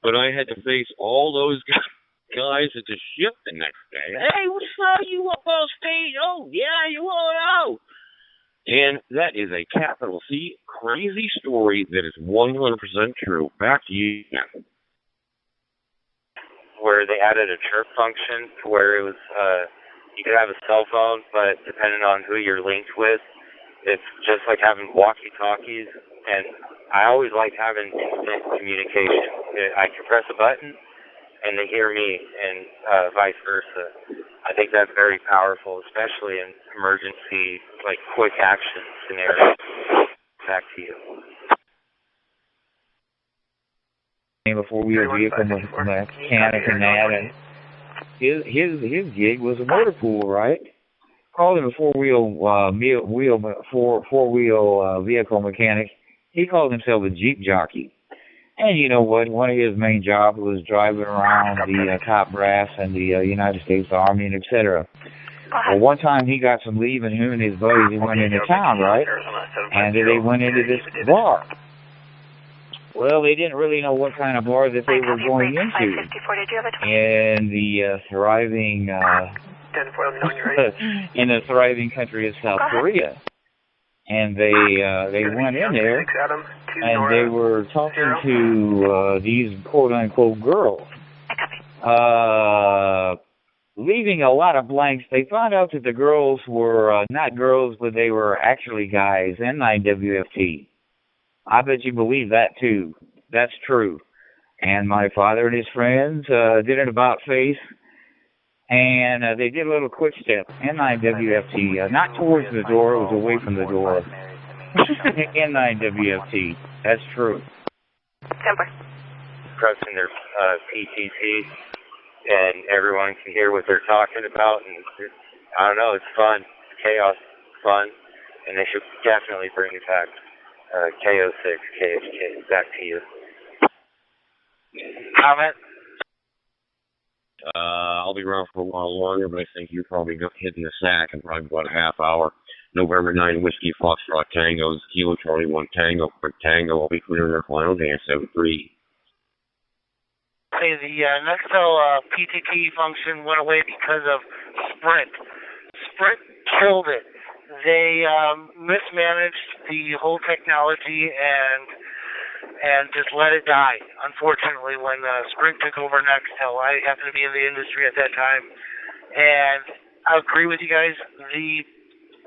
but I had to face all those guys at the ship the next day. Hey, what's up? You up on stage? Oh yeah, you want out? And that is a capital C crazy story that is 100% true. Back to you now. Where they added a chirp function to where it was, you could have a cell phone, but depending on who you're linked with, it's just like having walkie-talkies. And I always liked having instant communication. I can press a button, and they hear me, and vice versa. I think that's very powerful, especially in emergency, like quick action scenarios. Back to you. Four-wheel vehicle mechanic and that, and his gig was a motor pool, right? Called him a four-wheel vehicle mechanic. He called himself a Jeep jockey. And you know what? One of his main jobs was driving around the top brass and the United States Army and etc. Well, one time he got some leave, and him and his buddies, he went into town, right? And they went into this bar. Well, they didn't really know what kind of bar that they were going into. In the thriving in the thriving country of South Korea. And they went in there, and they were talking to these quote-unquote girls, leaving a lot of blanks. They found out that the girls were not girls, but they were actually guys, N9WFT. I bet you believe that, too. That's true. And my father and his friends did an about-face, and they did a little quick step, N9WFT, not towards the door, it was away from the door. N9WFT, that's true. Pressing their PTC, and everyone can hear what they're talking about, and I don't know, it's fun, it's chaos, fun, and they should definitely bring it back. KO6, KHK, back to you. Comment? I'll be around for a while longer, but I think you're probably hitting the sack in probably about a half hour. November 9, Whiskey Foxtrot Tango, Kilo Charlie 1 Tango, Quick Tango. I'll be clearing their final dance at 3. Hey, the Nextel PTT function went away because of Sprint. Sprint killed it. they mismanaged the whole technology and just let it die, unfortunately, when Sprint took over Nextel. I happened to be in the industry at that time, and I agree with you guys. The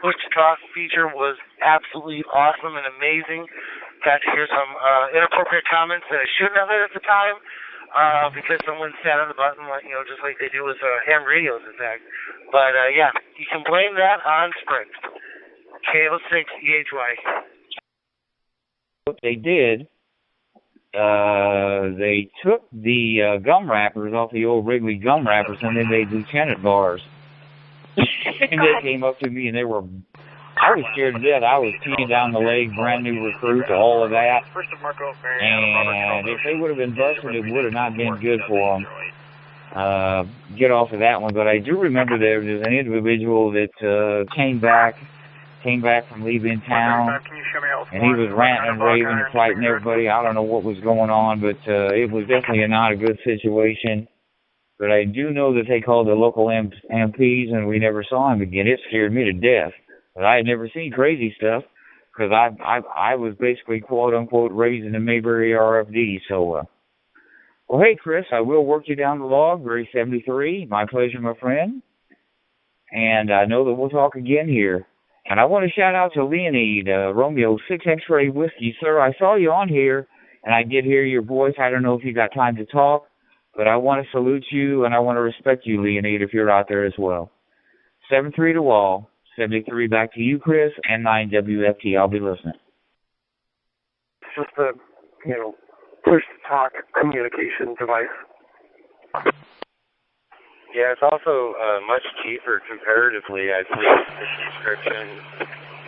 push-to-talk feature was absolutely awesome and amazing. Got to hear some inappropriate comments that I shouldn't have at the time because someone sat on the button, just like they do with ham radios, in fact. But, yeah, you can blame that on Sprint. KO6EHY. What they did, they took the gum wrappers off the old Wrigley gum wrappers and they made lieutenant bars. And they came up to me and I was scared to death. I was peeing down the leg, brand new recruit, all of that. And if they would have been busted, it would have not been good for them. Get off of that one. But I do remember there was an individual that came back from leaving town, and he was ranting and raving and fighting everybody. I don't know what was going on, but it was definitely not a good situation. But I do know that they called the local MPs, and we never saw him again. It scared me to death. But I had never seen crazy stuff, because I was basically, quote-unquote, raised in the Mayberry RFD. So, well, hey, Chris, I will work you down the log, Gray 73. My pleasure, my friend. And I know that we'll talk again here. And I want to shout out to Leonid, Romeo 6 X-Ray Whiskey. Sir, I saw you on here, and I did hear your voice. I don't know if you got time to talk, but I want to salute you, and I want to respect you, Leonid, if you're out there as well. 7-3 to Wall. 73 back to you, Chris, and 9WFT. I'll be listening. It's just a, push-to-talk communication device. Yeah, it's also much cheaper comparatively. I believe the subscription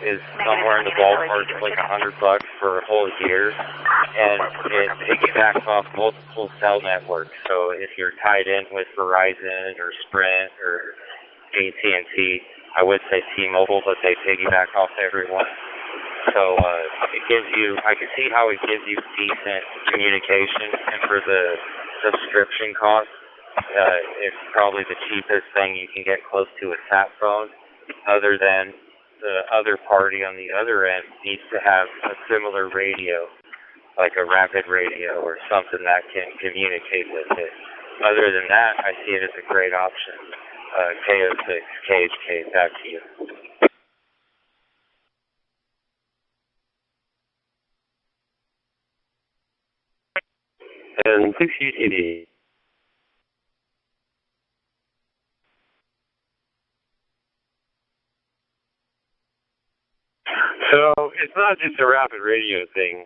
is somewhere in the ballpark of like $100 for a whole year, and it piggybacks off multiple cell networks. So if you're tied in with Verizon or Sprint or AT&T, I would say T-Mobile, but they piggyback off everyone. So it gives you, I can see how it gives you decent communication, and for the subscription cost, it's probably the cheapest thing you can get close to a sat phone, other than the other party on the other end needs to have a similar radio, like a rapid radio or something that can communicate with it. Other than that, I see it as a great option. KO6, KHK, back to you. And 6 UTD. So it's not just a rapid radio thing.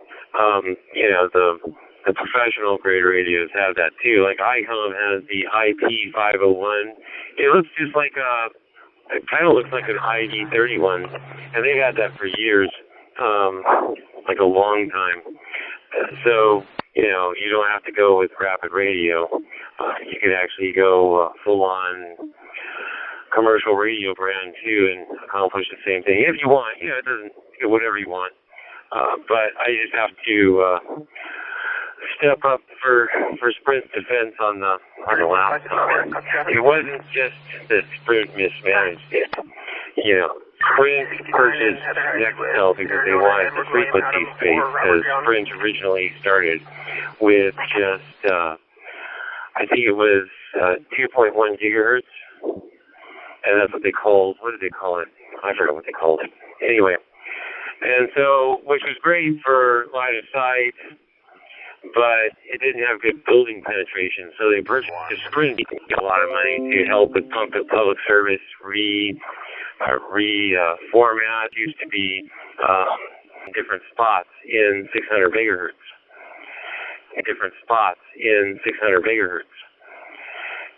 The professional grade radios have that too. Like ICOM has the IP501. It looks just like it kind of looks like an ID31, and they've had that for years, like a long time. So you don't have to go with rapid radio. You can actually go full on commercial radio brand too and accomplish the same thing if you want. It doesn't whatever you want. But I just have to step up for Sprint's defense on the last time. It wasn't just that Sprint mismanaged it. Sprint purchased Nextel because they wanted the frequency space, because Sprint originally started with just, I think it was 2.1 gigahertz, and that's what did they call it? I forgot what they called it. Anyway, and so, which was great for line of sight, but it didn't have good building penetration, so they purchased Sprint to get a lot of money to help with public service reformat. Used to be different spots in 600 megahertz.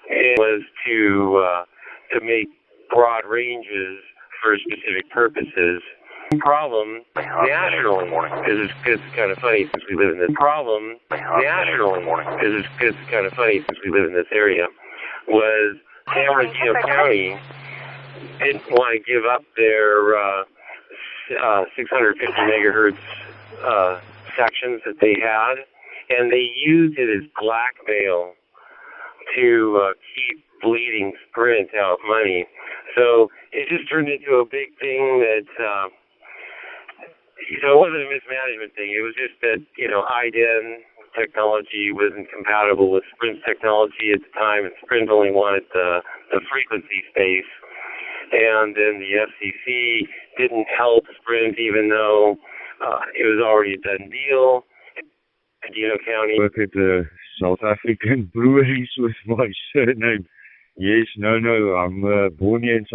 It was to make broad ranges for specific purposes. Problem nationally is it's kind of funny since we live in this area was San Bernardino County didn't want to give up their 650 megahertz sections that they had, and they used it as blackmail to keep bleeding Sprint out money. So it just turned into a big thing that, it wasn't a mismanagement thing. It was just that, IDEN technology wasn't compatible with Sprint's technology at the time, and Sprint only wanted the frequency space. And then the FCC didn't help Sprint, even though it was already a done deal. Dino County. Look at the South African breweries with my surname. Yes, no, I'm born here in South